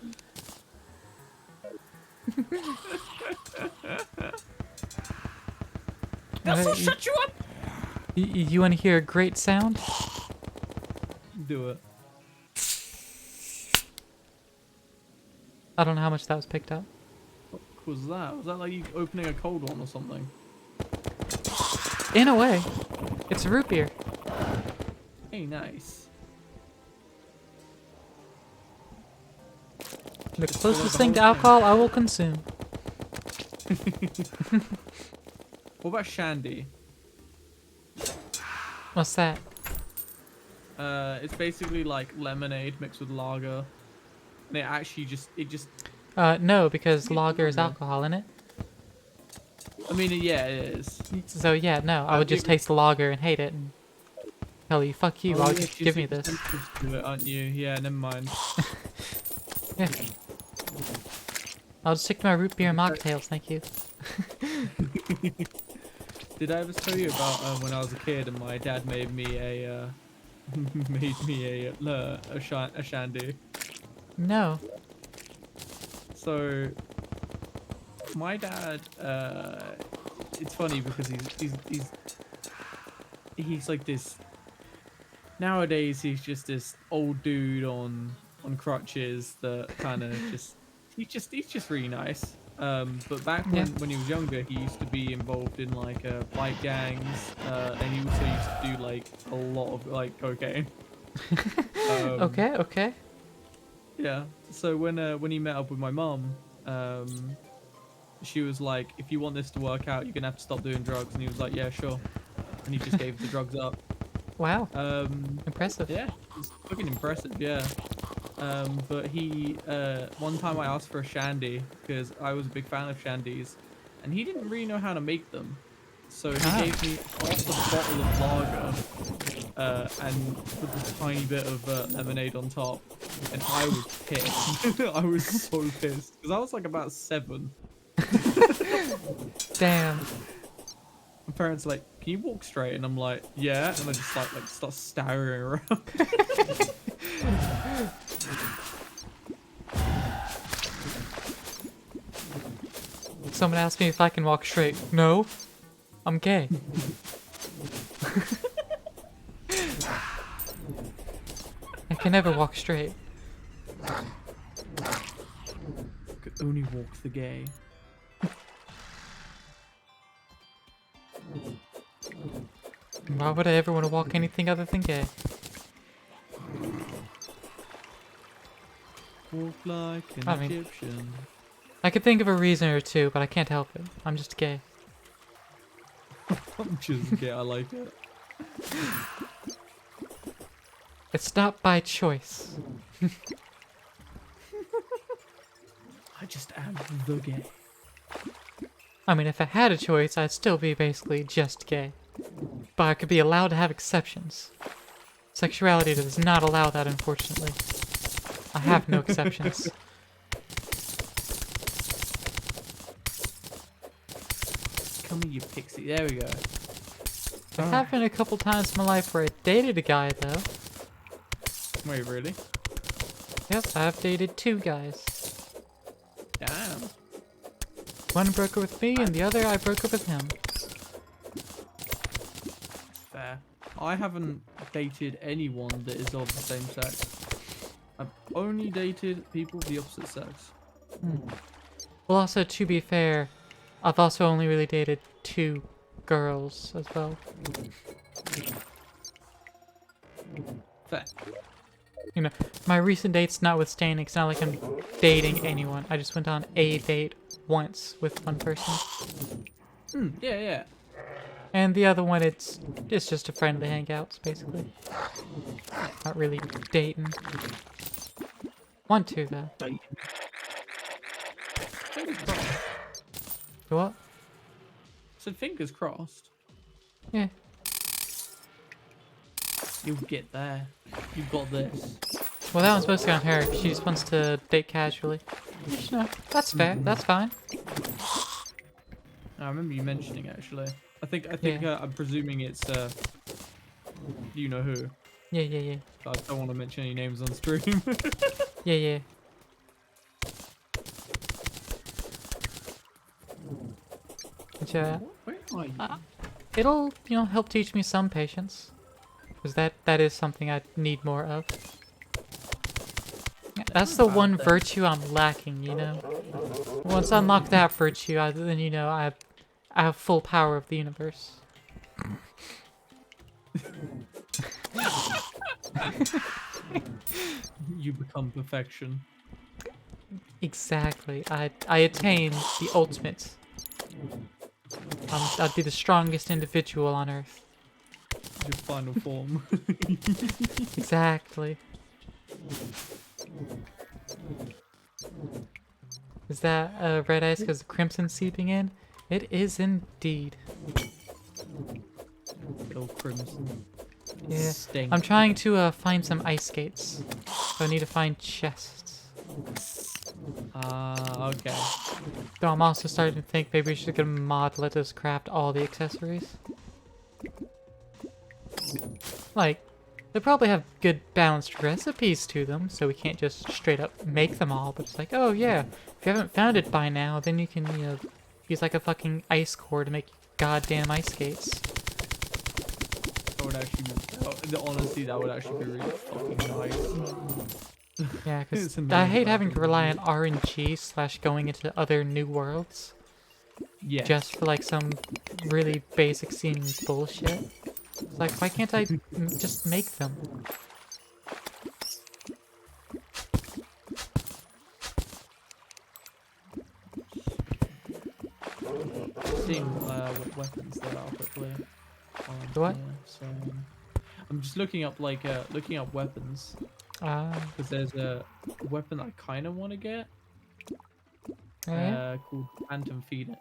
This'll shut you up! You want to hear a great sound? Do it. I don't know how much that was picked up. What was that? Was that like you opening a cold one or something? In a way, it's a root beer. Hey, nice. The Just closest the thing to whole thing. alcohol I will consume. What about Shandy? What's that? It's basically like lemonade mixed with lager. And it actually just, No, because lager is alcohol in it. I mean, yeah, it is. So yeah, no, I would just taste the lager and hate it. And tell you, fuck you, Oh, I'll yeah, just you're give me super this. sensitive to it, aren't you? Yeah, never mind. Yeah. I'll just stick to my root beer and mocktails, thank you. Did I ever tell you about when I was a kid and my dad made me a a shandy? No. So my dad, it's funny because he's like this. Nowadays he's just this old dude on crutches that kind of he's just really nice. But back when he was younger, he used to be involved in like bike gangs, and he also used to do like a lot of like cocaine. Okay. Yeah. So when he met up with my mum, she was like, "If you want this to work out, you're gonna have to stop doing drugs." And he was like, "Yeah, sure." And he just gave the drugs up. Wow. Impressive. Yeah, it's fucking impressive. Yeah. But he one time I asked for a shandy because I was a big fan of shandies, and he didn't really know how to make them. So he gave me half a bottle of lager and with a tiny bit of lemonade on top, and I was pissed. I was so pissed because I was like about 7. Damn. My parents are like, "Can you walk straight?" And I'm like, "Yeah," and I just like start staring around. Someone asked me if I can walk straight. No, I'm gay. I can never walk straight. Could only walk the gay. Why would I ever want to walk anything other than gay? Walk like an I mean- Egyptian. I could think of a reason or two, but I can't help it. I'm just gay. I'm just gay. I like it. It's not by choice. I just am the gay. I mean, if I had a choice, I'd still be basically just gay. But I could be allowed to have exceptions. Sexuality does not allow that, unfortunately. I have no exceptions. Come here, you pixie. There we go. There have been a couple times in my life where I dated a guy, though. Wait, really? Yep, I've dated 2 guys. Damn. One broke up with me, and the other I broke up with him. Fair. I haven't dated anyone that is of the same sex. I've only dated people of the opposite sex. Well, also, to be fair, I've also only really dated 2 girls as well. Fair. You know, my recent dates notwithstanding, it's not like I'm dating anyone. I just went on a date once with one person. Yeah, yeah. And the other one, it's just a friendly hangouts, basically. Not really dating. Want to, though. Fingers crossed. What? So fingers crossed. Yeah. You'll get there. You've got this. Well, that one's mostly on her. She just wants to date casually. Which, no, that's fair. That's fine. I remember you mentioning it, actually. I think Yeah. I'm presuming it's you know who. Yeah, yeah, yeah. I don't want to mention any names on stream. Yeah, yeah. Which, Where are you? it'll, you know, help teach me some patience. Because that is something I need more of. That's the one virtue I'm lacking, you know? Once I unlock that virtue, then, you know, I have full power of the universe. You become perfection. Exactly. I attain the ultimate. I'd be the strongest individual on Earth. Your final form. Exactly. Is that red ice because the crimson seeping in? It is indeed. Little crimson. Yeah. Stink. I'm trying to find some ice skates. So I need to find chests. Okay. Though I'm also starting to think maybe we should get a mod to let us craft all the accessories. Like, they probably have good balanced recipes to them, so we can't just straight up make them all, but it's like, oh yeah, if you haven't found it by now, then you can, you know, use like a fucking ice core to make goddamn ice skates. That would actually honestly, that would actually be really fucking nice. Yeah, because It's I amazing hate having to actually. rely on RNG / going into other new worlds Yeah. just for like some really basic seeming bullshit. It's like, why can't I just make them? Seeing what weapons there are quickly. What? So I'm just looking up weapons. Because there's a weapon I kind of want to get. Yeah. Called Phantom Phoenix.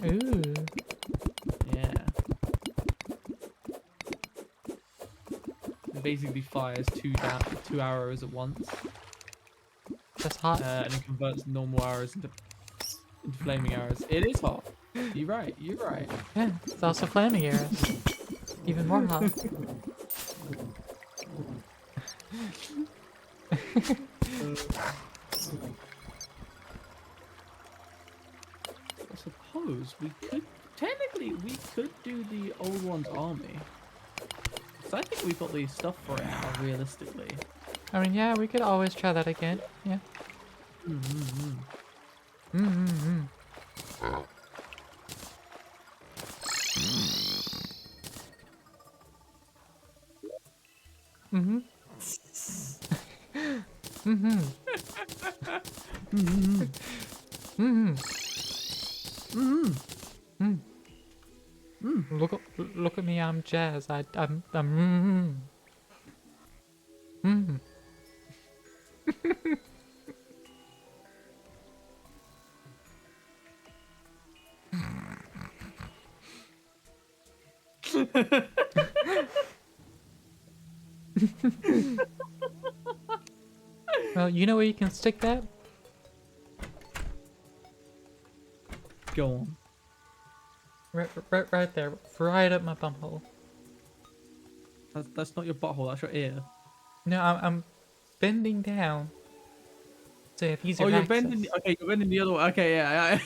Ooh. Yeah. It basically fires two arrows at once. That's hot. And it converts normal arrows into flaming arrows. It is hot. You're right. You're right. Yeah, it's also flaming arrows. Even more hot. I suppose we could do the old one's army. So I think we've got the stuff for it now, realistically. I mean, yeah, we could always try that again. Yeah. Look at me, I'm Jazz. I'm. Well, you know where you can stick that? Go on. Right there, right up my bumhole. That's not your butthole. That's your ear. No, I'm bending down. So you have easier Oh, you're access. bending. Okay, you're bending the other way. Okay, yeah.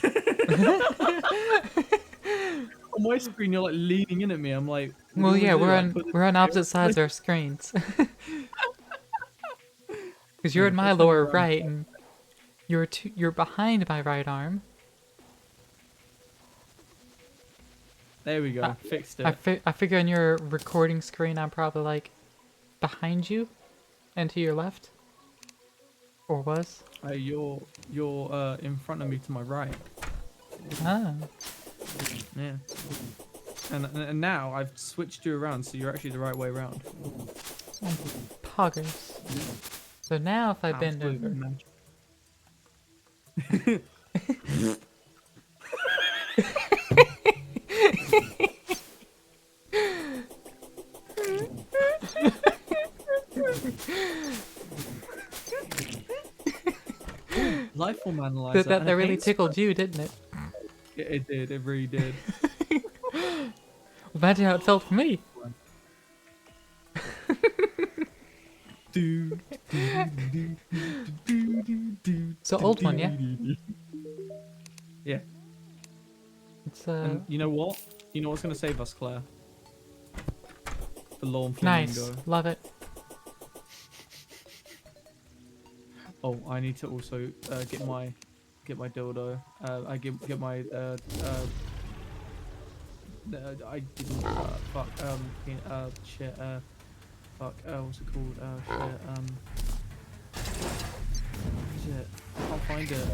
On my screen, you're like leaning in at me. I'm like. what Well, do you yeah, wanna do? Like, put we're on it- opposite sides of our screens. Because you're Yeah, in my that's how lower you're right, and you're behind my right arm. There we go. Fixed it. I figure on your recording screen, I'm probably like behind you, and to your left, or was. You're in front of me to my right. Ah, Yeah. And now I've switched you around, so you're actually the right way around. poggers. So now if I bend Absolute over, magic. Life form analyzer. that and a really paint tickled you, didn't it? spray. It did. It really did. Imagine how it felt for me. So old one, yeah? Yeah. It's And you know what? You know what's gonna save us, Claire? The lawn nice. flamingo. Love it. Oh, I need to also get my dildo. I get my I didn't fuck shit fuck what's it called shit I can't find it.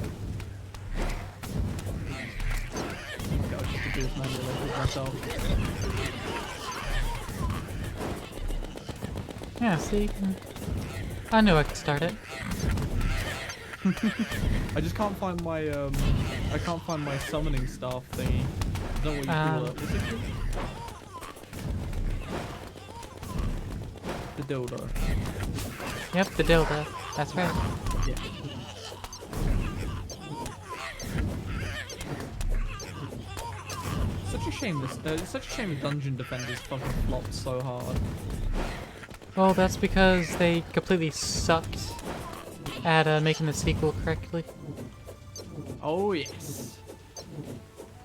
Okay, I'll just do this manually with myself. Yeah, see? I knew I could start it. I just can't find my I can't find my summoning staff thingy. I don't know what you call it. What's it called? The dildo. Yep, the dildo. That's right. Yeah. Such a shame this. It's such a shame Dungeon Defenders fucking flopped so hard. Well, that's because they completely sucked at making the sequel correctly. Oh yes.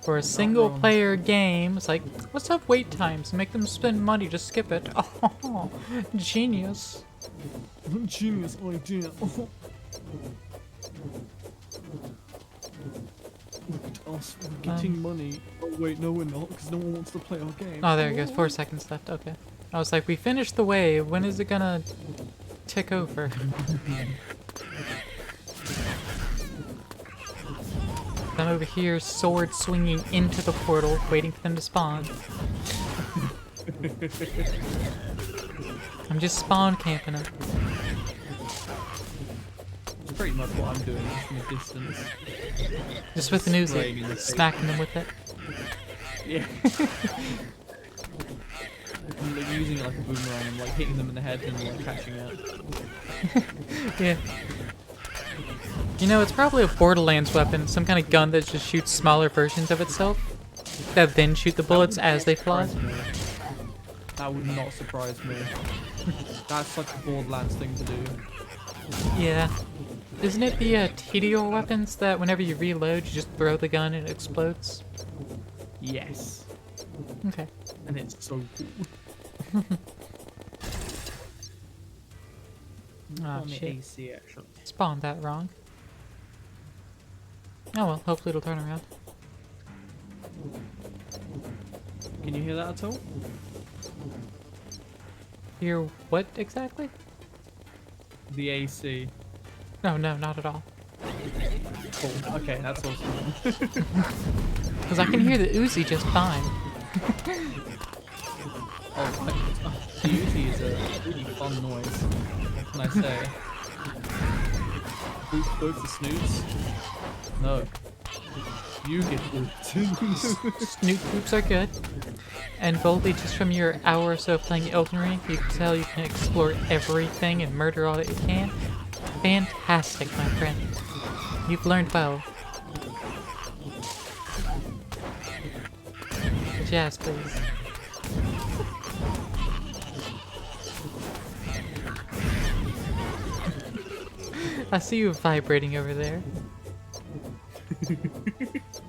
For a single-player game, it's like, let's have wait times, make them spend money to skip it. Oh, genius. Genius idea. Look at us, we're getting money. Oh wait, no we're not, because no one wants to play our game. Oh, there it goes. 4 seconds left. Okay. I was like, we finished the wave. When is it gonna tick over? I'm over here, sword swinging into the portal, waiting for them to spawn. I'm just spawn camping them. pretty much what I'm doing from a distance. Just with the news, Spraying in the face. smacking them with it. Yeah. I'm like, using it like a boomerang and like hitting them in the head and like catching it. Yeah. You know, it's probably a Borderlands weapon, some kind of gun that just shoots smaller versions of itself, that then shoot the bullets as they fly. That would not surprise me. That's such a Borderlands thing to do. Yeah. Isn't it the TDR weapons that whenever you reload, you just throw the gun and it explodes? Yes. Okay. And it's so cool. Oh On the shit. AC actually. Spawned that wrong. Oh well, hopefully it'll turn around. Can you hear that at all? Hear what exactly? The AC. No, no, not at all. Cool. Okay, that's awesome. Because I can hear the Uzi just fine. The Uzi is a really fun noise. What can I say? Both the snoots? No. You get booped. Snoot poops are good. And Voldy, just from your hour or so of playing Elden Ring, you can tell you can explore everything and murder all that you can. Fantastic, my friend. You've learned well. Jazz, please. I see you vibrating over there.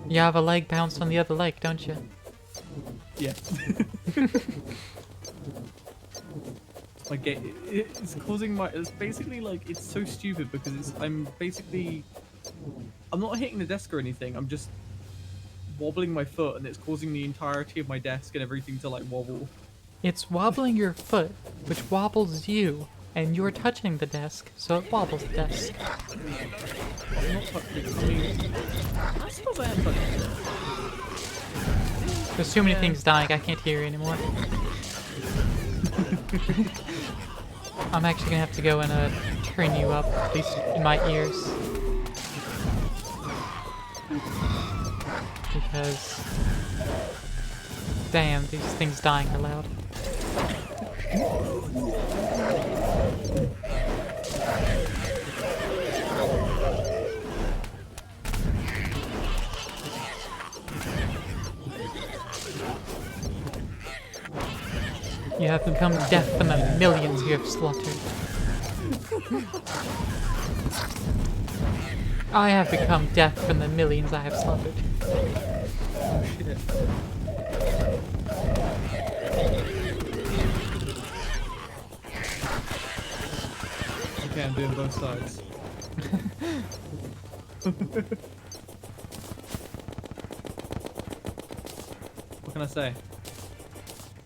You have a leg bounced on the other leg, don't you? Yeah. Like it's causing my. It's basically like it's so stupid because it's. I'm not hitting the desk or anything. I'm just wobbling my foot, and it's causing the entirety of my desk and everything to like wobble. It's wobbling your foot, which wobbles you, and you're touching the desk, so it wobbles the desk. I'm not touching. I mean, I suppose I am touching it. There's too many things dying, I can't hear you anymore. I'm actually gonna have to go and turn you up, at least in my ears. Because... damn, these things dying are loud. You have become deaf from the millions you have slaughtered. I have become deaf from the millions I have slaughtered. Oh shit. Okay, I'm doing both sides. What can I say?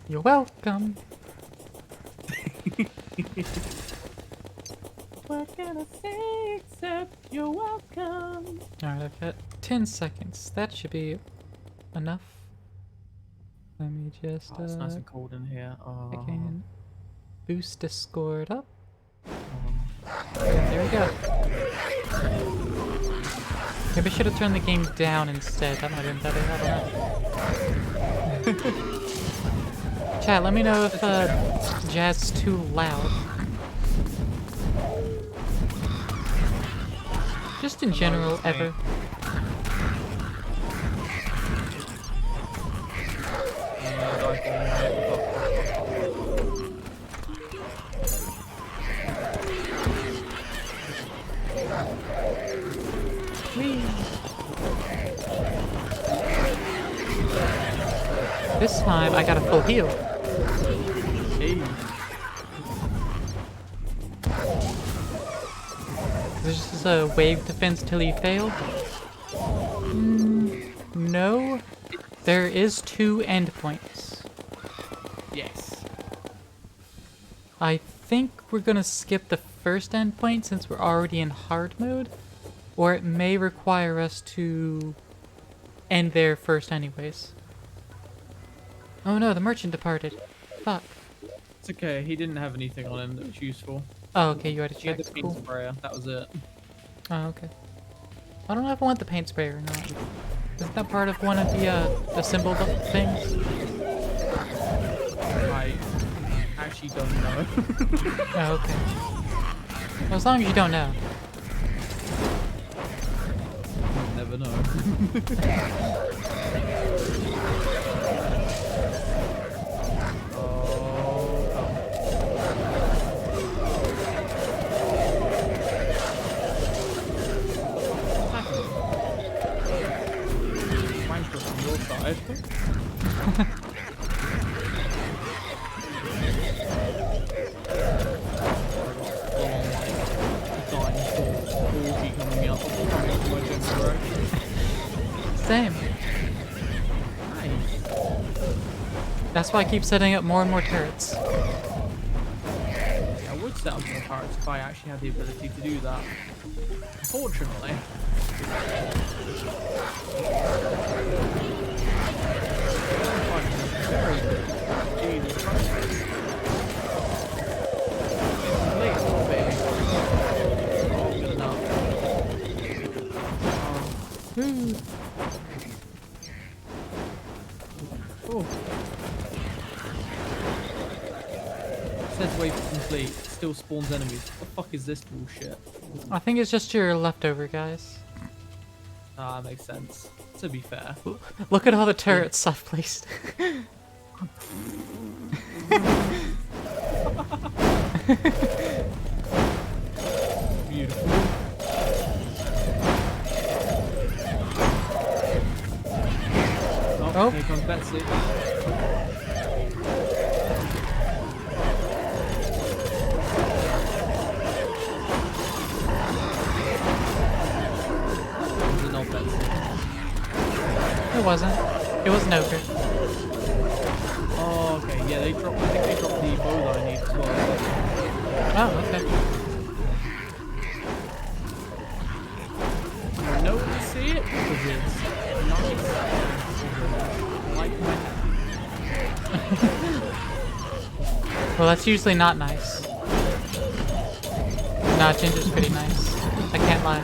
You're welcome. What can I say except you're welcome? Alright, I've got 10 seconds. That should be enough. Let me just, Oh, it's nice and cold in here. Oh. I can boost Discord up. Yeah, there we go. Maybe I should have turned the game down instead. That might have been better. I don't know. Chat, let me know if jazz is too loud. Just in general, ever. Whee. This time I got a full heal. Hey. There's just a wave defense till you fail. No. There is 2 endpoints. Yes. I think we're gonna skip the first endpoint since we're already in hard mode. Or it may require us to end there first anyways. Oh no, the merchant departed. Fuck. It's okay. He didn't have anything on him that was useful. Oh, okay, you had to He had check. the paint Cool. sprayer. That was it. Oh, okay. I don't know if I want the paint spray or not. Isn't that part of one of the assembled things? I actually don't know. Oh, okay. Well, as long as you don't know. You never know. On your side. Same. Nice. That's why I keep setting up more and more turrets. I would set up more turrets if I actually had the ability to do that. Unfortunately. Very good. Jesus Christ. Late, baby. Oh, good enough. Oh. Says wave complete. Still spawns enemies. What the fuck is this bullshit? I think it's just your leftover guys. Ah, makes sense. To be fair. Look at all the turrets I've placed. Beautiful. Oh. Here comes Betsy. Was it not Betsy? It wasn't. It was an ogre. Oh, okay. Yeah, they dropped. I think they dropped the bow that I need as well. Oh, okay. I know when you see it because it's nice. Like my Well, that's usually not nice. Nah, Ginger's pretty nice. I can't lie.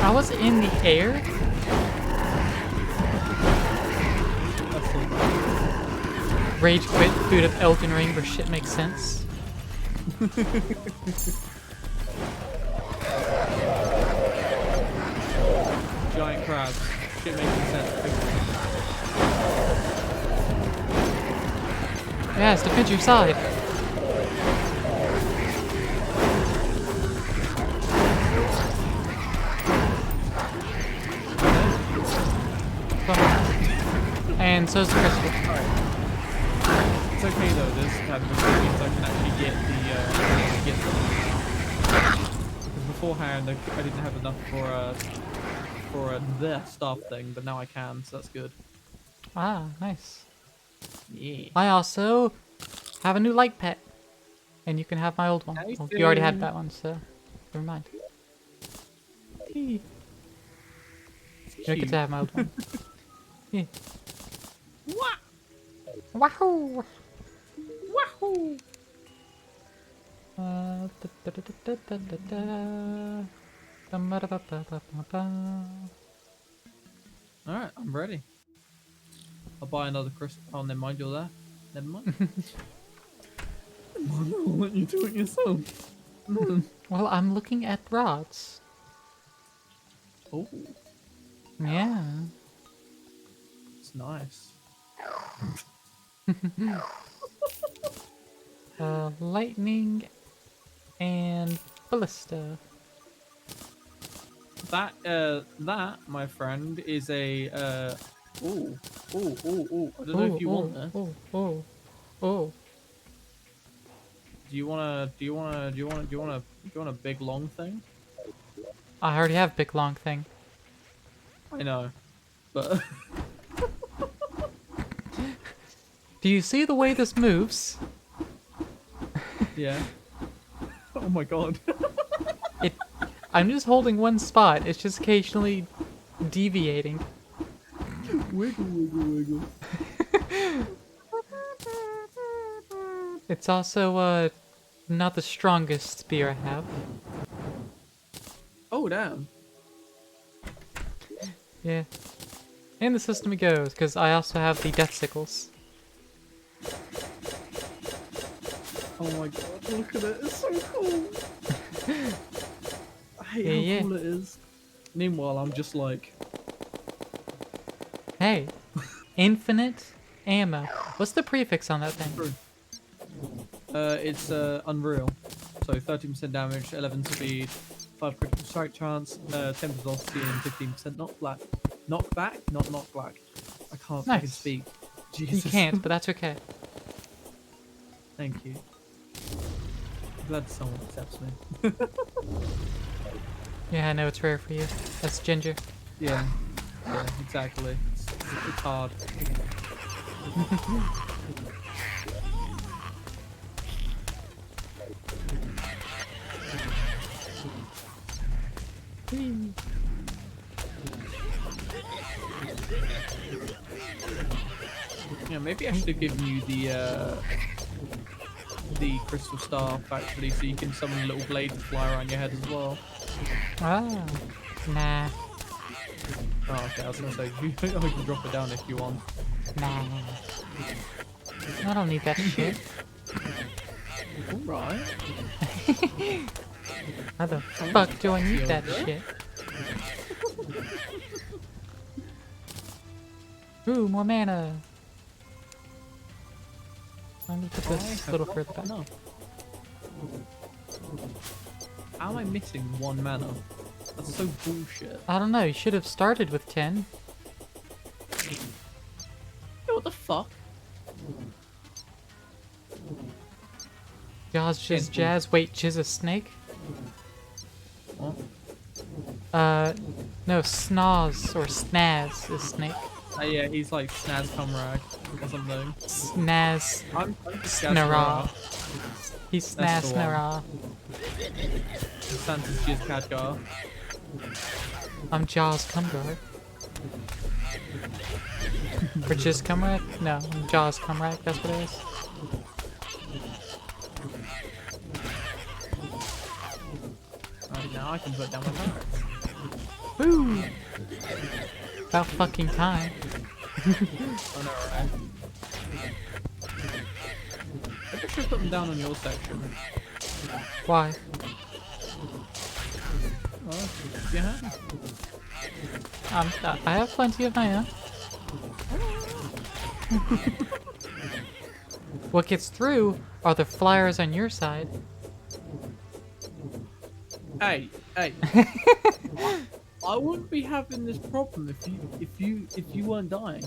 I was in the air? Rage quit food of Elden Ring where shit makes sense. giant crabs. Shit making sense. Yes, defend your side. And so's the crystal. It's okay though, this means I can actually get the because beforehand I didn't have enough for the staff thing, but now I can, so that's good. Ah, nice. Yeah. I also have a new light pet. And you can have my old one. Nice. Well, you already had that one, so never mind. You don't get to have my old one. Yeah. Wahoo! Wahoo! Alright, I'm ready. I'll buy another crystal. Oh, never mind, you're there. Never mind. I'll let you do it yourself. Well, I'm looking at rods. Oh, Yeah. it's nice. Lightning and ballista. That, my friend, is a ooh. I don't know if you want this. Oh. Do you want a big long thing? I already have big long thing. I know, but Do you see the way this moves? yeah. Oh my god. I'm just holding one spot. It's just occasionally deviating. Wiggle. It's also Not the strongest spear I have. Oh damn. Yeah. In the system it goes, because I also have the death sickles. Oh my god, look at it, it's so cool. I hate Yeah, how cool it is. Meanwhile, I'm just like, Hey, infinite ammo. What's the prefix on that thing? it's unreal. So 13% damage, 11 speed, 5 critical strike chance, 10 velocity, and 15% knockback. Knockback? Not knockback. I can't fucking Nice. speak. You Jesus. can't, but that's okay. Thank you. I'm glad someone accepts me. Yeah, I know it's rare for you. That's ginger. Yeah. Yeah, exactly. It's hard. Yeah, maybe I should have given you the crystal staff actually, so you can summon a little blade to fly around your head as well. Ah, nah, Oh, okay. I was gonna say you can drop it down if you want. nah. I don't need that shit. All right. How the fuck do I need that shit? Ooh, more mana. I'm gonna put this a little further back. No. How am I missing 1 mana? That's so bullshit. I don't know, you should have started with 10. Yo, what the fuck? Jazz, jizz, jazz. Wait, jizz a snake? What? No, snaz or snaz is snake. Yeah, he's like Snaz Comrade or something. Snaz I'm just Snara. He's That's snaz the one. Snara. Santa's Jizz Khadgar. I'm Jaws Cumgar. Or Jizz Cumrack? No, I'm Jaws Cumrack, that's what it is. Right, now I can put down my cards. Woo! About fucking time. I know, right? Maybe I should put them down on your section. Why? Oh, yeah. I have plenty of my own. What gets through are the flyers on your side. Hey, hey. I wouldn't be having this problem if you weren't dying.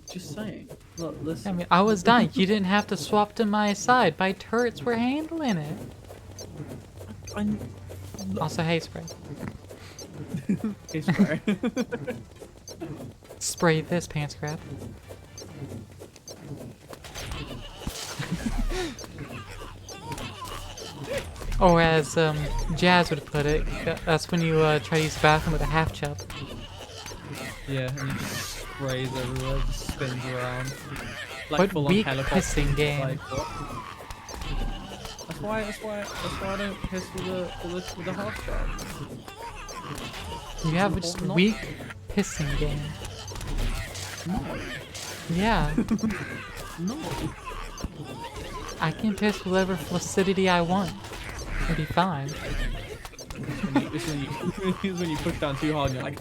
Just saying. Look, I listen. mean, I was dying. You didn't have to swap to my side. My turrets were handling it. Also, hay spray. It's fair. Spray this pants grab. Or as Jazz would put it, that's when you try to use the bathroom with a half chub. Yeah, and it just sprays everywhere, just spins around. Like What full-on weak helicopter. pissing game. Like, what? That's why I don't piss with the half shot. You have just Not- weak pissing game. No, Yeah, no. I can piss with whatever flaccidity I want. It'll be fine. It's when you push down too hard and you're like,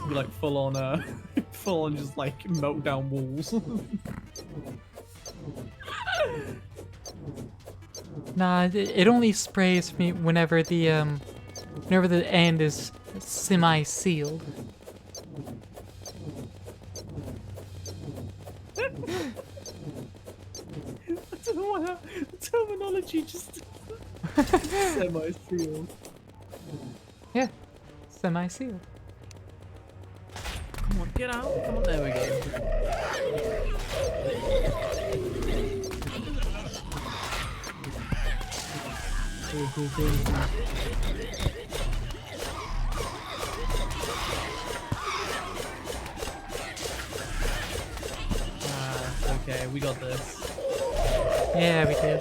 you're like full on just like melt down walls. Nah, it only sprays me whenever the end is semi-sealed. I don't know why the terminology just semi-sealed. Yeah, semi-sealed. Come on, get out. Come on, there we go. okay, we got this. Yeah, we did.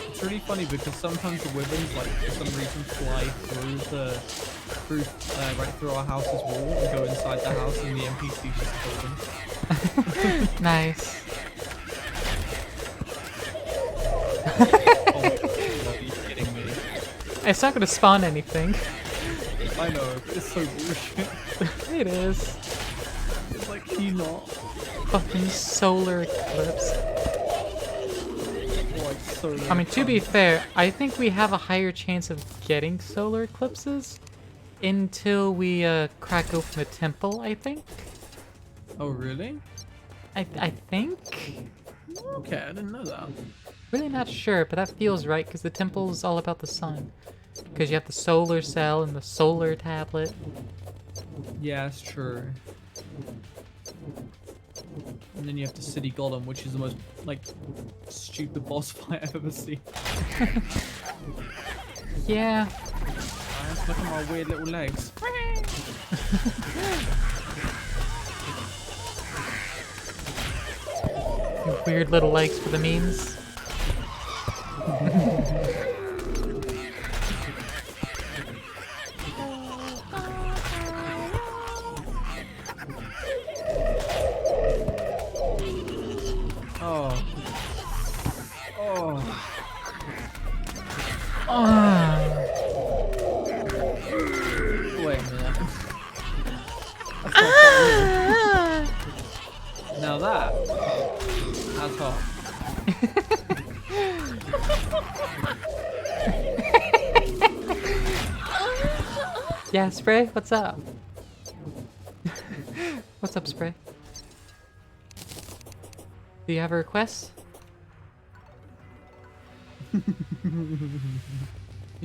It's really funny because sometimes the wyverns, like, for some reason, fly right through our house's wall and go inside the house, and the NPC just kill them. Nice. Oh my god, are you kidding me? It's not gonna spawn anything. I know, but it's so bullshit. It is. It's like, can you not? Fucking solar eclipse. Like, so I mean, to be fair, I think we have a higher chance of getting solar eclipses until we crack open a temple, I think. Oh, really? I think? Okay, I didn't know that. Really not sure, but that feels right because the temple is all about the sun. Because you have the solar cell and the solar tablet. Yeah, it's true. And then you have the city golem, which is the most, like, stupid boss fight I've ever seen. Yeah. Look at my weird little legs. Weird little legs for the memes. Oh. Oh. Wait a minute. That's not quite real. Now that's hot. Yeah, Spray, what's up? What's up, Spray? Do you have a request?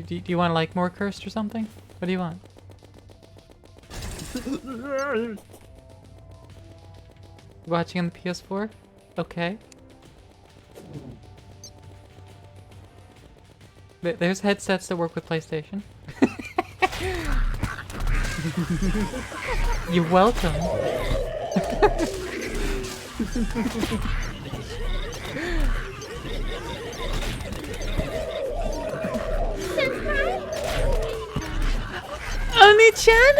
do you want like more cursed or something? What do you want? Watching on the PS4? Okay. There's headsets that work with PlayStation. You're welcome. Oni-chan?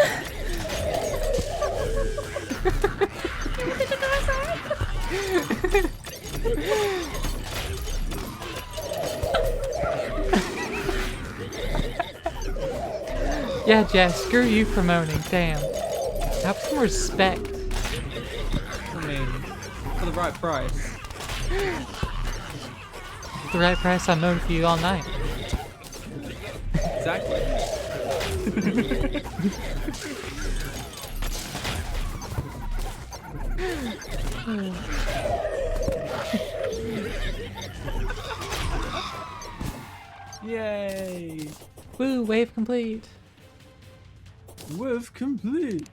Yeah, Jess, screw you for moaning, damn. Have some respect. I mean, for the right price. For the right price, I've moaned for you all night. Exactly. Yay! Woo, wave complete. Wave complete.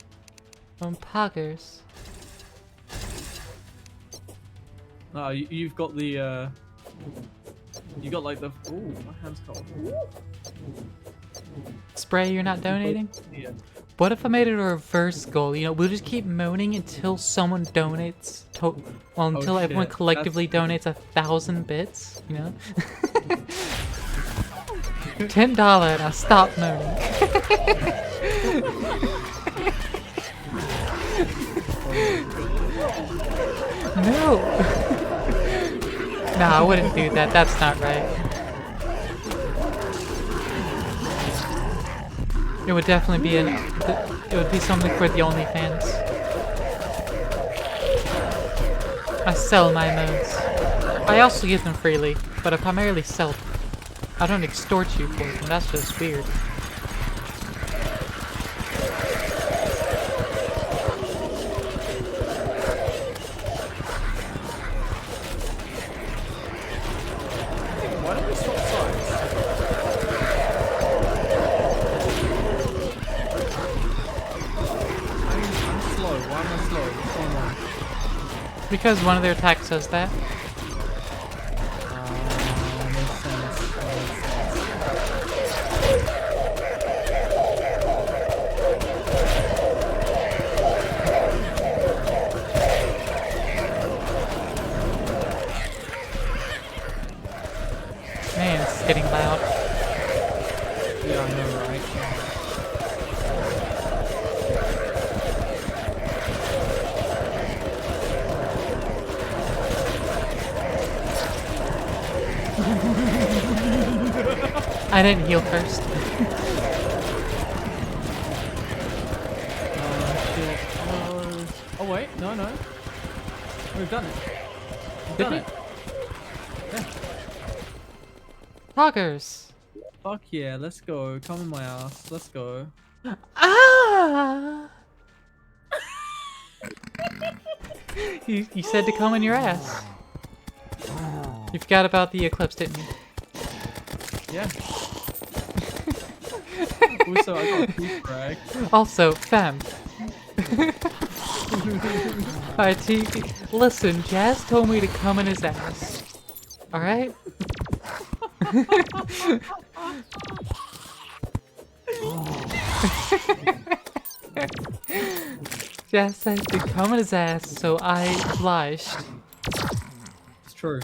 On poggers. Oh, you've got the you got like the. Ooh, my hand's cold. Spray, you're not donating? Yeah. What if I made it a reverse goal? You know, we'll just keep moaning until someone donates. Until everyone shit. collectively donates 1,000 bits. You know. $10 and I'll stop moaning. No. Nah, I wouldn't do that. That's not right. It would definitely be it would be something for the OnlyFans. I sell my modes. I also give them freely, but I primarily sell them. I don't extort you for them. That's just weird. Why don't we swap sides? I'm slow. Why am I slow? What's going on? Because one of their attacks does that. Makes sense. it's getting loud. Yeah, I know, right? I didn't heal first. Shit. No. Oh wait, no. We've done it. We've Did done we? it. Yeah. Poggers. Fuck yeah, let's go. Come in my ass. Let's go. Ah! You said to come in your ass. You forgot about the eclipse, didn't you? Yeah. Also, I got a poop rag. Also, fam. Alright, listen, Jazz told me to come in his ass. Alright? Jazz said to come in his ass, so I obliged. It's true.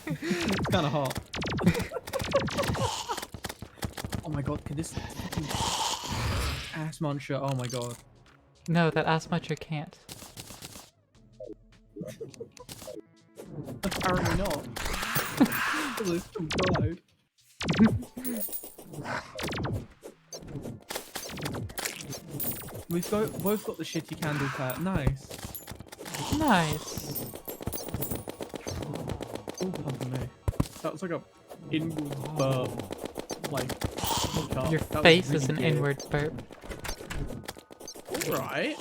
It's kind of hot. Oh my god, can this fucking ass muncher? Oh my god. No, that ass muncher can't. Apparently not. Because I still died. We've both got the shitty candle pet. Nice. Nice. Oh, pardon me. That was like a inward burp. Like, hiccup. Your That was face really is an good. inward burp. Right.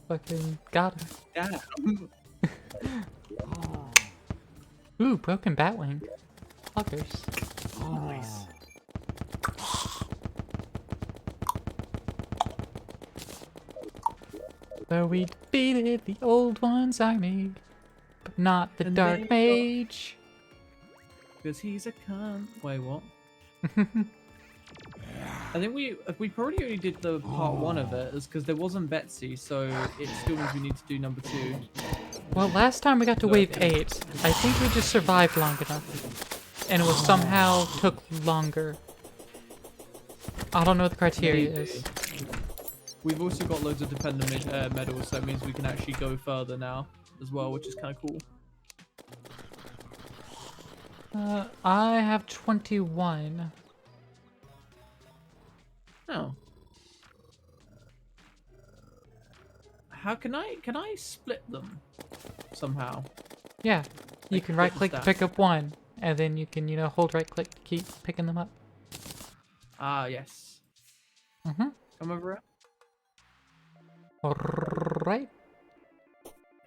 Fucking got him. Damn. Ooh, broken batwing. Fuckers. Nice. Though we defeated the old one's army, but not the And dark they mage. Because he's a cunt. Wait, what? I think we probably only did the part 1 of it, is because there wasn't Betsy, so it still means we need to do number 2. Well, last time we got to wave 8, I think we just survived long enough. And it was somehow took longer. I don't know what the criteria Maybe. is. We've also got loads of dependent medals, so that means we can actually go further now as well, which is kind of cool. I have 21. Oh. How can I split them somehow? Yeah, you Like, can what right is click to that? pick up one, and then you can, hold right click to keep picking them up. Ah, yes. Mm-hmm. Come over here. Alright.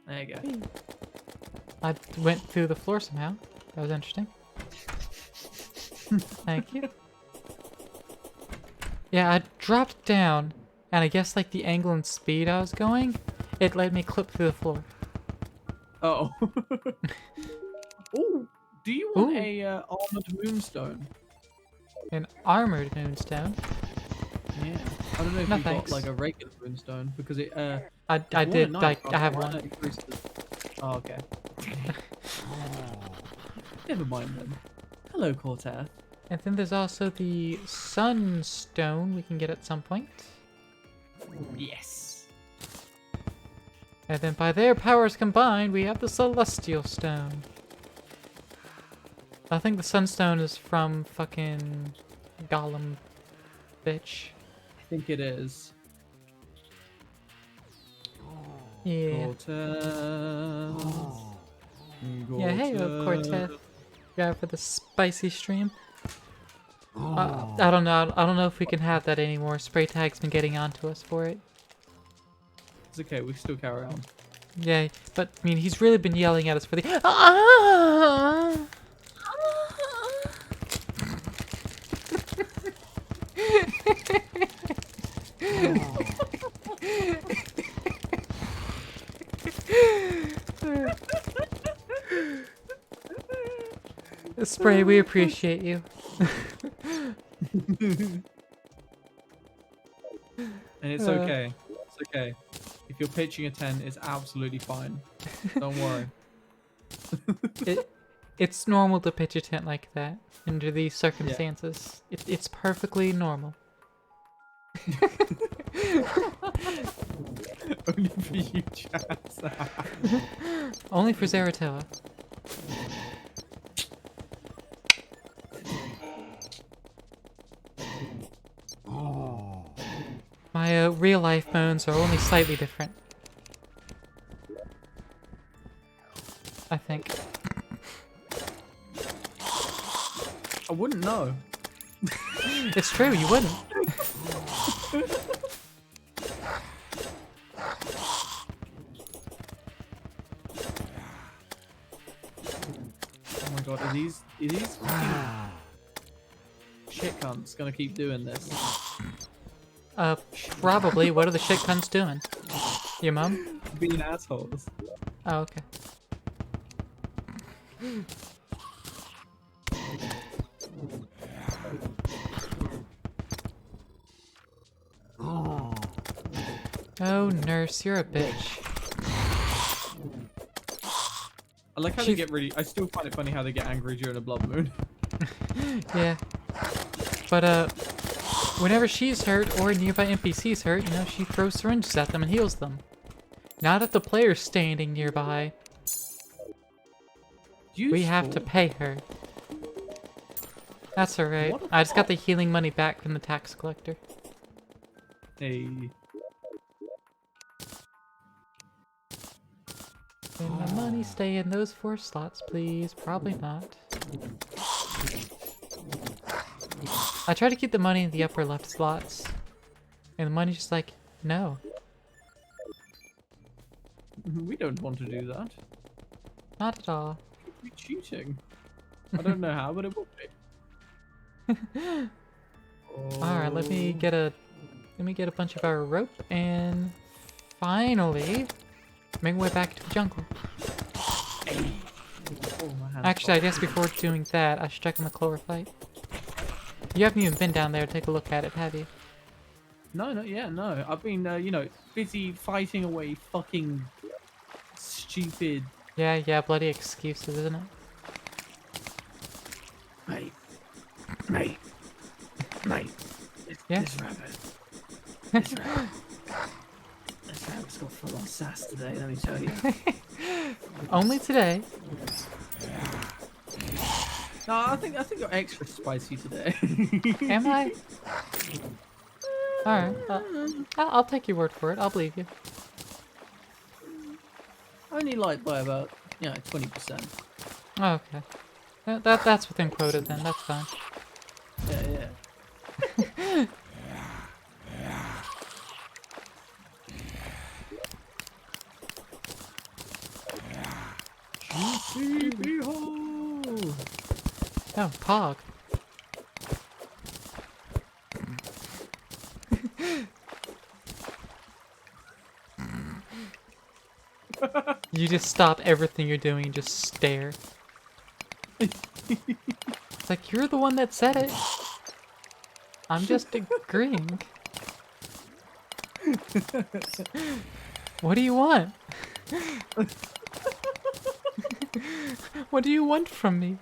There you go. I went through the floor somehow. That was interesting. Thank you. Yeah, I dropped down, and I guess like the angle and speed I was going, it let me clip through the floor. Oh. Ooh. Do you want Ooh. a armored moonstone? An armored moonstone. Yeah. I don't know if No, you've thanks. got like a regular moonstone because it I if you want a did. knife, I have why one. not increase the- Oh, okay. Never mind then. Hello, Cortez. And then there's also the sunstone we can get at some point. Yes. And then by their powers combined, we have the celestial stone. I think the sunstone is from fucking Gollum, bitch. I think it is. Yeah. Cortez. Yeah, hey, Cortez. Yeah, for the spicy stream. I don't know. I don't know if we can have that anymore. Spray Tag's been getting onto us for it. It's okay, we still carry on. Yeah, but I mean, he's really been yelling at us for the. Ah! Spray, we appreciate you. And it's okay. It's okay. If you're pitching a 10, it's absolutely fine. Don't worry. It's normal to pitch a tent like that under these circumstances. It's perfectly normal. Only for you, Chaz. Only for Zaratoa. My real life moans are only slightly different. I think. I wouldn't know. It's true, you wouldn't. Oh my god, are these fucking shit cunts gonna keep doing this? Probably. What are the shit cunts doing? Your mum? Being assholes. Oh, okay. Oh, nurse, you're a bitch. I like how they get really. I still find it funny how they get angry during a blood moon. Yeah. But, whenever she's hurt or a nearby NPC's hurt, you know, she throws syringes at them and heals them. Not if the player's standing nearby. We have to pay her. That's alright. I just got the healing money back from the tax collector. Hey. Can my money stay in those 4 slots, please? Probably not. I try to keep the money in the upper left slots. And the money's just like, no. We don't want to do that. Not at all. We're cheating. I don't know how, but it would be. Alright, let me get a bunch of our rope and finally make my way back to the jungle. Oh, my hand's Actually, I guess before doing that, I should check on the chlorophyte. You haven't even been down there to take a look at it, have you? No, not yet, no. I've been, you know, busy fighting away fucking stupid. Yeah, bloody excuses, isn't it? Mate. Yeah? This rabbit's got full on sass today, let me tell you. Only today. No, I think you're extra spicy today. Am I? Alright, I'll take your word for it. I'll believe you. Only like by about, 20%. Okay. That's within quota then, that's fine. Yeah. Juicy behold! Oh, Pog. You just stop everything you're doing and just stare. It's like, you're the one that said it. I'm just agreeing. What do you want? What do you want from me?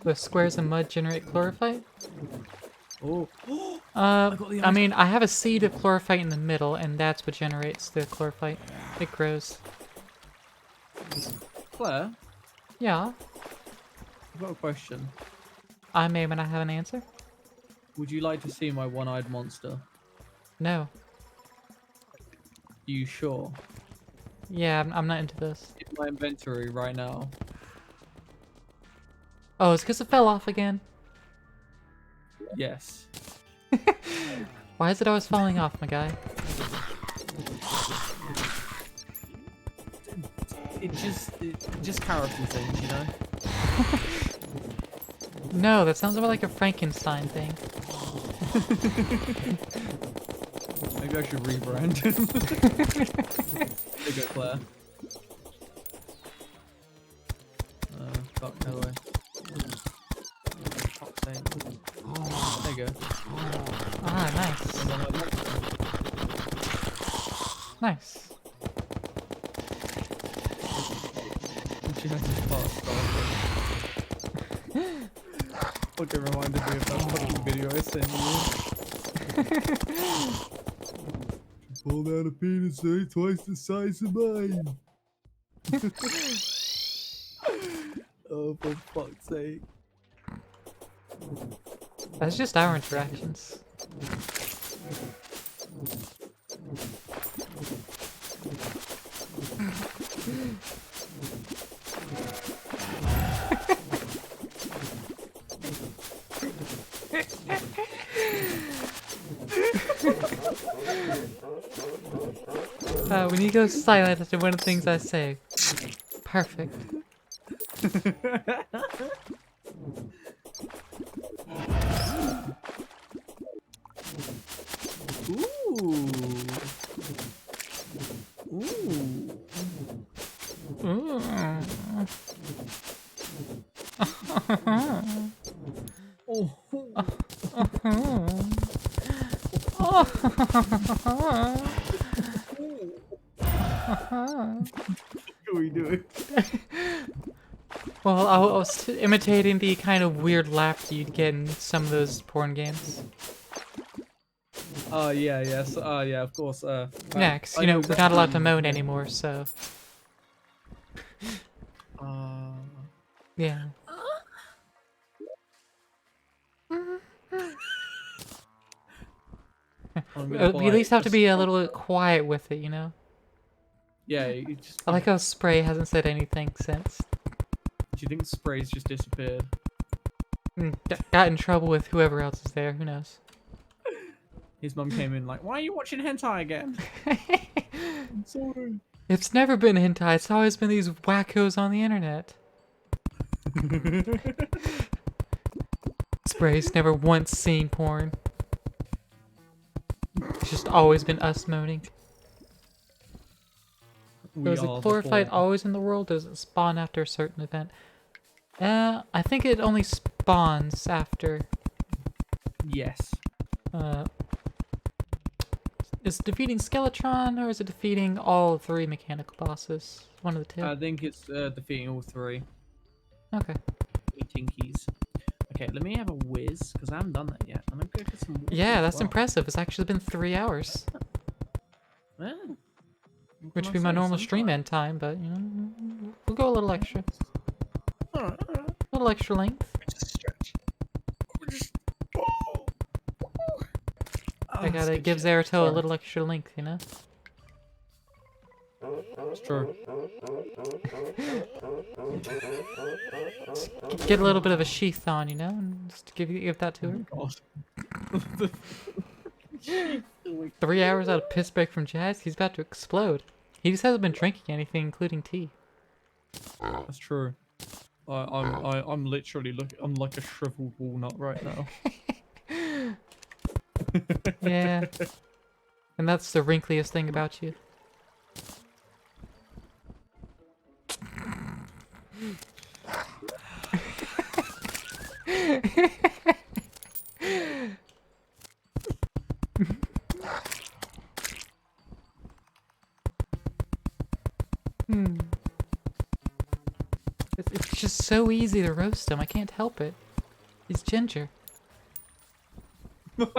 The squares of mud generate chlorophyte? Oh. I mean, I have a seed of chlorophyte in the middle, and that's what generates the chlorophyte. It grows. Claire, Yeah, I've got a question. I may when I have an answer. Would you like to see my one-eyed monster? No. You sure? Yeah, I'm not into this. In my inventory right now. Oh, it's because it fell off again? Yes. Why is it always falling off, my guy? It just character things, you know? No, that sounds more like a Frankenstein thing. Maybe I should rebrand. There you go, Claire. Fuck, no way. Fuck's sake. There you go. Ah, nice. Nice. Fucking reminded me of that fucking video I sent you. Pulled out a penis twice the size of mine. Oh, for fuck's sake. That's just our interactions. When you go silent after one of the things I say. Perfect. Ooh. Ooh. What are we doing? Well, I was imitating the kind of weird laugh you'd get in some of those porn games. Oh, yeah, yes. Yeah, of course. Yeah, 'cause, you know, we're not allowed to moan anymore, so... Yeah. We at least have to be a little quiet with it, you know? Yeah, you just... I like how Spray hasn't said anything since. Do you think Spray's just disappeared? Got in trouble with whoever else is there, who knows? His mum came in like, why are you watching hentai again? I'm sorry. It's never been hentai, it's always been these wackos on the internet. Spray's never once seen porn. It's just always been us moaning. Is a chlorophyte always in the world? Does it spawn after a certain event? I think it only spawns after. Yes. Is it defeating Skeletron or is it defeating all three mechanical bosses? One of the two. I think it's defeating all three. Okay. Tinkies. Okay, let me have a whiz because I haven't done that yet. I'm gonna go get some water. Yeah, as that's well. impressive. It's actually been 3 hours. Yeah. Which would be my normal stream end time, but you know, we'll go a little extra. Alright. A little extra length. Just stretch. I gotta give Zerato a little extra length, you know? It's true. Get a little bit of a sheath on, you know? And just give that to her. God. 3 hours out of piss break from Jazz, he's about to explode. He just hasn't been drinking anything, including tea. That's true. I'm literally I'm like a shriveled walnut right now. Yeah. And that's the wrinkliest thing about you. It's just so easy to roast him. I can't help it. He's ginger. It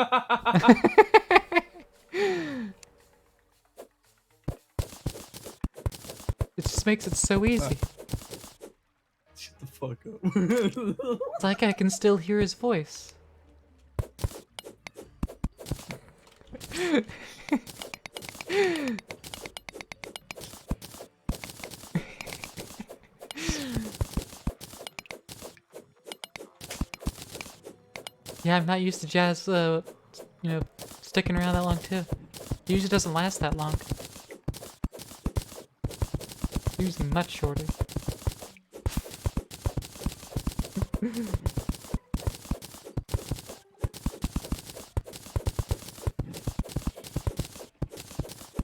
just makes it so easy. Shut the fuck up. It's like I can still hear his voice. Yeah, I'm not used to Jazz, you know, sticking around that long too. It usually doesn't last that long. It's usually much shorter.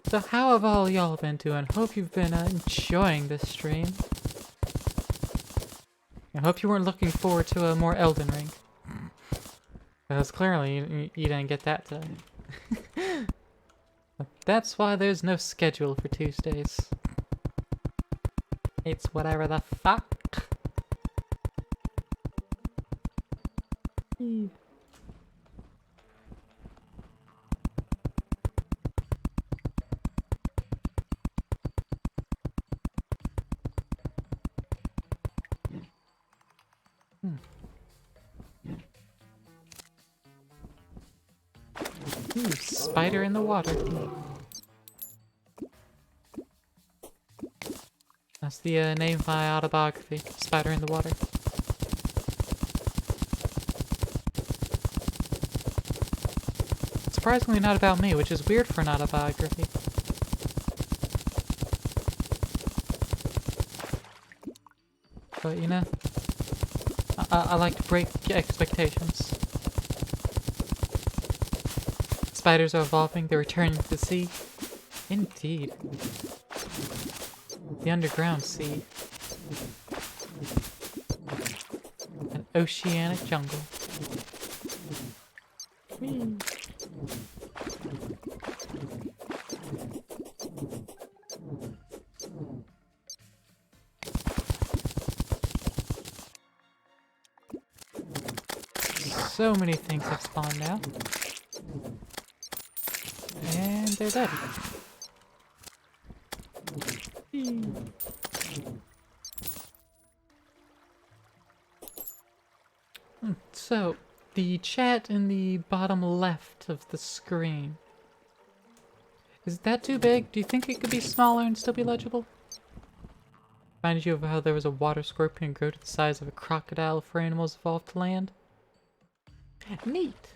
So how have all y'all been doing? Hope you've been enjoying this stream. I hope you weren't looking forward to more Elden Ring. Because clearly you didn't get that today. That's why there's no schedule for Tuesdays. It's whatever the fuck. Ooh, spider in the water. That's the name of my autobiography, Spider in the Water. Surprisingly not about me, which is weird for an autobiography. But you know, I like to break expectations. Spiders are evolving, they're returning to the sea. Indeed. The underground sea. An oceanic jungle. Whee. So many things have spawned now. And they're dead. So, the chat in the bottom left of the screen. Is that too big? Do you think it could be smaller and still be legible? Reminded you of how there was a water scorpion grow to the size of a crocodile for animals evolved to land? Neat!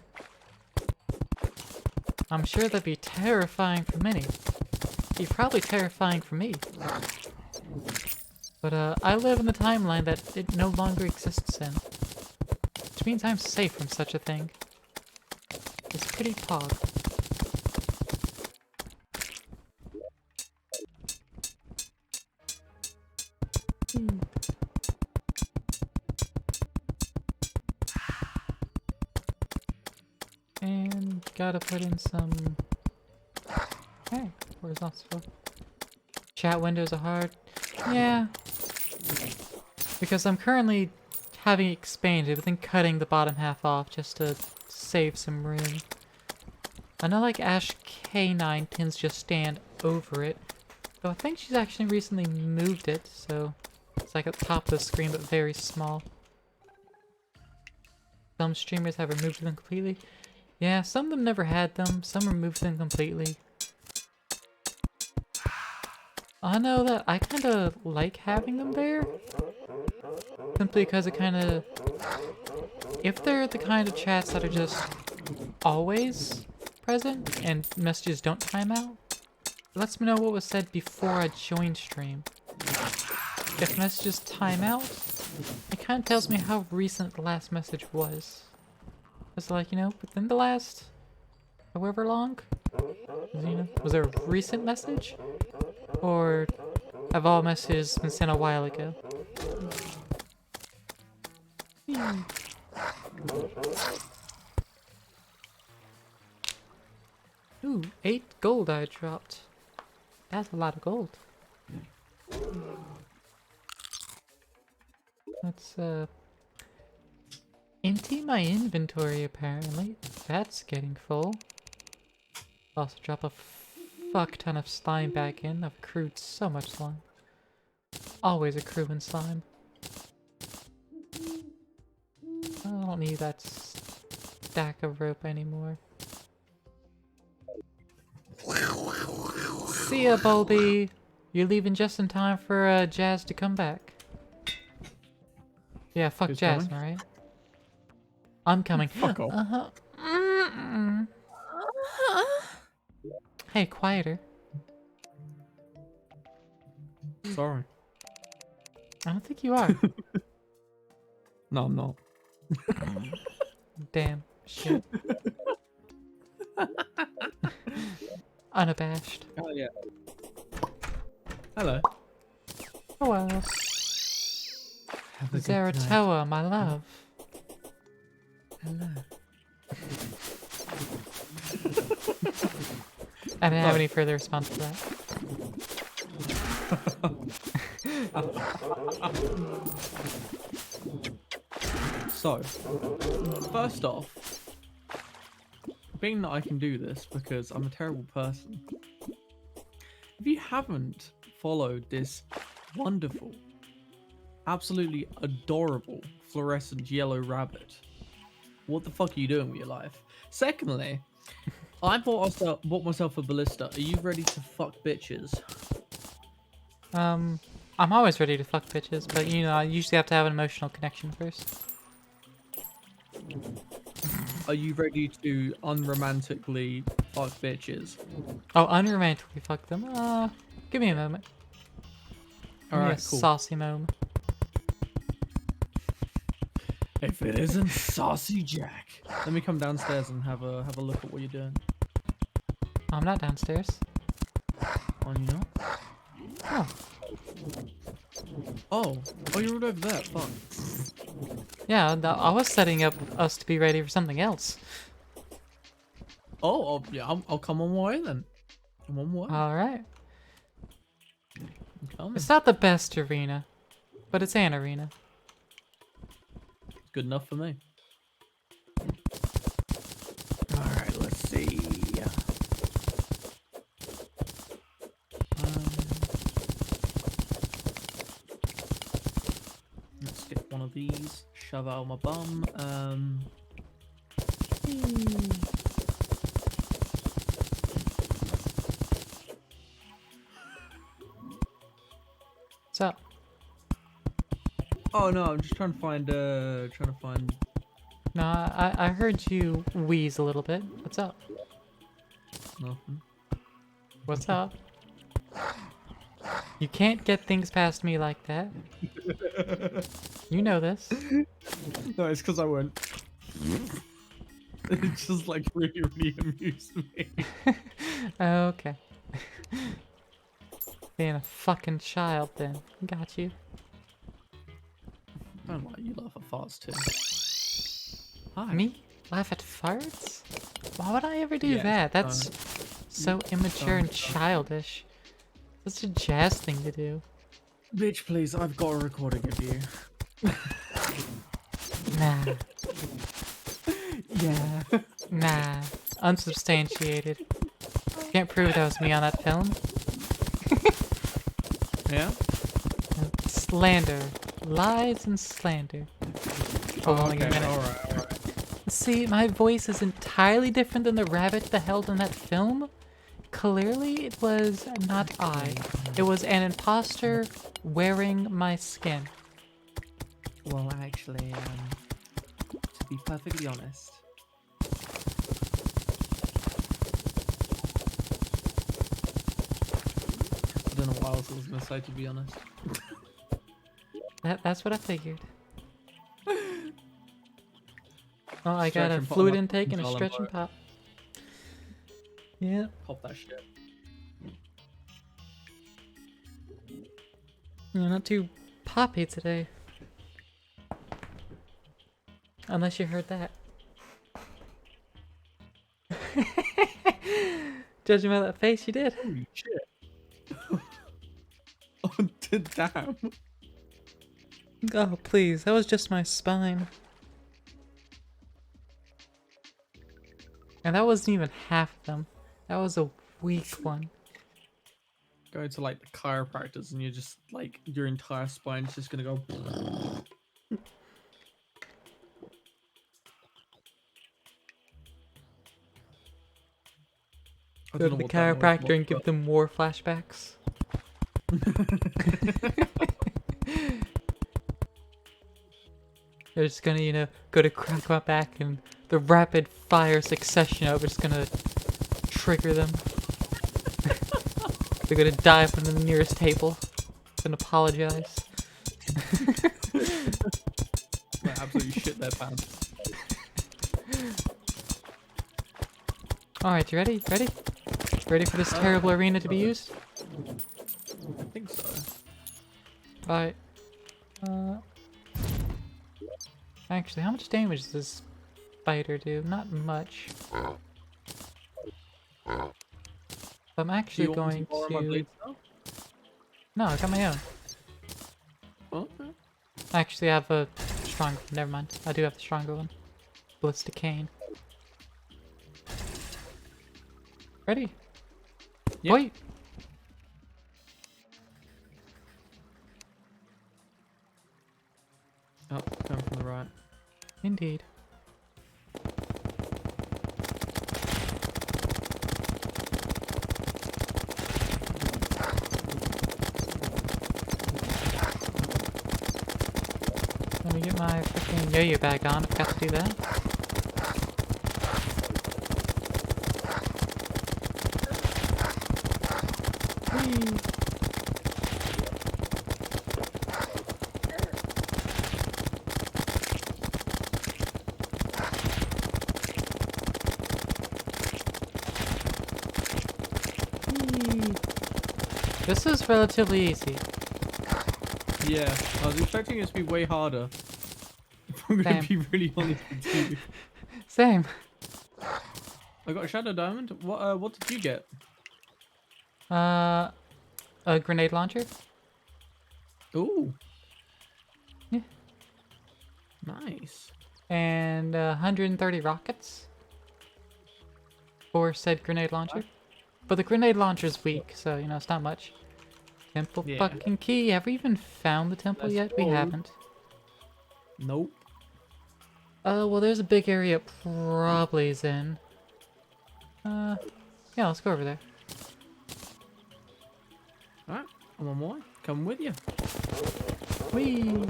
I'm sure that'd be terrifying for many. Be probably terrifying for me. But I live in the timeline that it no longer exists in. Which means I'm safe from such a thing. It's pretty pog. And gotta put in some... Hey, horizontal. Chat windows are hard. Yeah. Because I'm currently having it expanded, but then cutting the bottom half off just to save some room. I know like Ash K9 tends to just stand over it, though I think she's actually recently moved it, so it's like at the top of the screen but very small. Some streamers have removed them completely. Yeah, some of them never had them, some removed them completely. I know that I kinda like having them there. Simply because it kinda... If they're the kind of chats that are just always present and messages don't time out, it lets me know what was said before I joined stream. If messages time out, it kinda tells me how recent the last message was. It's like, you know, within the last however long? You know, was there a recent message? Or have all messages been sent a while ago? Ooh, 8 gold I dropped. That's a lot of gold. Let's empty my inventory apparently. That's getting full. Also drop a fuck ton of slime back in. I've accrued so much slime. Always accruing slime. I don't need that stack of rope anymore. See ya, Bulby! You're leaving just in time for Jazz to come back. Yeah, fuck Who's Jasmine, coming? right? I'm coming. Fuck off. Uh-huh. Hey, quieter. Sorry. I don't think you are. No, I'm not. Damn. Shit. Unabashed. Oh, yeah. Hello. Oh well. Have a good night. Zaratoa, my love. Hello. I didn't have Oh. any further response to that. So, first off, being that I can do this because I'm a terrible person, if you haven't followed this wonderful, absolutely adorable fluorescent yellow rabbit, what the fuck are you doing with your life? Secondly, I bought myself a ballista. Are you ready to fuck bitches? I'm always ready to fuck bitches, but you know, I usually have to have an emotional connection first. Are you ready to unromantically fuck bitches? Oh, unromantically fuck them. Give me a moment. Give me a Alright, cool. saucy moment. If it isn't Saucy Jack. Let me come downstairs and have a look at what you're doing. I'm not downstairs. Oh, you know? Oh, Oh, you're right over there. Fuck. yeah, I was setting up us to be ready for something else. Oh, yeah, I'll come on my way then. I'm on my way. Alright. I'm coming. It's not the best arena, but it's an arena. It's good enough for me. Alright, let's see. Let's get one of these. Shove out my bum. What's up? Oh no, I'm just trying to find. No, I heard you wheeze a little bit. What's up? Nothing. What's up? You can't get things past me like that. You know this. No, it's because I went. It just like really amused me. Okay. Being a fucking child then. Got you. I don't like you laugh at farts too. Hi. Me? Laugh at farts? Why would I ever do Yes, that? That's so immature and childish. Such a jazz thing to do. Bitch, please, I've got a recording of you. Nah. Yeah. Nah. Unsubstantiated. Can't prove that was me on that film. Yeah? Slander. Lies and slander. Hold on a minute. Alright. See, my voice is entirely different than the rabbit that held in that film. Clearly, it was not I. It was an imposter wearing my skin. Well, actually, to be perfectly honest. I don't know what else I was going to say, to be honest. That's what I figured. Oh, I got Stretch a and pop fluid my intake and a control stretch and empire. pop. Yeah. Pop that shit. Yeah, not too poppy today. Unless you heard that. Judging by that face, you did. Holy shit. Oh, damn. Oh, please. That was just my spine. And that wasn't even half of them. That was a weak one. Go to like the chiropractors and you're just like, your entire spine's just going to go. I Go don't to know the what that noise chiropractor and was, give them war flashbacks. They're just gonna, you know, go to crack my back and the rapid fire succession of it's gonna trigger them. They're gonna dive into the nearest table and apologize. Like, absolutely shit their pants. Alright, you ready? Ready? Ready for this terrible arena to be used? I think so. Alright. Actually, how much damage does this spider do? Not much. I'm Do actually you want me going to borrow my to. blade now? No, I got my own. Okay. I actually have a stronger. Never mind. I do have the stronger one. Ballistic cane. Ready? Yep. Wait. Oh, coming from the right. Indeed. Let me get my freaking yo-yo bag on. I forgot to do that. Whee! Whee! This is relatively easy. Yeah, I was expecting it to be way harder. If I'm gonna Same. be really honest with you. Same. I got a shadow diamond. What did you get? A grenade launcher? Ooh. Yeah. Nice. And 130 rockets for said grenade launcher. But the grenade launcher's weak, so you know it's not much. Temple Yeah. fucking key. Have we even found the temple Let's yet? We go. haven't. Nope. Well, there's a big area it probably is in. Yeah, let's go over there. Alright, I'm on my way. Coming with you. Whee!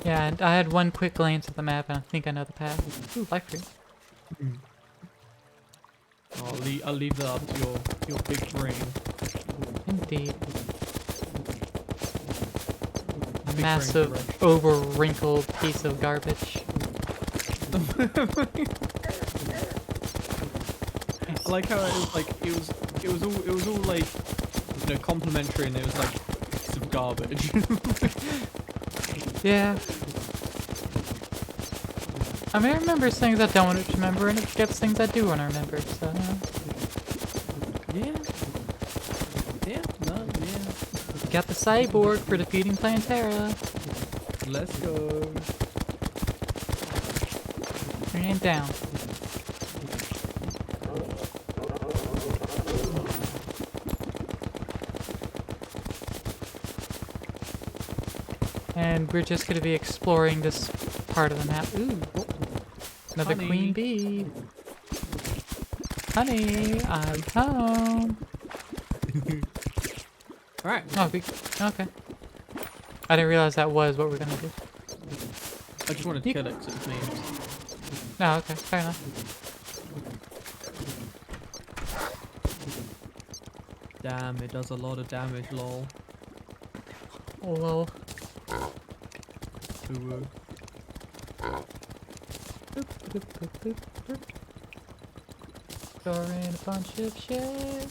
Yeah, and I had one quick glance at the map and I think I know the path. Ooh, life fruit. I'll leave that up to your big brain. Indeed. A Big massive, brain over-wrinkled piece of garbage. I like how it was like it was all like, you know, complimentary, and it was like some garbage. Yeah. I mean, I remember things I don't want to remember, and it gets things I do want to remember, so, you know. Yeah, no, yeah. Got the cyborg for defeating Plantera. Let's go. And down. And we're just gonna be exploring this part of the map. Ooh, another Honey. queen bee. Honey, I'm home. Alright, Oh, okay. I didn't realize that was what we're gonna do. I just wanted to kill it because it's memes. No, okay, fair enough. Damn, it does a lot of damage, lol. Oh, lol. Ooh, Boop, boop, boop, boop, boop. Storing a bunch of shit.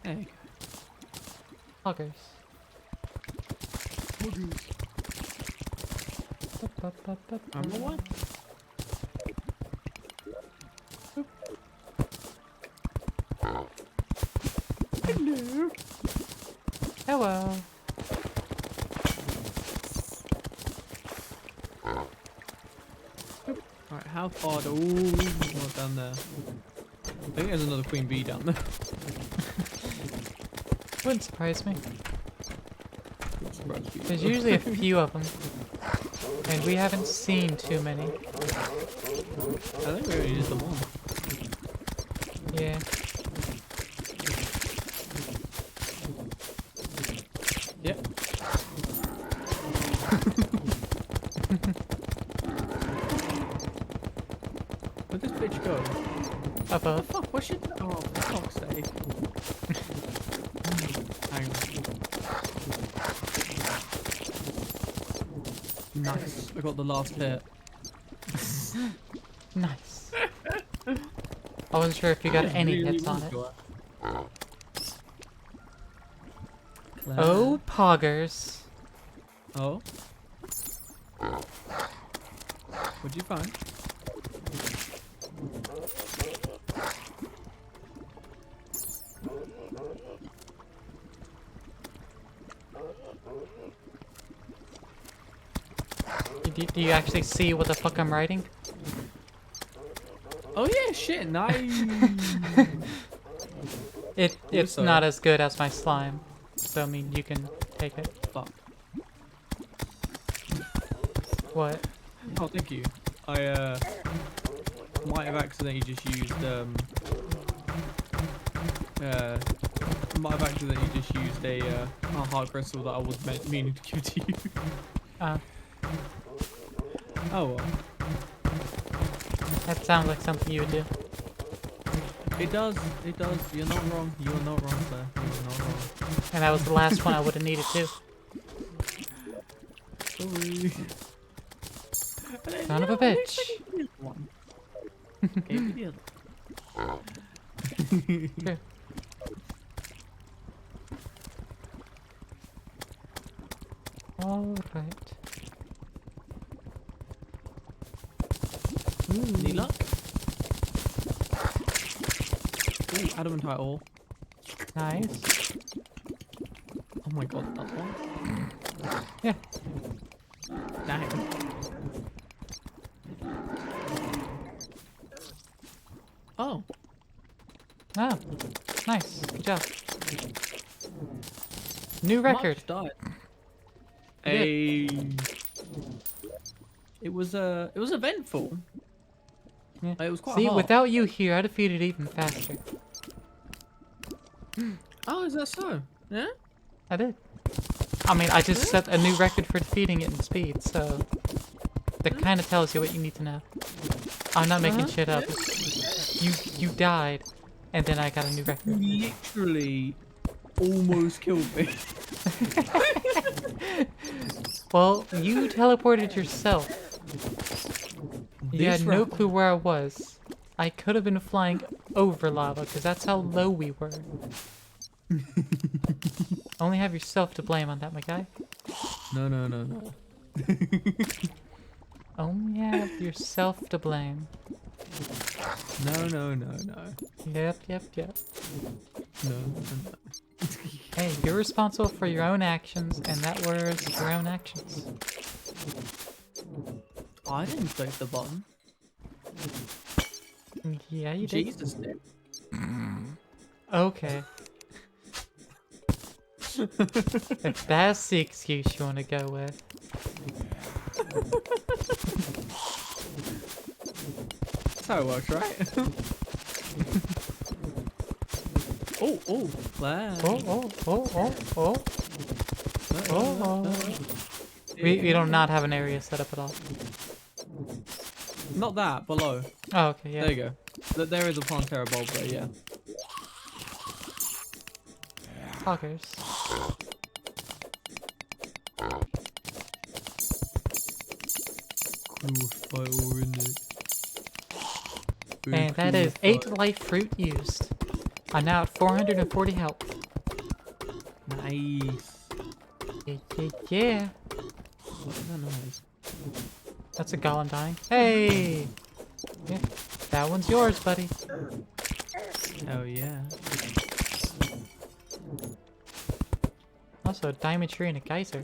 There you Hoggers. go. I'm on my way. Hello. Hello. Alright, how far do... Ooh, oh, down there. I think there's another queen bee down there. Wouldn't surprise me. Surprise me. There's usually a few of them. And we haven't seen too many. I think we already used them all. Yeah. Yep. Where'd this bitch go? Above. Fuck, what's she... Oh, for fuck's sake. Hang on. Nice. I got the last hit. Nice. I wasn't sure if you got any Really hits on was it. good. Oh, poggers. Oh. What'd you find? Do you actually see what the fuck I'm writing? Oh yeah, shit, nice. It's so. not as good as my slime. So I mean you can take it. Fuck. What? Oh, thank you. I might have accidentally just used a hard crystal that I was meaning to give to you. Oh well. That sounds like something you would do. It does. You're not wrong. You are not wrong, sir. You are not wrong. And that was the last one I would have needed too. Sorry. Son of a bitch. Gave me the other. True. Alright. Any luck? Ooh, adamantite ore. Nice. Oh my god, that one. Yeah. Damn. Oh. Oh. Nice. Good job. New record. Much died. You It was eventful. Yeah. It was quite See, hard. without you here, I'd have defeated even faster. Oh, is that so? Yeah? I did. I mean, I just set a new record for defeating it in speed, so that kind of tells you what you need to know. I'm not making shit up. You died, and then I got a new record. Literally almost killed me. Well, you teleported yourself. You This had no round. clue where I was. I could have been flying over lava, because that's how low we were. Only have yourself to blame on that, my guy. No. Only have yourself to blame. No. Yep. No. Hey, you're responsible for your own actions, and that was your own actions. I didn't click the button. Yeah, you did. Jesus did. Okay. If that's the excuse you want to go with. That's how it works, right? oh, wow. Oh. We do not have an area set up at all. Not that, below. Oh, okay, yeah. There you go. There is a Plantera bulb there, yeah. Poggers. Fire in it. And that is 8 life fruit used. I'm now at 440 health. Nice. Yeah. What is that noise? That's a golem dying. Hey! Yeah, that one's yours, buddy. Oh yeah. Also, a diamond tree and a geyser.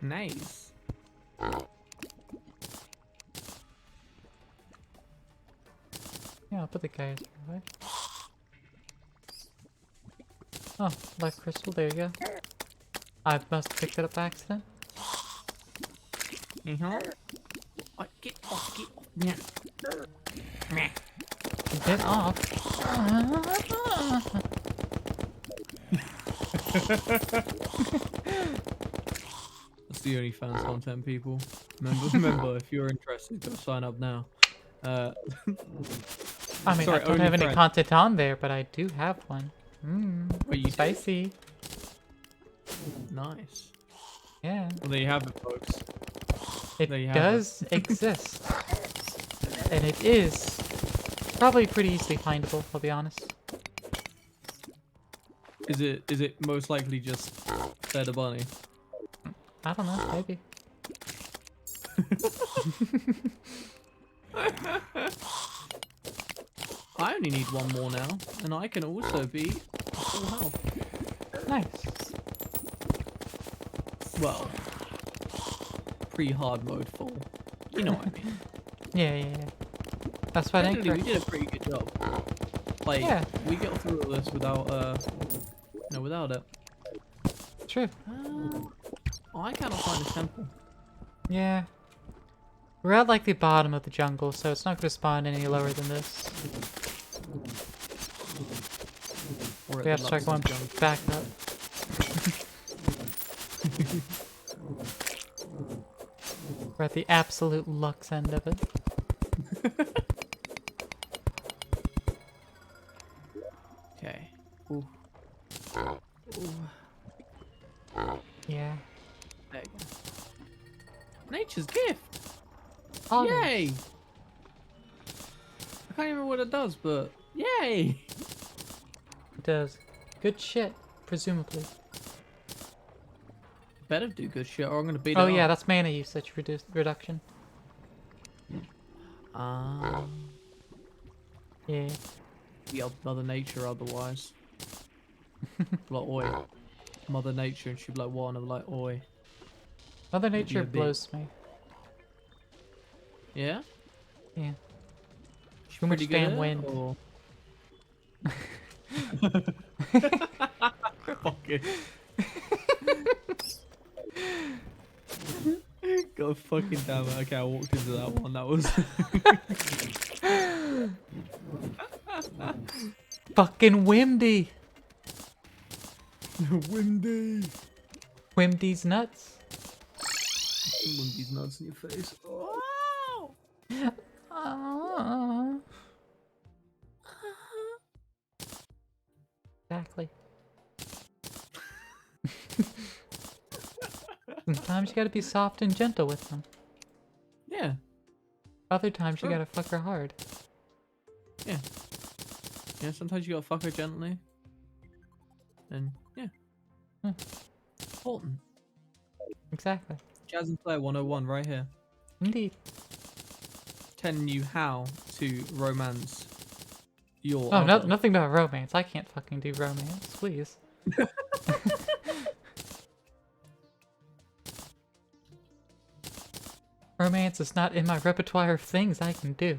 Nice. Yeah, I'll put the geyser away. Oh, life crystal, there you go. I must have picked it up by accident. Get off. Yeah. Get off. That's the only fans content, people. Remember, if you're interested, go sign up now. I mean, Sorry, I don't only have any friend. content on there, but I do have one. Wait, you do? Spicy. Nice. Yeah. Well, there you have it, folks. It There you have does exist. And it is probably pretty easily findable, I'll be honest. Is it most likely just Fed a bunny? I don't know, maybe. I only need one more now, and I can also be full health. Nice. Well, pre-hard mode full. You know what I mean? Yeah. That's what I Technically, we think. did a pretty good job. Like, Yeah. we got through all this without, no, without it. True. I cannot find a temple. Yeah. We're at like the bottom of the jungle, so it's not going to spawn any lower than this. Or at We have the to start Lux going jungle. back up. We're at the absolute Lux end of it. Okay. Ooh. Yeah. There you go. Nature's gift! Otters. Yay! I can't even remember what it does, but yay! It does good shit, presumably. Better do good shit or I'm gonna beat it Oh up. yeah, that's mana usage reduction. Yeah. Yelled Mother Nature otherwise. Like, oi. Mother Nature, and she'd be like, what? And I'm like, oi. Mother be Nature a bit- blows me. Yeah? Yeah. She's Too much pretty good damn at it, wind. or- Fuck it. God fucking damn it. Okay, I walked into that one. That was. Fucking Wimdy! Windy. Wimdy's nuts. Windy's nuts in your face. Oh. Aww. Exactly. Sometimes you gotta be soft and gentle with them. Yeah. Other times you True. gotta fuck her hard. Yeah. Yeah, sometimes you gotta fuck her gently. And, yeah. Important. Exactly. Jazz and Claire 101 right here. Indeed. Telling you how to romance your Oh, other. nothing about romance. I can't fucking do romance, please. Romance is not in my repertoire of things I can do.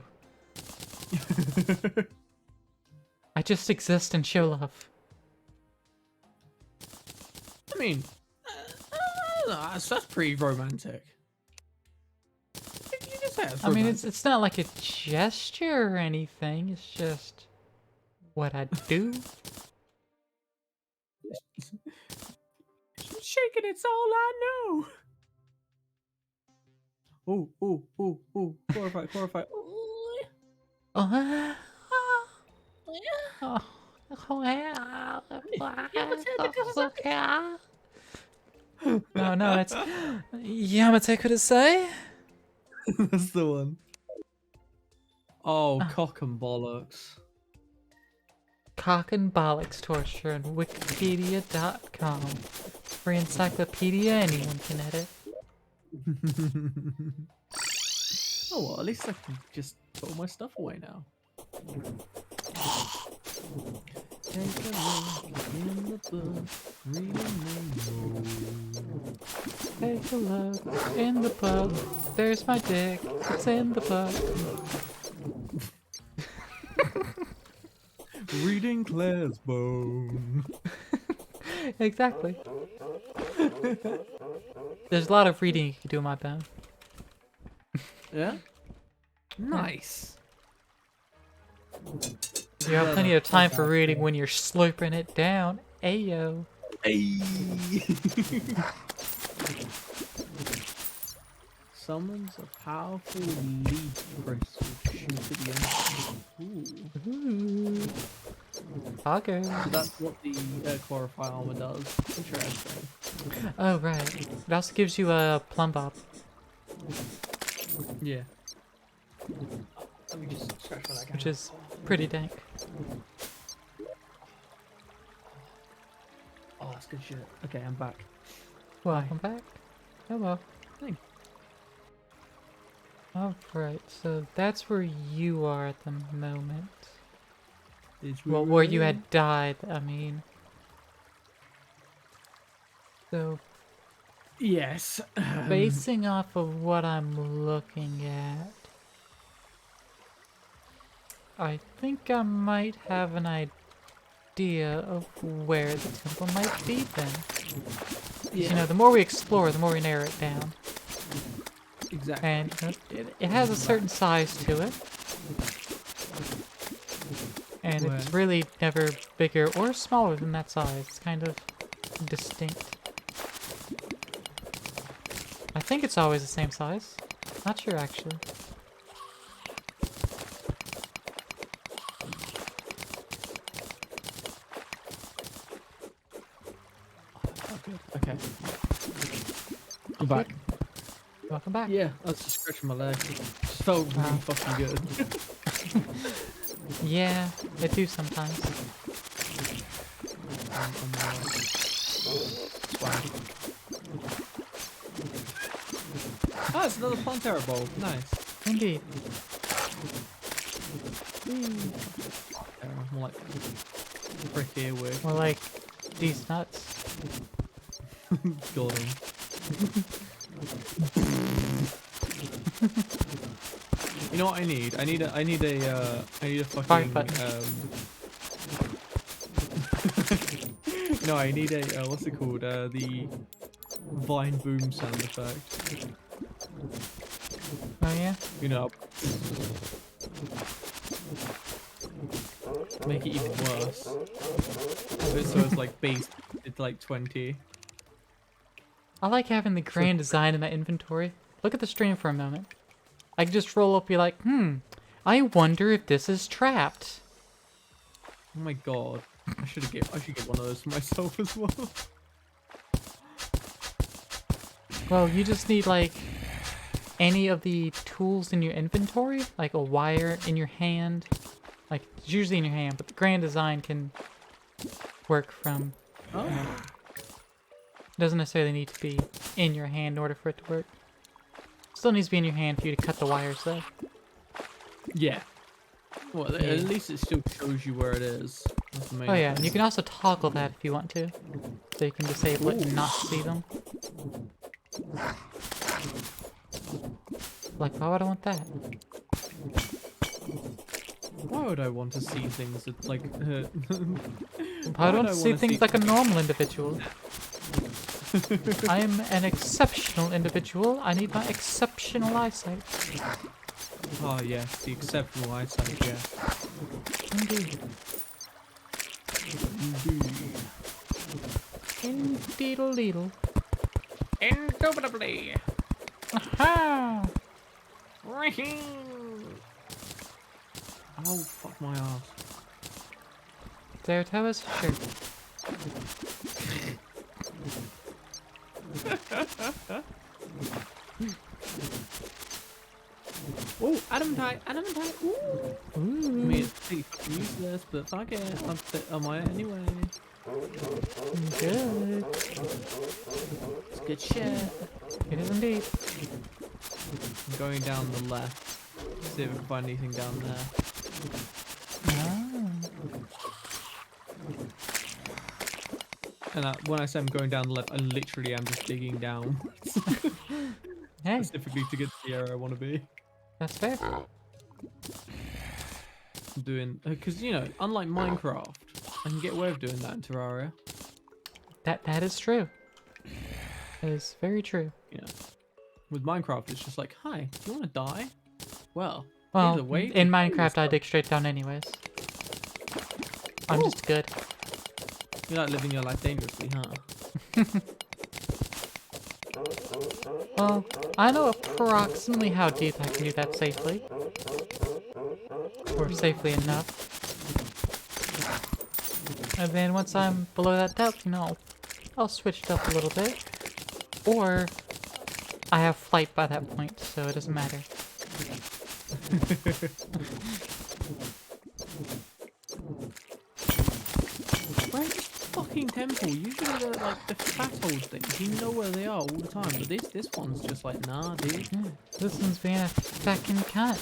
I just exist and show love. I mean, that's pretty romantic. You can say that's I mean, romantic. it's not like a gesture or anything. It's just what I do. Shaking, it's all I know. Oh, oh, oh, oh. Horrified, horrified. Oh, no, it's Yamate Kudasai. That's the one. Oh, cock and bollocks. Cock and bollocks torture on Wikipedia.com. Free encyclopedia anyone can edit. Oh well, at least I can just put all my stuff away now. Take a look in the book, reading Take a look in the book. There's my dick. It's in the book. Reading Claire's bone. Exactly. There's a lot of reading you can do in my bone. Yeah? Nice. You have plenty of time for reading when you're slurping it down. Ayo. Hey. Summons a powerful leaf crystal to shoot at the enemy. Ooh. Okay. So that's what the chlorophyll armor does. Interesting. Oh, right. It also gives you a plumb bob. Yeah. Let me just scratch my neck. Which is pretty dank. Oh, that's good shit. Okay, I'm back. Welcome back. Hello. Thanks. Alright, so that's where you are at the moment. It's Well, where you had died, I mean. So, Yes. Basing off of what I'm looking at, I think I might have an idea of where the temple might be then. 'Cause, you know, the more we explore, the more we narrow it down. Exactly. And it has a certain size to it. And it's really never bigger or smaller than that size. It's kind of distinct. I think it's always the same size. Not sure, actually. Okay. I'm back. Welcome back. Yeah, I was just scratching my leg. Just felt really fucking good. Yeah, I do sometimes. Ah, it's another Buntuber bowl. Nice. Indeed. More like brick earwig. More like these nuts. Got him. You know what I need? I need a fucking no, I need a what's it called? The vine boom sound effect. Oh yeah? You know, make it even worse. So it's like base, it's like 20. I like having the grand design in my inventory. Look at the stream for a moment. I can just roll up and be like, I wonder if this is trapped. Oh my god. I should get one of those for myself as well. Well, you just need like any of the tools in your inventory, like a wire in your hand. Like it's usually in your hand, but the grand design can work from. Oh. Doesn't necessarily need to be in your hand in order for it to work. Still needs to be in your hand for you to cut the wires though. Yeah. Well, Yeah. at least it still shows you where it is. That's the main Oh yeah, and thing. you can also toggle that if you want to. So you can disable it and not see them. Like, why would I want that? Why would I want to see things that like? I don't would see wanna things like a normal individual. I am an exceptional individual. I need my exceptional eyesight. Oh yes, the exceptional eyesight. Yeah. Indeed. Indeedle-deedle. Indubitably. Aha! Oh fuck my ass. There, Thomas? Sure. Oh, adamantite, adamantite. Ooh. I mean, it's pretty fucking useless, but fuck it. I'm on it anyway. Good. It's good shit. It is indeed. I'm going down the left. See if we can find anything down there. Ah. And when I say I'm going down the left, I literally am just digging down. Hey, Specifically to get to the area I want to be. that's fair. I'm doing... Because, you know, unlike Minecraft, I can get away with doing that in Terraria. That is true. That is very true. You know, with Minecraft, it's just like, hi, do you want to die? Well, Well, here's a way in to kill Minecraft, I yourself. dig straight down anyways. I'm just good. You like living your life dangerously, huh? Well, I know approximately how deep I can do that safely. Or safely enough. And then once I'm below that depth, you know, I'll switch it up a little bit. Or I have flight by that point, so it doesn't matter. Where's this fucking temple? Usually they're like the fat old things. You know where they are all the time. But this one's just like, nah, dude. Yeah, this one's being a fucking cunt.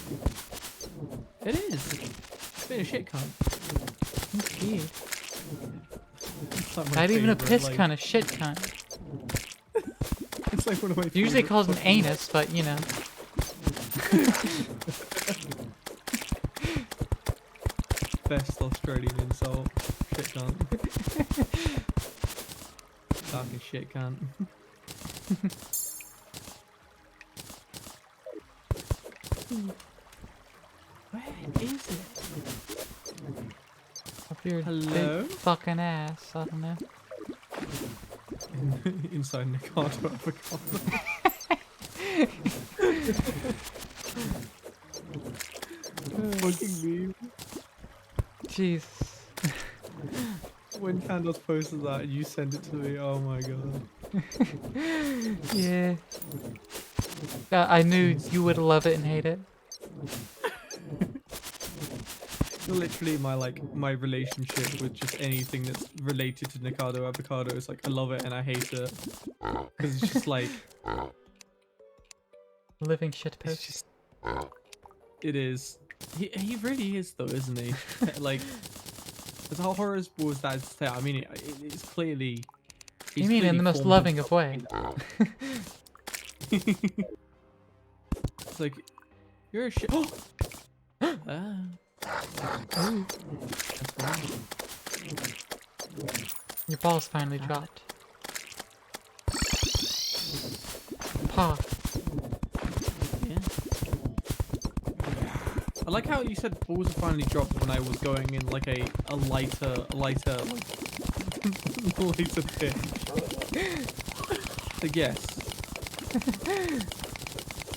It is. It's been a shit cunt. Indeed. It's like my Not even a favourite, piss like- cunt, a shit cunt. It's like one of my Usually favorite calls an fucking- anus, but you know. Best Australian insult. Shit cunt. Fucking shit cunt. Where is it? Up your Hello? big fucking ass. I don't know. Inside Nikado avocado. Fucking meme. Jeez. When Candace posted that and you sent it to me, oh my god. Yeah. I knew you would love it and hate it. Literally my relationship with just anything that's related to Nikado avocado is like I love it and I hate it. Because it's just like Living shit it's post. just it is. He really is though, isn't he? Like as horrible as that is to say, I mean it's clearly You mean in the most loving of way? It's like you're a shit. Ah. Ooh. That's right. Your balls finally dropped. Paw. Yeah. I like how you said balls have finally dropped when I was going in like a lighter lighter pitch. Like yes.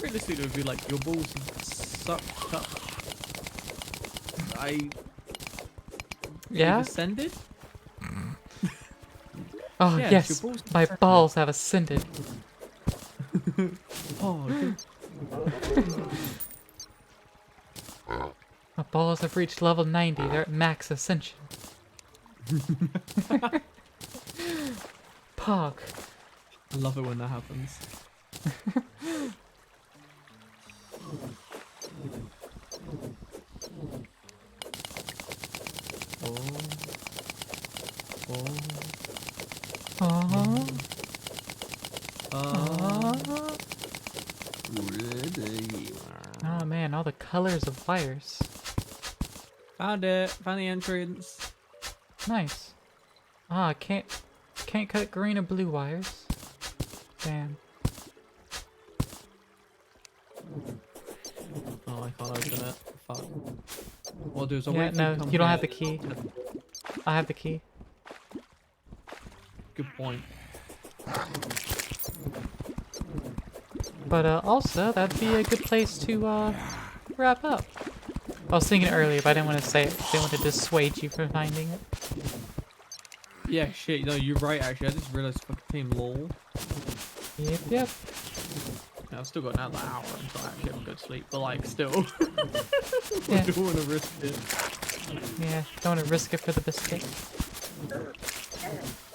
Realistically it would be like your balls have sucked up. Yeah? Ascended? Oh Yes, yes, your balls my have balls have ascended. Oh, My balls have reached level 90. They're at max ascension. Pog. I love it when that happens. Aww. Oh man, all the colors of wires. Found it. Found the entrance. Nice. Ah, can't cut green or blue wires. Damn. Oh, I can't open it. Fuck. What I'll do is I'll Yeah, wait for no, you to come you don't have here. the key. I have the key. Good point. But also, that'd be a good place to wrap up. I was thinking it earlier, but I didn't want to say it. I didn't want to dissuade you from finding it. Yeah, shit. No, you're right. Actually, I just realized fucking team lol. Yep, yep. Yeah, I've still got another hour until I actually have a good sleep. But like, still, Yeah. I don't want to risk it. Yeah, don't want to risk it for the biscuit.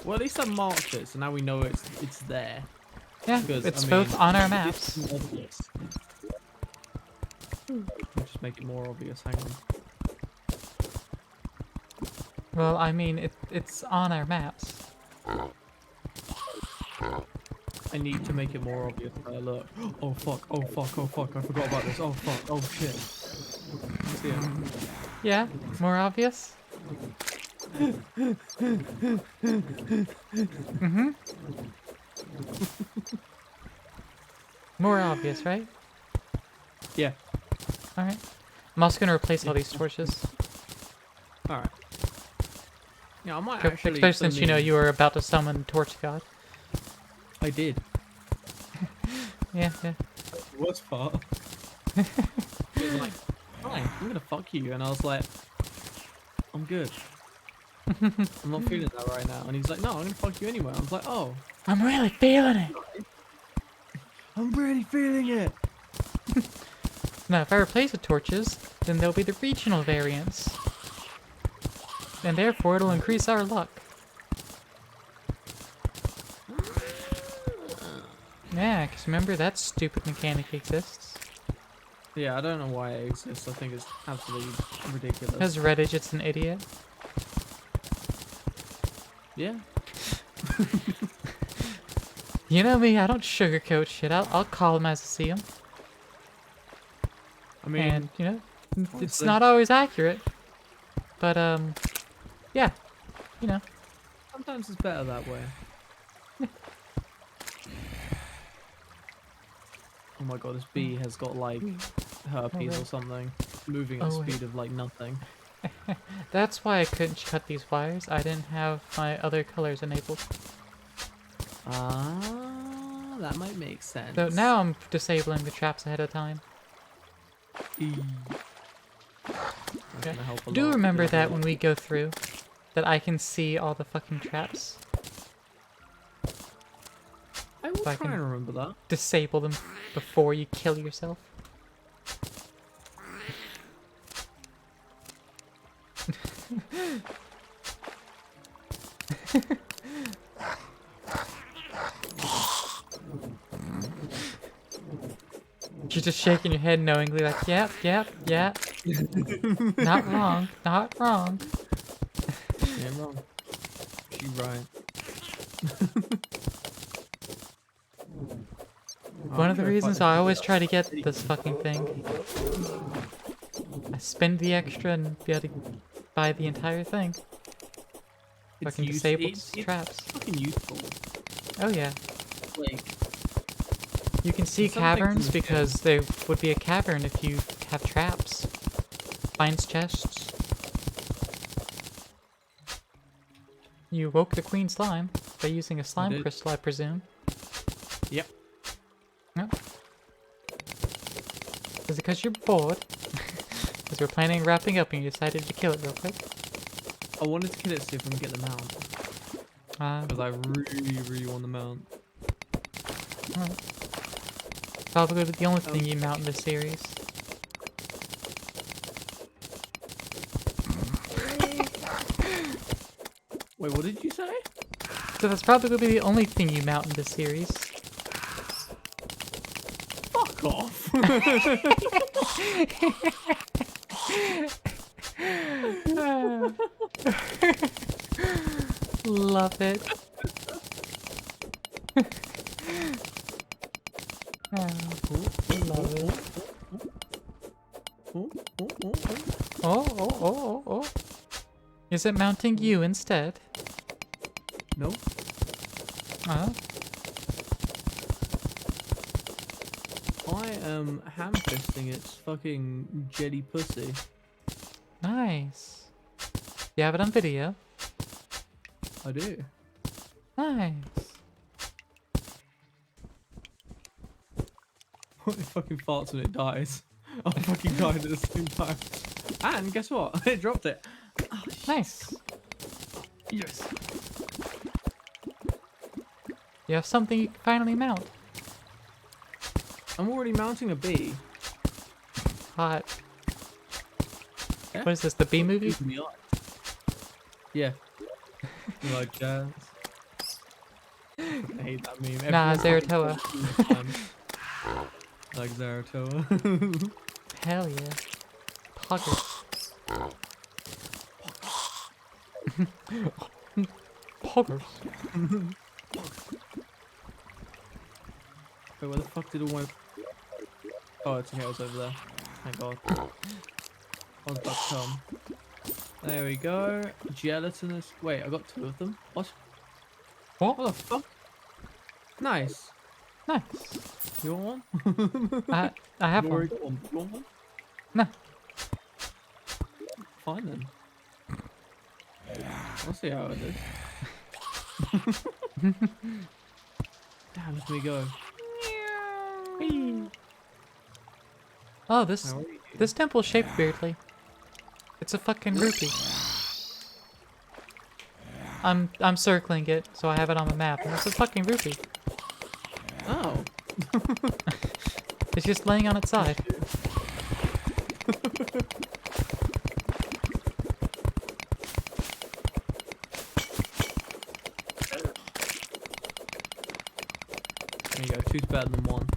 Well, at least I marked it, so now we know it's there. Yeah, Because, it's I both mean, on our it's maps. obvious. I'll just make it more obvious. Hang on. Well, I mean, it's on our maps. I need to make it more obvious. Look. Oh fuck. Oh fuck. Oh fuck. I forgot about this. Oh fuck. Oh shit. See ya. Yeah, more obvious? Mm-hmm. More obvious, right? Yeah. Alright. I'm also gonna replace all these torches. All right. Yeah, I might actually. Especially since you know suddenly- you were about to summon Torch God. I did. Yeah, yeah. The worst part. He was like, "Hi, I'm gonna fuck you," and I was like, "I'm good. I'm not feeling that right now." And he's like, "No, I'm gonna fuck you anyway." I was like, "Oh, I'm really feeling it! I'm really feeling it." Now, if I replace the torches, then there'll be the regional variants. And therefore, it'll increase our luck. Yeah, because remember, that stupid mechanic exists. Yeah, I don't know why it exists. I think it's absolutely ridiculous. Because Reddit's an idiot. Yeah. You know me, I don't sugarcoat shit. I'll call them as I see them. I mean, And, you know, it's honestly. not always accurate. But, yeah, you know. sometimes it's better that way. Oh my god, this bee has got like herpes wait. or something. Moving at Oh, a wait. speed of like nothing. That's why I couldn't cut these wires. I didn't have my other colors enabled. Ah, that might make sense. So now I'm disabling the traps ahead of time. That's gonna help a Do lot. remember that when we go through, that I can see all the fucking traps. I will if I try can- and remember that. Disable them before you kill yourself. You're just shaking your head knowingly, like, yep, yep, yep. Not wrong, not wrong. Yeah, I'm wrong. She right. One of the reasons I always try to get this fucking thing. I spend the extra and be able to buy the entire thing. Fucking disabled it's traps. fucking useful. Oh yeah. Like, You can see Some things in caverns this game- because there would be a cavern if you have traps. Finds chests. You woke the queen slime by using a slime did. crystal, I presume. yep. Yep. Is it because you're bored? Because we're planning on wrapping up and you decided to kill it real quick? I wanted to kill it, see if I can get the mount. Because I really, really want the mount. Alright. Probably the only thing you mount in this series. Wait, what did you say? So that's probably going to be the only thing you mount in this series. Fuck off. Love it. Love it. Oh, oh, oh, oh. Oh, oh, oh, oh, oh. Is it mounting you instead? Nope. Oh, I am ham-fisting its fucking jelly pussy. nice. You have it on video? I do. Nice. It fucking farts when it dies. I'm fucking dying at the same time. And guess what? It dropped it. Nice. Yes. You have something you can finally mount. I'm already mounting a bee. Hot. Yeah? What is this, the bee movie? Keeping me on. Yeah. You like jazz? I hate that meme. Nah, Everyone Zaratoa. fucking time. Like Zaratoa. Hell yeah. Poggers. Poggers. Wait, where the fuck did all my... Oh, it's okay, it was over there. Thank God. I was about to come. There we go. Gelatinous... Wait, I got 2 of them. What? What? What the fuck? Nice. Nice. You want one? I have You one. already got one. You want one? No. Fine then. I'll see how it is. Damn, let me go. Oh, this How are you? this temple's shaped weirdly. It's a fucking rupee. I'm circling it so I have it on the map. And it's a fucking rupee. Oh. It's just laying on its side. There you go. 2's better than 1.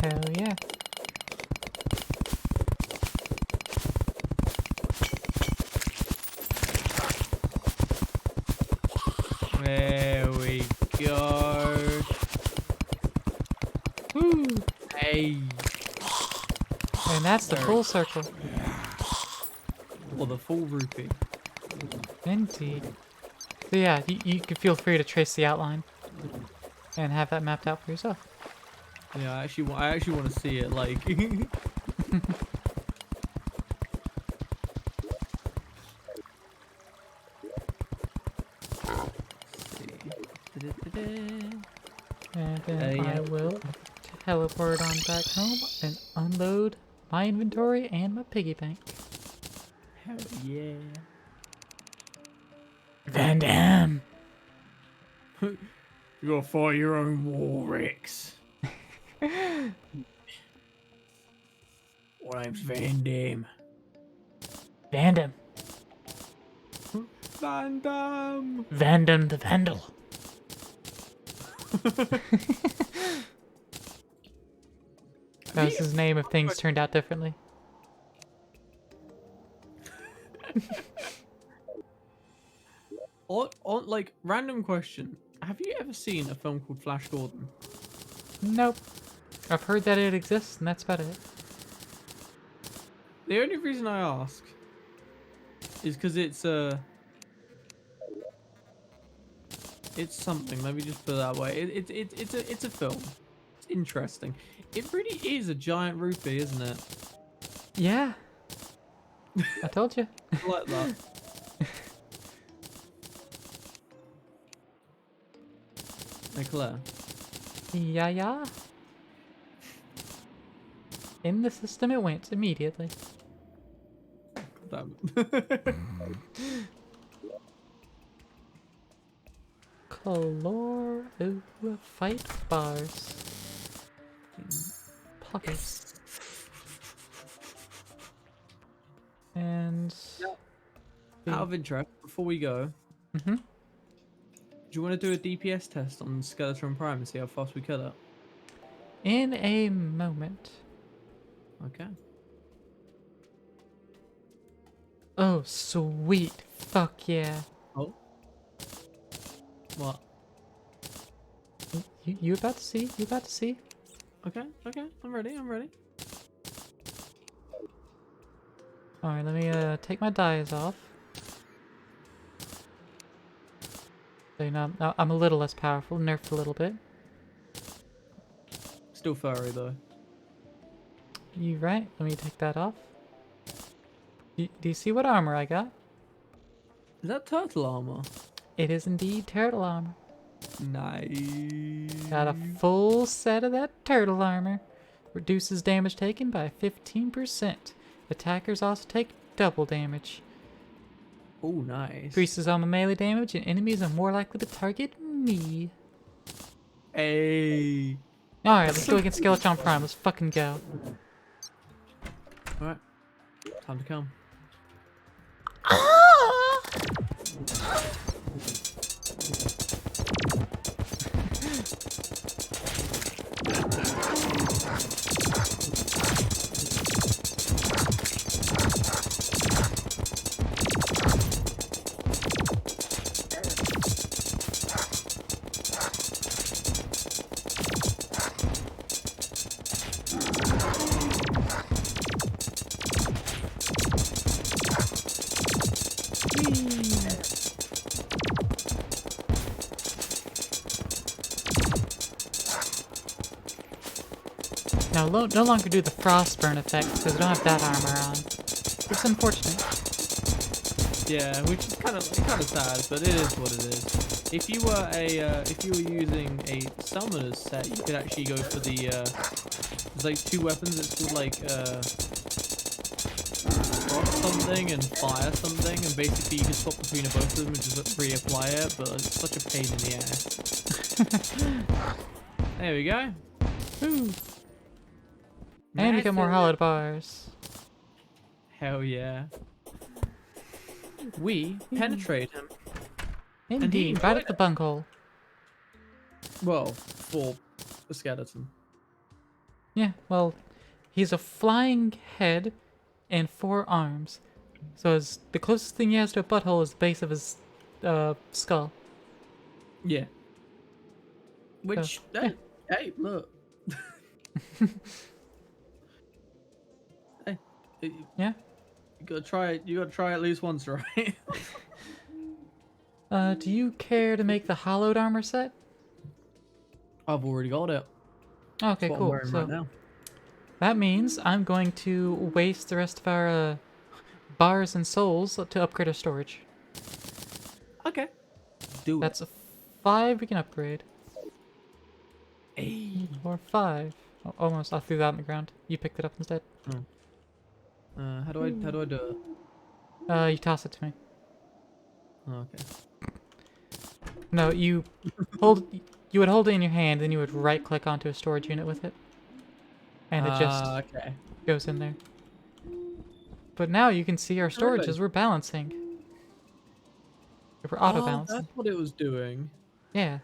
Hell yeah. There we go. And that's the full circle. Or the full rupee. Indeed. So yeah, you can feel free to trace the outline and have that mapped out for yourself. Yeah, I actually want to see it. Like. And then I will teleport on back home and unload my inventory and my piggy bank. Hell yeah. Van Damme. You gotta fight your own war, Rex. My name's Van Damme. Van Damme. Van Damme. Van Damme the Vandal. That was his name if things turned out differently. On like random question. Have you ever seen a film called Flash Gordon? Nope. I've heard that it exists, and that's about it. The only reason I ask is because it's something. Let me just put it that way. It's a film. It's interesting. It really is a giant rupee, isn't it? Yeah. I told you. I like that. Nicola. Yeah, yeah. In the system it went immediately. Damn. Color fight bars. Pockets. And Out of interest, before we go, mm-hmm. do you want to do a DPS test on Skeleton Prime and see how fast we kill it? In a moment. Okay. Oh, sweet. Fuck yeah. Oh. What? You about to see? You about to see? Okay, I'm ready. Alright, let me take my dyes off. So, you know, I'm a little less powerful, nerfed a little bit. Still furry though. You right? Let me take that off. Do you see what armor I got? Is that turtle armor? It is indeed turtle armor. Nice. Got a full set of that turtle armor. Reduces damage taken by 15%. Attackers also take double damage. Oh, nice. Increases all my melee damage and enemies are more likely to target me. Hey. Alright, let's go against Skeleton Prime. Let's fucking go. Alright. Time to come. Now, no longer do the frostburn effect because I don't have that armor on. It's unfortunate. Yeah, which is kind of sad, but it is what it is. If you were using a summoner's set, you could actually go for the there's like two weapons. It's called like frost something and fire something, and basically you can swap between both of them and just reapply it. But it's such a pain in the ass. There we go. Woo. And we get more hollowed bars. Hell yeah. We penetrate him. Indeed, right at the bunghole. Well, for a skeleton. Yeah, well, he's a flying head and 4 arms. So the closest thing he has to a butthole is the base of his skull. Yeah. Which, yeah. hey, look. Yeah? You gotta try it. You gotta try at least once, right? Do you care to make the hollowed armor set? I've already got it. That's Okay, what I'm cool. wearing So right now. that means I'm going to waste the rest of our bars and souls to upgrade our storage. Okay. Do That's a 5 we can upgrade. it. Or 5. Oh, almost. I threw that on the ground. You picked it up instead. How do I do it? You toss it to me. Oh, okay. No, you hold. You would hold it in your hand, then you would right-click onto a storage unit with it, and it just Okay. goes in there. But now you can see our storage Really? as we're balancing. We're Oh, auto-balancing. that's what it was doing. Yeah.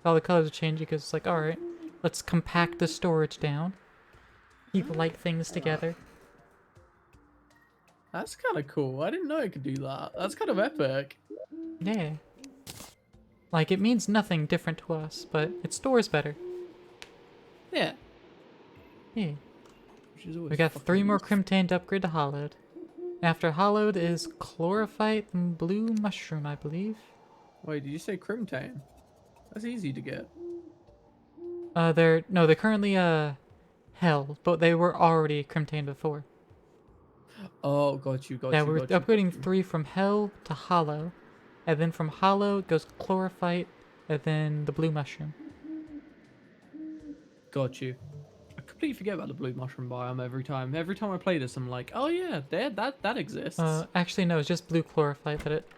All the colors are changing because it's like, alright, let's compact the storage down. Keep light things together. That's kind of cool. I didn't know it could do that. That's kind of epic. Yeah. Like, it means nothing different to us, but it stores better. Yeah. Yeah. Which is always We got fucking 3 more useful. Crimtane to upgrade to Hollowed. After Hollowed is Chlorophyte and Blue Mushroom, I believe. Wait, did you say Crimtane? That's easy to get. They're currently Hell, but they were already Crimtane before. Oh, got you. Yeah, we're upgrading 3 from Hell to Hollow, and then from Hollow it goes Chlorophyte, and then the Blue Mushroom. Got you. I completely forget about the blue mushroom biome every time. Every time I play this, I'm like, oh yeah, that exists. Actually no, it's just Blue Chlorophyte that it...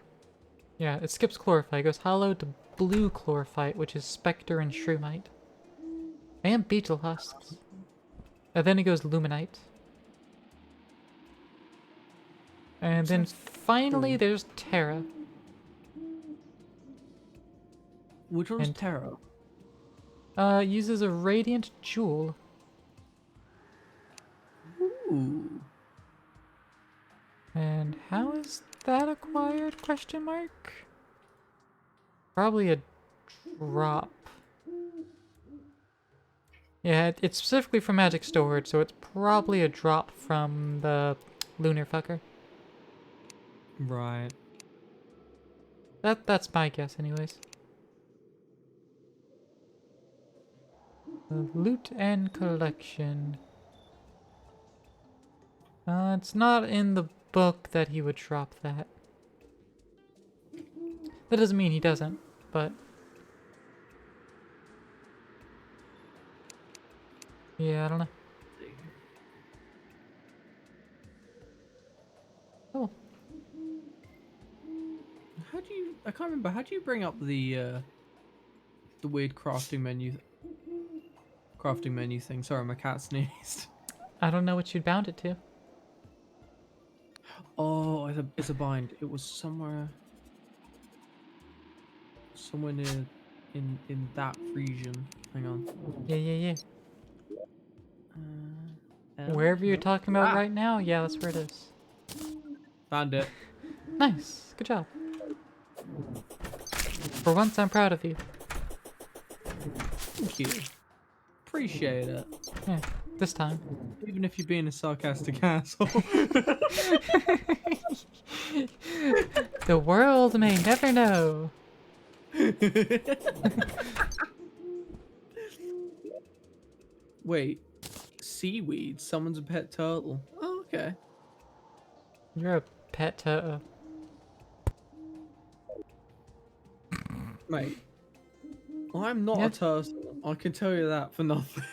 Yeah, it skips Chlorophyte. It goes Hollow to Blue Chlorophyte, which is Spectre and Shroomite. And Beetle Husks. And then it goes Luminite. And then finally there's Terra. Which one's and- Terra? Uses a Radiant Jewel. Ooh. And how is that acquired? Question mark? Probably a drop. Yeah, it's specifically for magic storage, so it's probably a drop from the lunar fucker. Right. That's my guess anyways. Loot and collection. It's not in the book that he would drop that. That doesn't mean he doesn't, but... Yeah, I don't know. Oh, How do you? I can't remember. How do you bring up the weird crafting menu? Crafting menu thing. Sorry, my cat sneezed. I don't know what you'd bound it to. Oh, it's a bind. It was somewhere near in that region. Hang on. Yeah. L? Wherever you're No. talking about Ah, right now, yeah, that's where it is. Found it. Nice, good job. For once, I'm proud of you. Thank you. Appreciate it. Yeah, this time. Even if you're being a sarcastic asshole. The world may never know. Wait. Seaweed. Someone's a pet turtle. Oh, okay. You're a pet turtle. Mate. I'm not Yeah. a turtle. I can tell you that for nothing.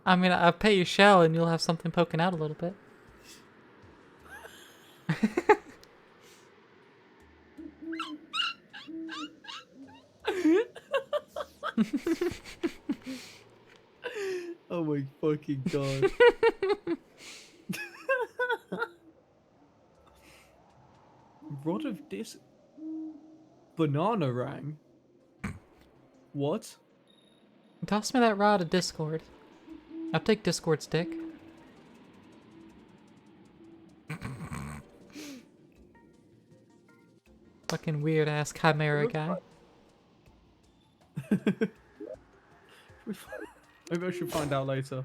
I mean, I'll pay you shell and you'll have something poking out a little bit. Oh my fucking god. Rod of dis... Banana rang? What? Toss me that rod of Discord. I'll take Discord stick. Fucking weird ass chimera guy. Maybe I should find out later.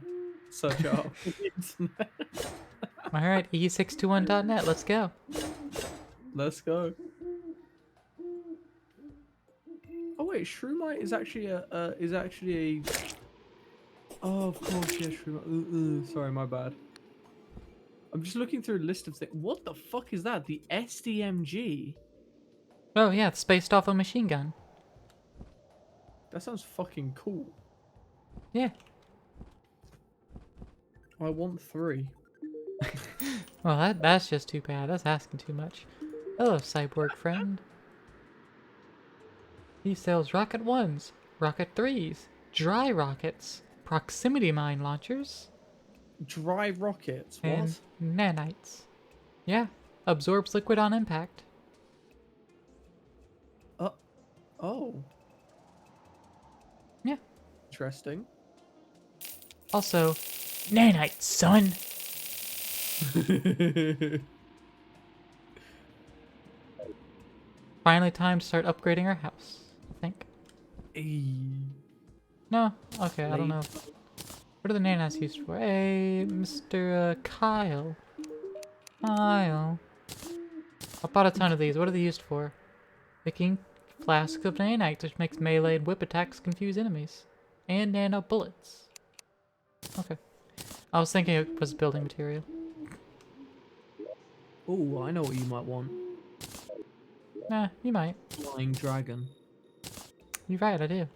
Search it up on the internet. Alright, e621.net, let's go. Let's go. Oh wait, Shroomite is actually a. Oh, of course, yeah, Shroomite. Sorry, my bad. I'm just looking through a list of things. What the fuck is that? The SDMG. Oh yeah, it's based off a machine gun. That sounds fucking cool. Yeah. I want 3. Well, that's just too bad. That's asking too much. Hello, cyborg friend. He sells rocket 1s, rocket 3s, dry rockets, proximity mine launchers, Dry rockets. and What? nanites. Yeah, absorbs liquid on impact. Oh, Yeah. interesting. Also, nanites, son. Finally, time to start upgrading our house. I think. No. Okay, I don't know. What are the nanites used for? Hey, Mr. Kyle. Kyle. I bought a ton of these. What are they used for? Making flasks of nanite, which makes melee and whip attacks confuse enemies. And nano bullets. Okay. I was thinking it was building material. Oh, I know what you might want. Nah, you might. Flying dragon. You're right, I do.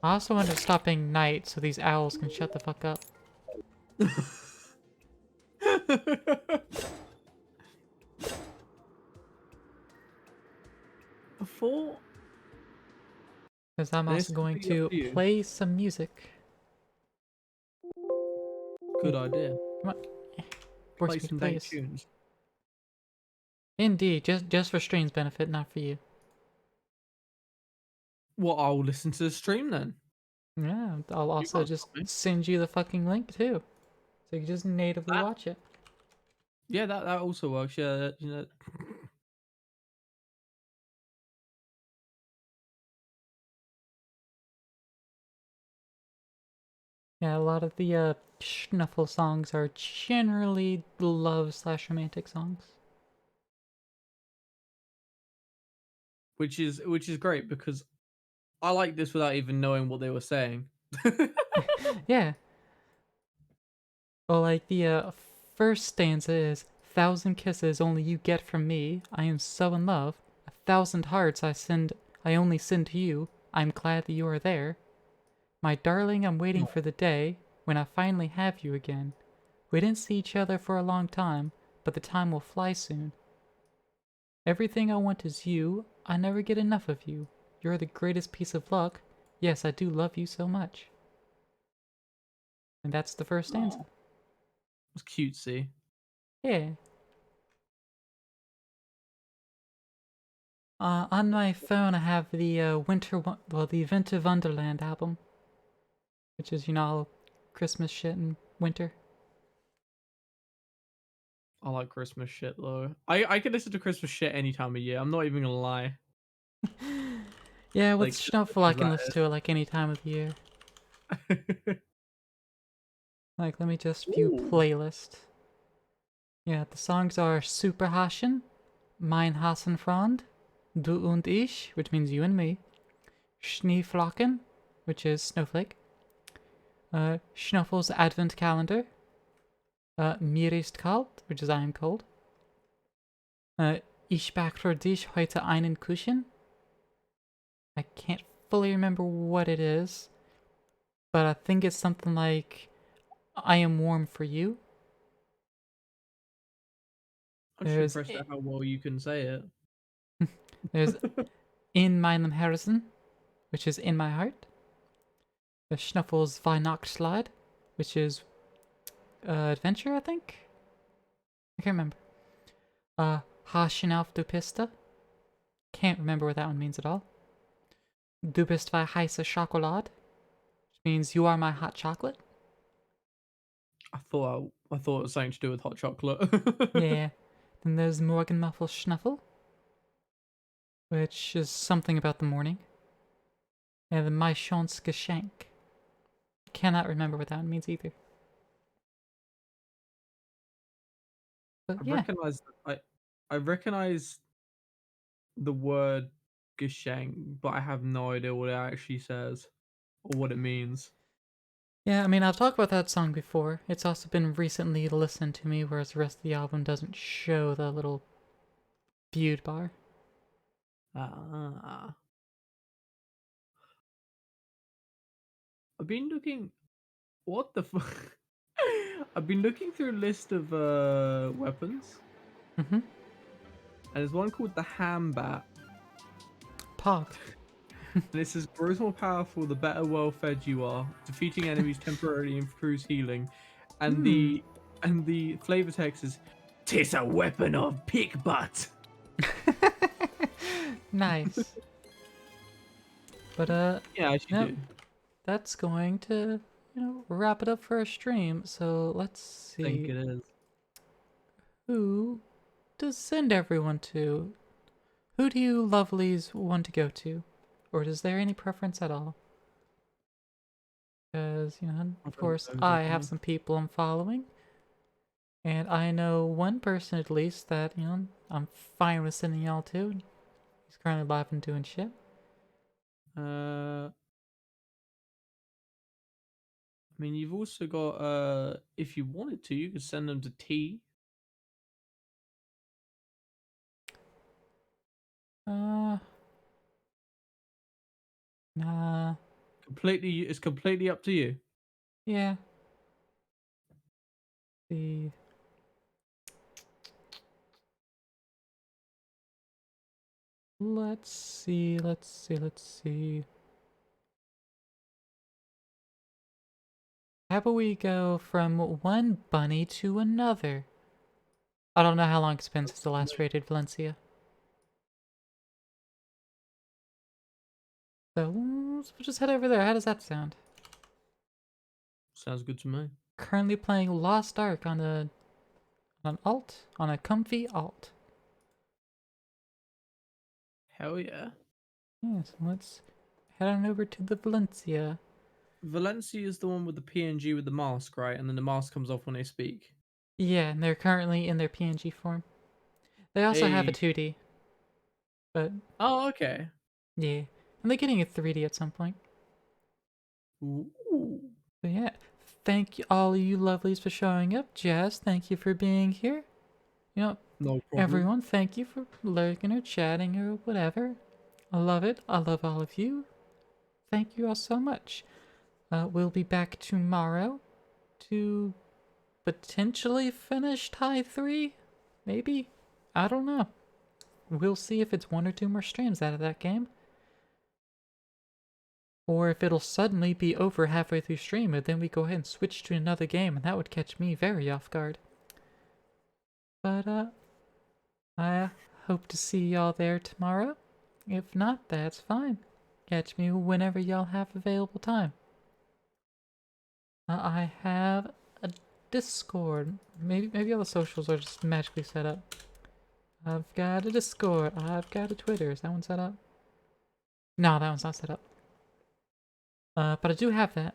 I also want to stop being night so these owls can shut the fuck up. Before. Because I'm This also is going completely to up to you. play some music. Good idea. Come on. Force Play me to some play dank this. tunes. Indeed, just for stream's benefit, not for you. Well, I'll listen to the stream then. Yeah, I'll also can't just stop me. send you the fucking link too. So you can just natively That- watch it. Yeah, that also works. Yeah, you know. Yeah, a lot of the Schnuffle songs are generally love/romantic songs. Which is great because I like this without even knowing what they were saying. Yeah. Well, like the first stanza is 1,000 kisses only you get from me. I am so in love. 1,000 hearts I only send to you. I'm glad that you are there. My darling, I'm waiting for the day when I finally have you again. We didn't see each other for a long time, but the time will fly soon. Everything I want is you. I never get enough of you. You're the greatest piece of luck. Yes, I do love you so much. And that's the first stanza. It's cutesy. Yeah. On my phone, I have the the Winter Wonderland album, which is, you know, all Christmas shit in winter. I like Christmas shit though. I can listen to Christmas shit any time of year. I'm not even gonna lie. Yeah, with Like, Schnuffle, I as can that listen to it like any time of the year. is. Like, let me just view Ooh. playlist. Yeah, the songs are Superhaschen, Mein Hassenfreund, Du und ich, which means you and me, Schneeflocken, which is snowflake, Schnuffle's Advent Calendar, Mir ist kalt, which is I am cold, Ich back für dich heute einen Kuchen. I can't fully remember what it is, but I think it's something like I am warm for you. I'm just There's impressed at how well you can say it. there's In meinem Herzen, which is in my heart. The Schnuffles Weihnachtslied, which is adventure, I think. I can't remember. Haschen auf du Piste. Can't remember what that one means at all. Du bist wie heiße Schokolade, which means you are my hot chocolate. I thought it was something to do with hot chocolate. Yeah. Then there's Morgenmuffel Schnuffel, which is something about the morning. And the Maischons Geschenk. cannot remember what that one means either. But I yeah, recognize I recognize the word Gasheng, but I have no idea what it actually says or what it means. yeah. I mean, I've talked about that song before. It's also been recently listened to me, whereas the rest of the album doesn't show the little viewed bar. Ah. I've been looking. What the fuck? I've been looking through a list of weapons, Mm-hmm. and there's one called the Hambat, Pog. and it says grows more powerful the better well fed you are. Defeating enemies temporarily improves healing, and Hmm. the flavor text is "Tis a weapon of pig butt." Nice. But Yeah, I actually no, do. that's going to, wrap it up for our stream. So let's I think see. it is. Who to send everyone to? Who do you lovelies want to go to? Or is there any preference at all? Because, of course, I have some people I'm following. And I know one person at least that, I'm fine with sending y'all to. He's currently live and doing shit. I mean, you've also got if you wanted to, you could send them to T. Uh, nah. It's completely up to you. Yeah. The Let's see, let's see, let's see. How about we go from one bunny to another? I don't know how long it's been since the last raided Valencia. So we'll just head over there. How does that sound? Sounds good to me. Currently playing Lost Ark on a comfy alt. Hell yeah. Yes, let's head on over to the Valencia. Valencia is the one with the PNG with the mask, right? And then the mask comes off when they speak. Yeah, and they're currently in their PNG form. They also have a Hey. 2D, but Oh, okay. yeah, and they're getting a 3D at some point. Ooh. But yeah, thank you all of you lovelies for showing up. Jazz, thank you for being here. No problem. Everyone, thank you for lurking or chatting or whatever. I love it. I love all of you. Thank you all so much. We'll be back tomorrow to potentially finish tie 3? Maybe? I don't know. We'll see if it's 1 or 2 more streams out of that game. Or if it'll suddenly be over halfway through stream and then we go ahead and switch to another game and that would catch me very off guard. But I hope to see y'all there tomorrow. If not, that's fine. Catch me whenever y'all have available time. I have a Discord. Maybe all the socials are just magically set up. I've got a Discord. I've got a Twitter. Is that one set up? No, that one's not set up. But I do have that.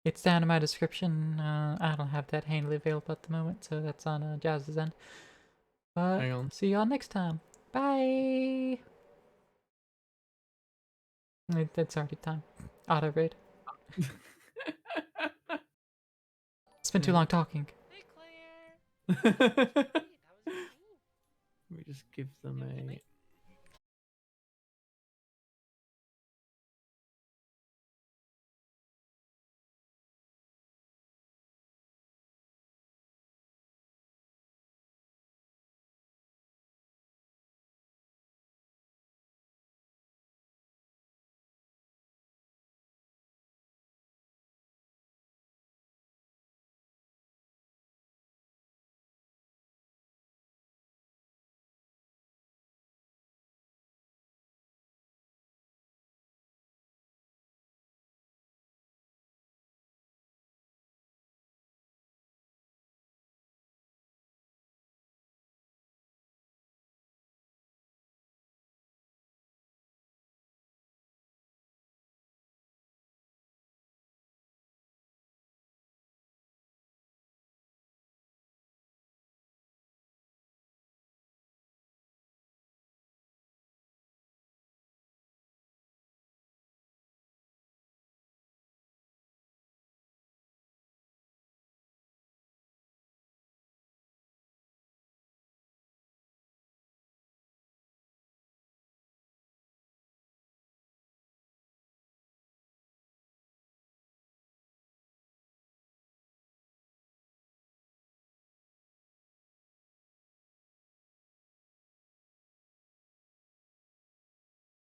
It's down in my description. I don't have that handily available at the moment, so that's on Jazz's end. But Hang on. see y'all next time. Bye! It's already time. Auto raid. Spent too long talking. Hey, Claire. Let me just give them a